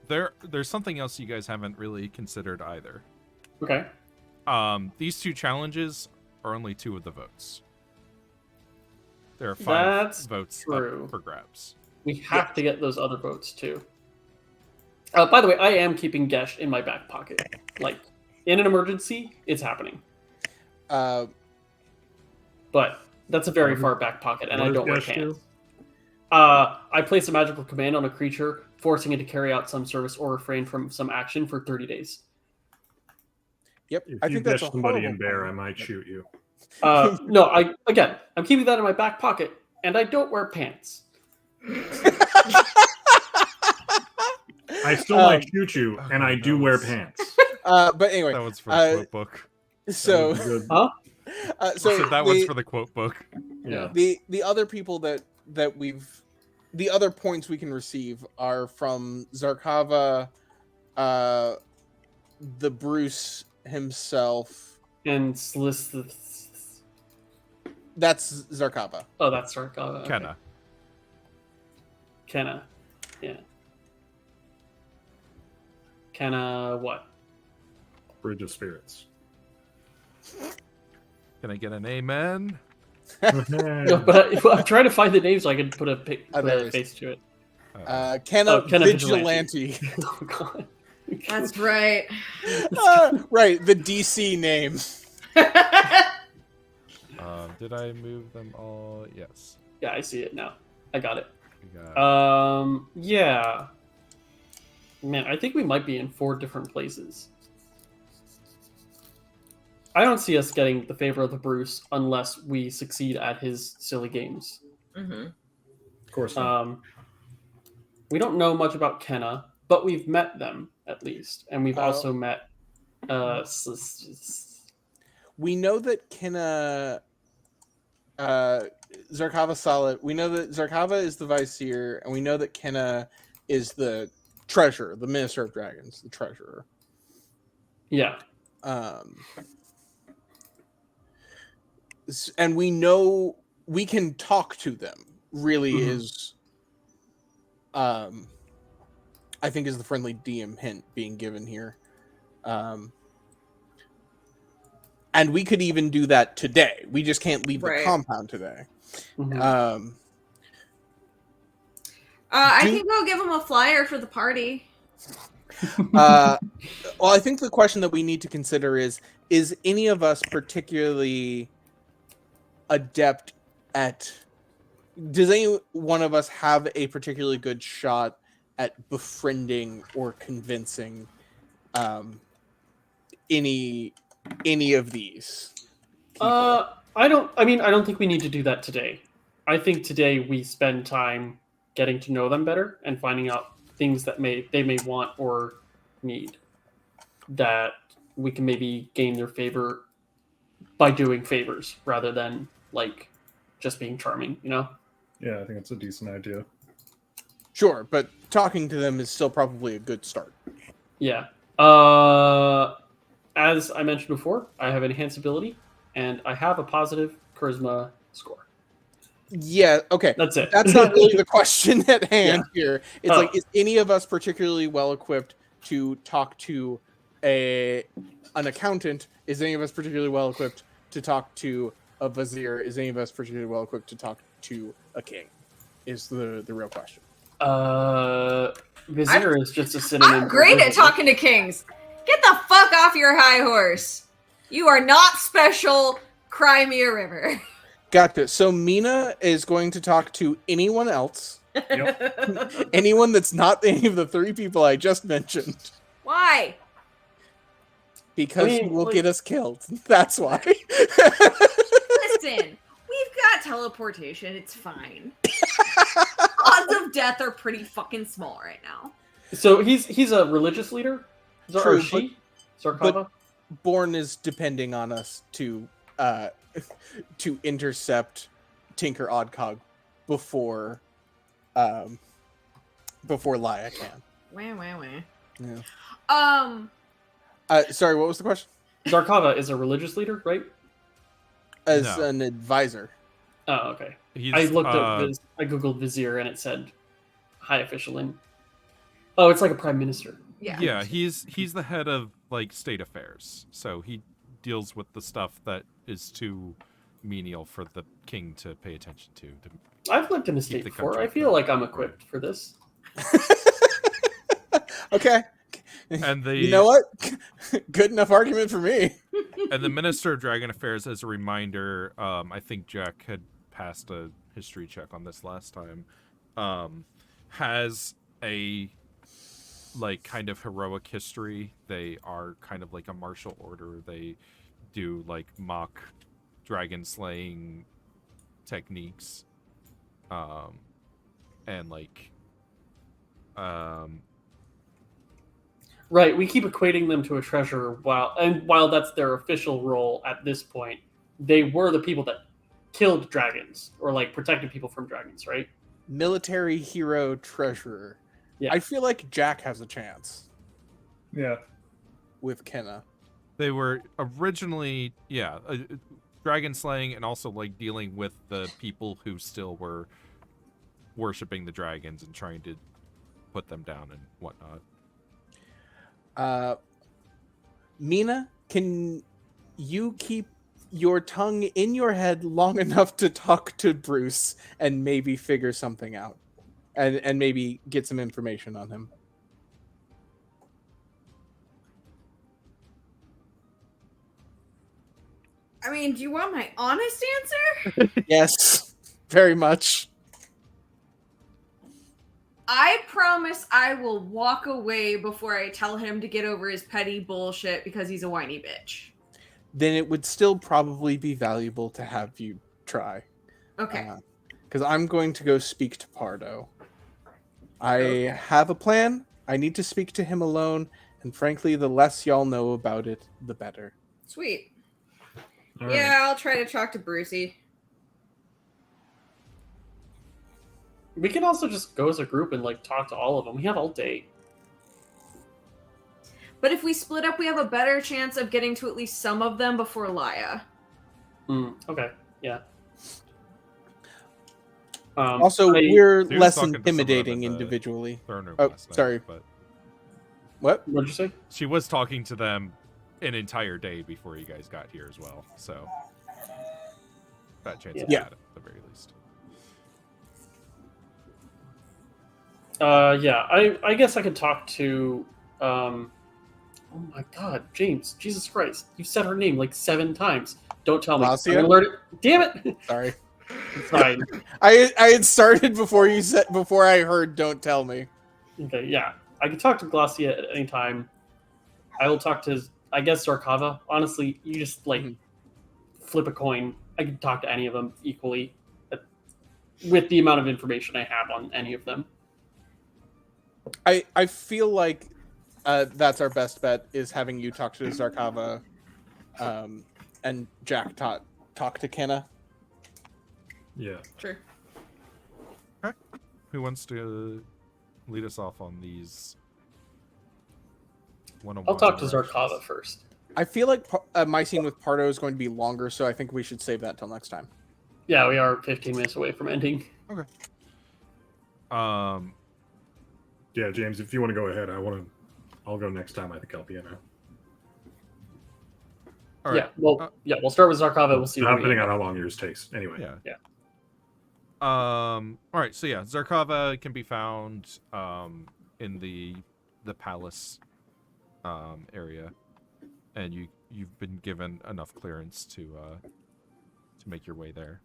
there's something else you guys haven't really considered either. Okay. These two challenges are only 2 of the votes. There are 5 That's votes true. up for grabs. We have to get those other votes too. By the way, I am keeping Gesh in my back pocket. Like, in an emergency, it's happening. Uh, But that's a very far back pocket, and What I does don't wear Gesh do? pants. I place a magical command on a creature, forcing it to carry out some service or refrain from some action for 30 days. yep, If I you think that's get a somebody horrible in bear, I plan. might shoot you. No, I'm keeping that in my back pocket, and I don't wear pants. I still might shoot you, and I do wear pants. But anyway, That was for the quote book. so That would be good. Huh? so That one's for the quote book. Yeah. the other people that the other points we can receive are from Zarkava, the Bruce himself. And That's Zarkava. oh, that's right. Okay. Kenna. Kenna. Yeah. Kenna what? Bridge of Spirits. Can I get an amen? No, but I'm trying to find the name so I can put a there it is. face to it. Kenna, Kenna Vigilante. Oh god. That's right. Right, the DC name. Did I move them all? Yes. Yeah, I see it now. I got it. We got Yeah. Man, I think we might be in 4 different places. I don't see us getting the favor of the Bruce unless we succeed at his silly games. Mm-hmm. Of course not. We don't know much about Kenna, but we've met them at least, and we've also met. We know that Kenna, Zarkava Solid. We know that Zarkava is the Vizier, and we know that Kenna is the treasurer, the Minister of Dragons, the treasurer. Yeah. And we know we can talk to them. Really is, I think, is the friendly DM hint being given here. And we could even do that today. We just can't leave the Right. compound today. Mhm. I think we'll give him a flyer for the party. Well, I think the question that we need to consider is any of us particularly adept at... Does any one of us have a particularly good shot at befriending or convincing any of these people? I don't think we need to do that today. I think today we spend time getting to know them better and finding out things that they may want or need that we can maybe gain their favor by doing favors rather than like just being charming, you know? Yeah, I think it's a decent idea. Sure, but talking to them is still probably a good start. Yeah. As I mentioned before, I have enhanced ability and I have a positive charisma score. Yeah, okay. That's it. That's not really the question at hand here. It's Oh. like, is any of us particularly well equipped to talk to an accountant? Is any of us particularly well equipped to talk to a vizier? Is any of us particularly well equipped to talk to a king? Is the real question. Vizier is just a synonym. I'm great at talking to kings. Get the fuck off your high horse. You are not special. Cry me a river. Gotcha. So Mina is going to talk to anyone else. Anyone that's not any of the 3 people I just mentioned. Why? Because he will get us killed. That's why. Listen, we've got teleportation. It's fine. Odds of death are pretty fucking small right now. So he's a religious leader? True, Or she? Zarkava? but- Born is depending on us to intercept Tinker Oddcog before Laia can. Wah. Yeah. Sorry, what was the question? Zarkava is a religious leader, right? As No. an advisor. Oh, okay. He's, I looked up I googled Vizier and it said high official in. Oh, it's like a prime minister. Yeah. he's the head of like state affairs, so he deals with the stuff that is too menial for the king to pay attention to. I've lived in a state the before. country I feel from- like I'm equipped for this. Okay. And the You know what? Good enough argument for me. and the Minister of Dragon Affairs, as a reminder, I think Jack had passed a history check on this last time, has a like kind of heroic history. They are kind of like a martial order. They do like mock dragon slaying techniques, and like Right, we keep equating them to a treasurer while that's their official role at this point, they were the people that killed dragons or like protected people from dragons, right? Military hero treasurer. Yeah. I feel like Jack has a chance Yeah. with Kenna. they were originally dragon slaying and also like dealing with the people who still were worshiping the dragons and trying to put them down and whatnot. Mina, can you keep your tongue in your head long enough to talk to Bruce and maybe figure something out, and maybe get some information on him? I mean, do you want my honest answer? Yes, very much. I promise I will walk away before I tell him to get over his petty bullshit because he's a whiny bitch. Then it would still probably be valuable to have you try. Okay. Because I'm going to go speak to Pardo. I have a plan. I need to speak to him alone, and frankly, the less y'all know about it, the better. Sweet. All right. Yeah, I'll try to talk to Brucey. We can also just go as a group and like talk to all of them. We have all day. But if we split up, we have a better chance of getting to at least some of them before Laia. Okay, yeah. Also, I- we're He was less talking to someone intimidating at the individually. Throne room Oh, last night, sorry. but What? What'd you say? she was talking to them an entire day before you guys got here as well, so that chance of Yeah. that at the very least. Yeah, I guess I could talk to. Oh my God, James! Jesus Christ! You said her name like 7 times. Don't tell me. I'm Glacia? gonna learn it. Damn it! Sorry. It's fine. I had started before I heard "Don't tell me." Okay, yeah, I can talk to Glacia at any time. I will talk to, I guess, Zarkava. Honestly, you just like flip a coin. I can talk to any of them equally, with the amount of information I have on any of them. I feel like that's our best bet, is having you talk to Zarkava, and Jack talk to Kenna. Yeah. Sure. Who wants to lead us off on these one-on-one? I'll talk to interactions? Zarkava first. I feel like my scene with Pardo is going to be longer, so I think we should save that till next time. Yeah, we are 15 minutes away from ending. Yeah, James, if you want to go ahead, I'll go next time. I think I'll be in it. All right. Yeah, well, we'll start with Zarkava. We'll see. where we Depending end on up. how long yours takes. Anyway. Yeah. All right. So yeah, Zarkava can be found in the palace area, and you've been given enough clearance to make your way there.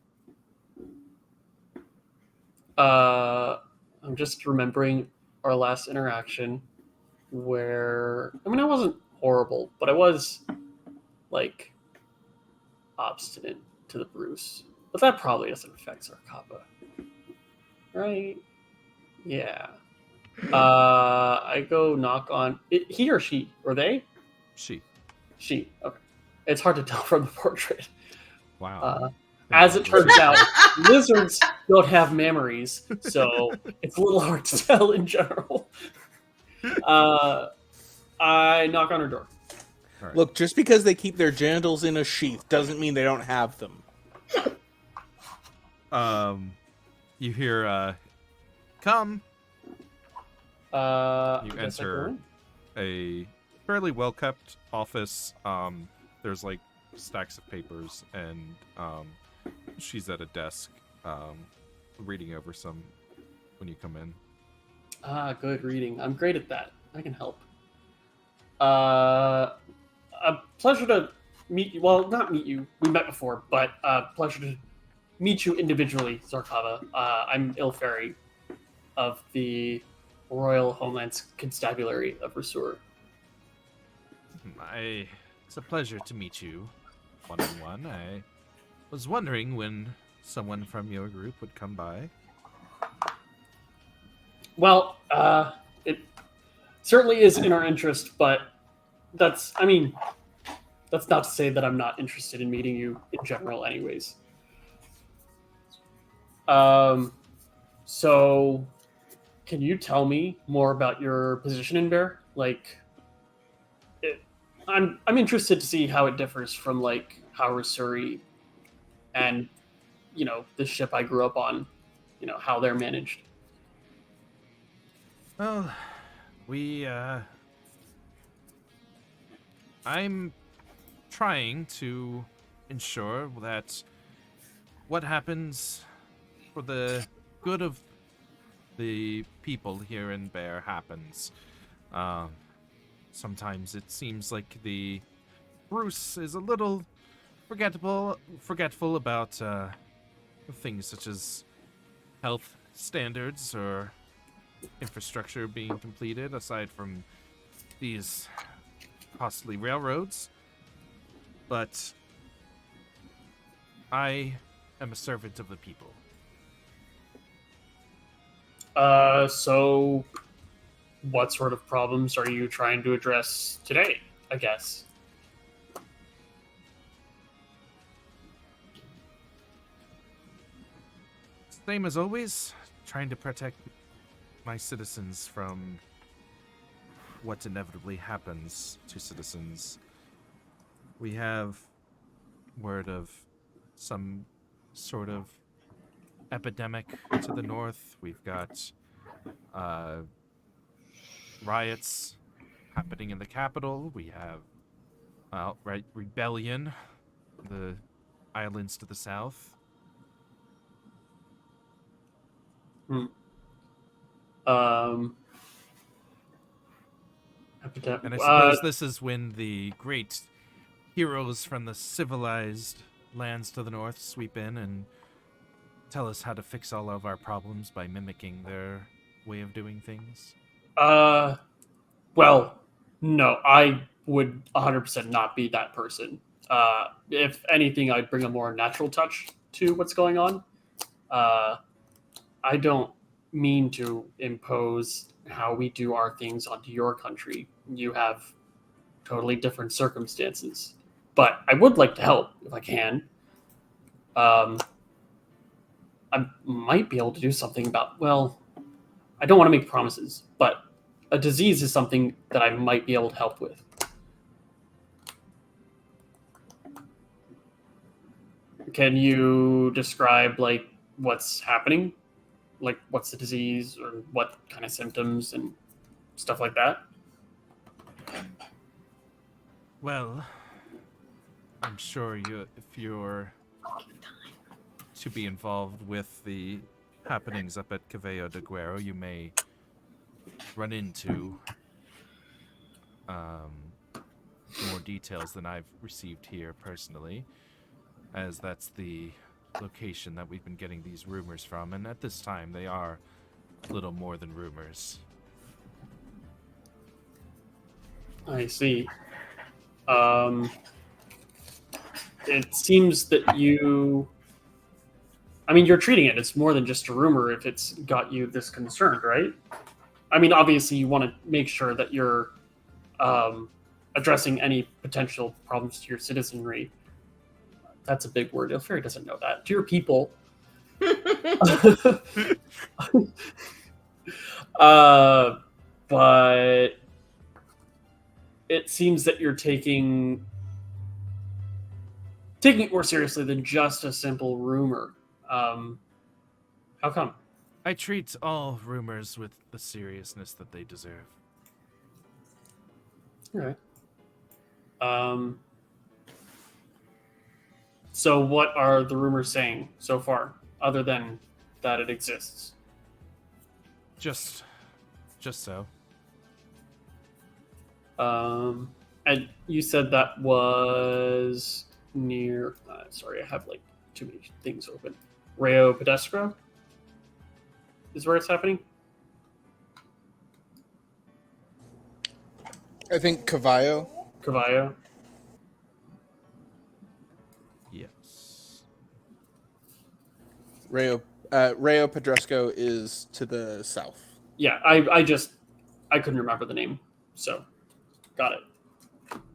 I'm just remembering our last interaction where, I mean, I wasn't horrible, but I was like obstinate to the Bruce. But that probably doesn't affect Zarkava, right? Yeah. I go knock on he or she or they. She. She. Okay. It's hard to tell from the portrait. Wow. As it turns out, lizards don't have memories, so it's a little hard to tell in general. I knock on her door. Right. Look, just because they keep their genitals in a sheath doesn't mean they don't have them. You hear, come. You I guess I go enter in. a fairly well-kept office. There's like stacks of papers, and she's at a desk, reading over some when you come in. Good reading. I'm great at that. I can help. A pleasure to meet you. Well, not meet you. We met before, but pleasure to meet you individually, Zarkava. I'm Ilferi of the Royal Homeland Constabulary of Rasur. It's a pleasure to meet you, one-on-one. I was wondering when someone from your group would come by. Well, it certainly is in our interest, but that's not to say that I'm not interested in meeting you in general anyways. So can you tell me more about your position in Bear? Like, I'm interested to see how it differs from like how Rasuri and the ship I grew up on, how they're managed. Well, I'm trying to ensure that what happens for the good of the people here in Bear happens. Sometimes it seems like the Bruce is a little forgetful about things such as health standards or infrastructure being completed, aside from these costly railroads. But I am a servant of the people. So what sort of problems are you trying to address today, I guess? Same as always, trying to protect my citizens from what inevitably happens to citizens. We have word of some sort of epidemic to the north. We've got riots happening in the capital. We have outright rebellion in the islands to the south. And I suppose this is when the great heroes from the civilized lands to the north sweep in and tell us how to fix all of our problems by mimicking their way of doing things. Well, no, I would 100% not be that person. If anything, I'd bring a more natural touch to what's going on. I don't mean to impose how we do our things onto your country. You have totally different circumstances. But I would like to help if I can. I might be able to do something about, well, I don't want to make promises, but a disease is something that I might be able to help with. Can you describe, like, what's happening? Like, what's the disease, or what kind of symptoms and stuff like that? Well, I'm sure if you're to be involved with the happenings up at Cavello de Guero, you may run into more details than I've received here personally, as that's the location that we've been getting these rumors from, and at this time they are little more than rumors. I see. It seems that you I mean, you're treating it. It's more than just a rumor if it's got you this concerned, right? I mean, obviously, you want to make sure that you're addressing any potential problems to your citizenry. That's a big word. Ilferi doesn't know that. To your people. But it seems that you're taking it more seriously than just a simple rumor. How come? I treat all rumors with the seriousness that they deserve. Okay. So what are the rumors saying so far, other than that it exists? Just so. And you said that was near. Sorry, I have like too many things open. Rayo Pedestro is where it's happening. I think Cavallo. Cavallo. Yes. Rayo Pedresco is to the south. Yeah, I couldn't remember the name, so got it.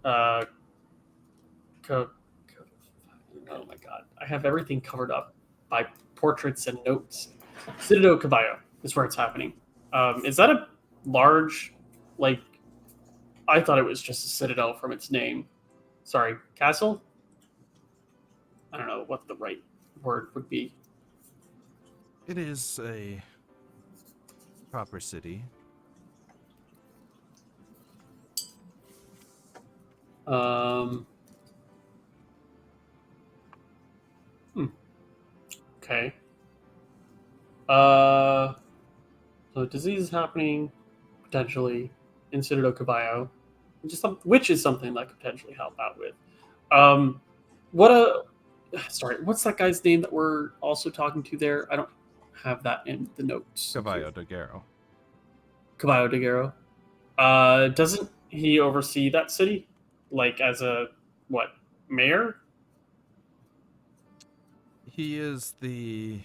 Oh my god, I have everything covered up by portraits and notes. Citadel Caballo is where it's happening. Is that a large, like? I thought it was just a citadel from its name. Sorry, castle. I don't know what the right word would be. It is a proper city. Okay. So disease is happening potentially in Citadel Caballo, which is something that could potentially help out with. What's that guy's name that we're also talking to there? I don't have that in the notes. Caballo de Guerro. Caballo de Guerro. Doesn't he oversee that city, like as a mayor? He is the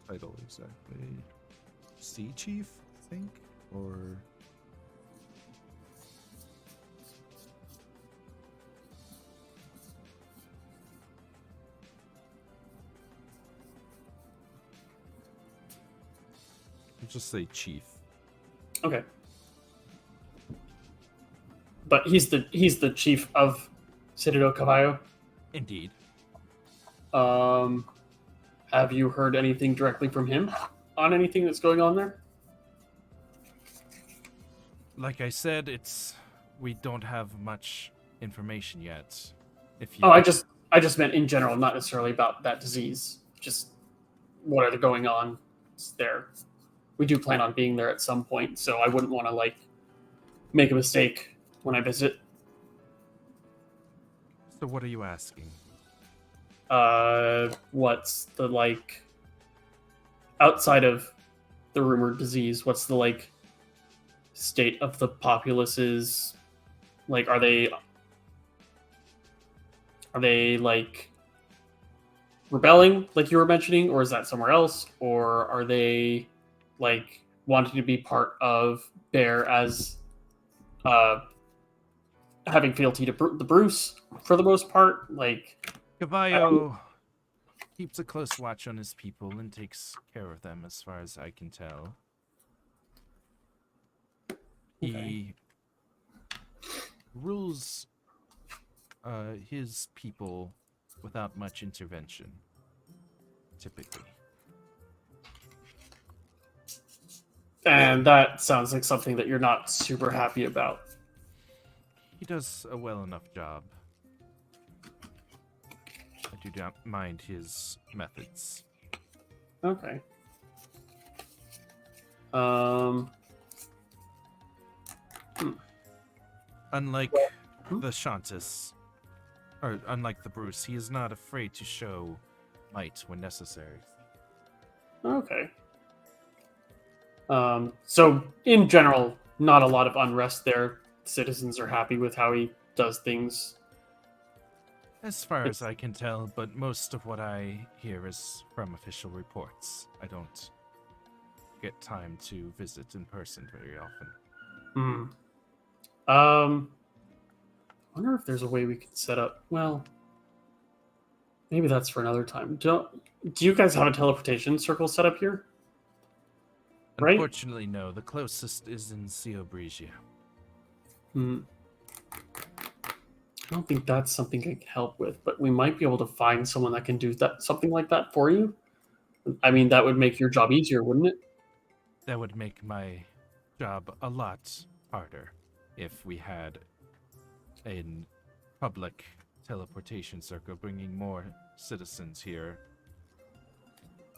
title exactly. Sea Chief, I think, or I'll just say Chief. Okay. But he's the chief of Citadel Caballo. Indeed. Have you heard anything directly from him on anything that's going on there? Like I said, we don't have much information yet. If you Oh, I just meant in general, not necessarily about that disease. Just what are going on there. We do plan on being there at some point, so I wouldn't want to make a mistake when I visit. So what are you asking? What's the outside of the rumored disease? What's the state of the populaces? Are they rebelling, like you were mentioning, or is that somewhere else? Or are they wanting to be part of Bear as having fealty to the Bruce for the most part? Caballo keeps a close watch on his people and takes care of them, as far as I can tell. He rules his people without much intervention, typically. And that sounds like something that you're not super happy about. He does a well enough job. I do not mind his methods. Okay. Unlike the Shantis, or unlike the Bruce, he is not afraid to show might when necessary. Okay. So in general, not a lot of unrest there. Citizens are happy with how he does things. As far as I can tell, but most of what I hear is from official reports. I don't get time to visit in person very often. I wonder if there's a way we could set up. Well, maybe that's for another time. Do you guys have a teleportation circle set up here? Right? Unfortunately, no. The closest is in Ceobrigia. I don't think that's something I can help with, but we might be able to find someone that can do something like that for you. I mean, that would make your job easier, wouldn't it? That would make my job a lot harder if we had a public teleportation circle bringing more citizens here.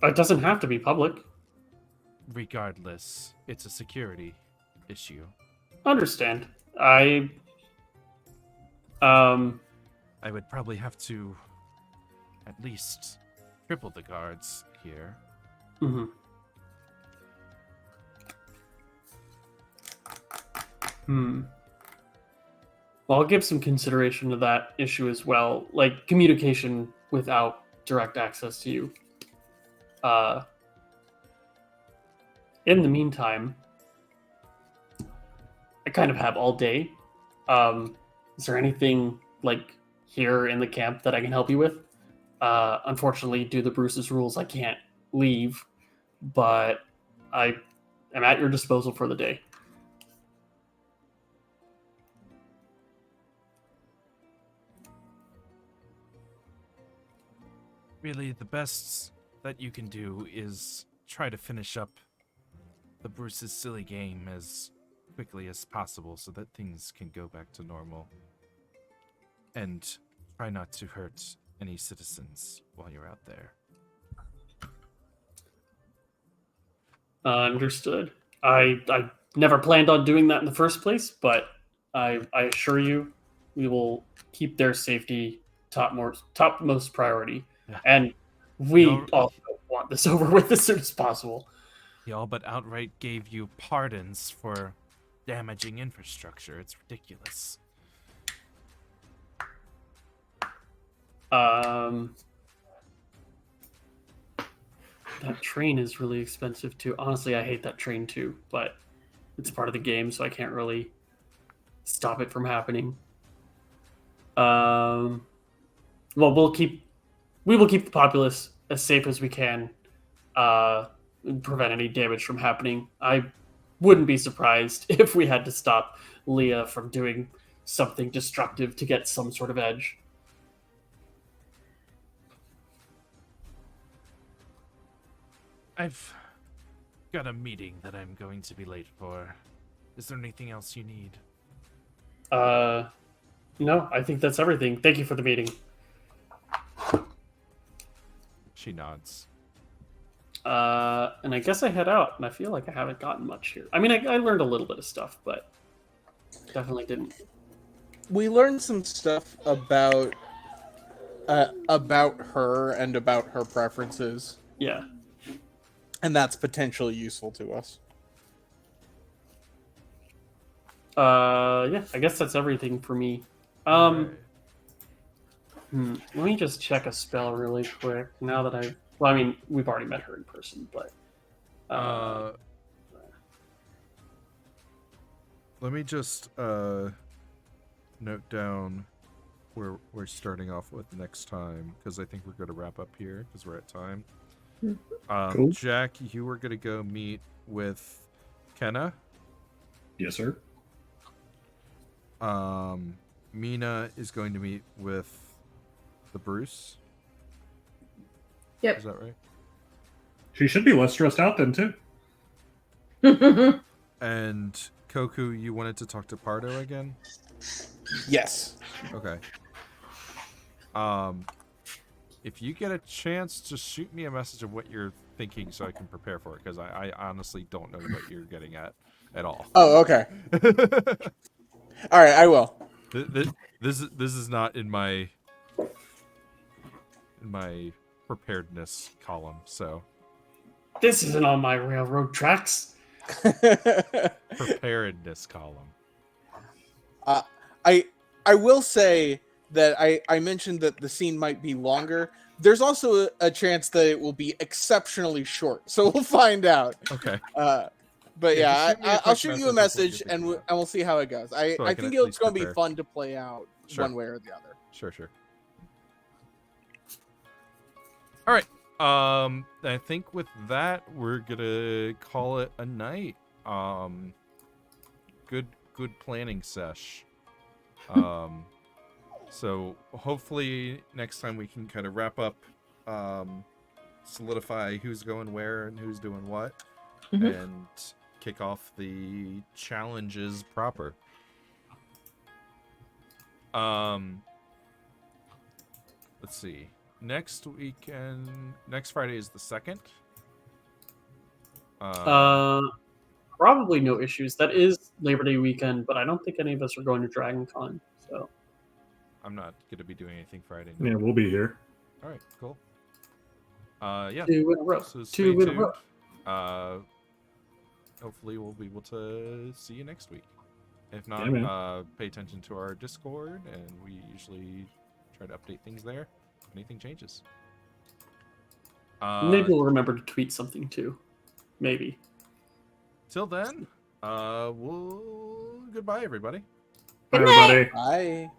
It doesn't have to be public. Regardless, it's a security issue. Understand. I would probably have to at least triple the guards here. Well, I'll give some consideration to that issue as well, like communication without direct access to you. In the meantime, I kind of have all day. Is there anything like here in the camp that I can help you with? Unfortunately, due to Bruce's rules, I can't leave, but I am at your disposal for the day. Really, the best that you can do is try to finish up the Bruce's silly game as quickly as possible so that things can go back to normal. And try not to hurt any citizens while you're out there. Understood. I never planned on doing that in the first place, but I assure you, we will keep their safety topmost priority. Yeah. And we No. also want this over with as soon as possible. He all but outright gave you pardons for damaging infrastructure. It's ridiculous. That train is really expensive too. Honestly, I hate that train too, but it's part of the game, so I can't really stop it from happening. Well, we will keep the populace as safe as we can, and prevent any damage from happening. I wouldn't be surprised if we had to stop Leah from doing something destructive to get some sort of edge. I've got a meeting that I'm going to be late for. Is there anything else you need? No, I think that's everything. Thank you for the meeting. She nods. And I guess I head out, and I feel like I haven't gotten much here. I mean, I learned a little bit of stuff, but definitely didn't. We learned some stuff about her and about her preferences, Yeah. and that's potentially useful to us. Yeah, I guess that's everything for me. Alright. Let me just check a spell really quick. Now that well, I mean, we've already met her in person, but Let me just note down where we're starting off with next time, because I think we're going to wrap up here because we're at time. Cool. Jack, you were going to go meet with Kenna. Yes, sir. Mina is going to meet with the Bruce. Yep. Is that right? She should be less stressed out then, too. And Koku, you wanted to talk to Pardo again? Yes. Okay. If you get a chance, just shoot me a message of what you're thinking so I can prepare for it, because I honestly don't know what you're getting at all. Oh, okay. All right, I will. This is not in my preparedness column, so this isn't on my railroad tracks. preparedness column. I will say that I mentioned that the scene might be longer. There's also a chance that it will be exceptionally short, so we'll find out. Okay. But Yeah, just shoot me a I'll quick shoot you a message message before you and do that. we'll see how it goes. So I I can think at it's least going to be prepare. fun to play out Sure. one way or the other. Sure. All right. I think with that we're gonna call it a night. Good planning sesh. So hopefully next time we can kind of wrap up, solidify who's going where and who's doing what, and kick off the challenges proper. Let's see. Next Friday is the 2nd. Probably no issues. That is Labor Day weekend, but I don't think any of us are going to Dragon Con. So I'm not gonna be doing anything Friday. No. Yeah, we'll be here. All right, cool. Yeah. 2 in a row. So stay 2 in a row. tuned. Hopefully we'll be able to see you next week. If not, Yeah, man. pay attention to our Discord, and we usually try to update things there if anything changes. Maybe we'll remember to tweet something too. Maybe. Till then, goodbye, everybody. Bye, Good night. everybody. Bye.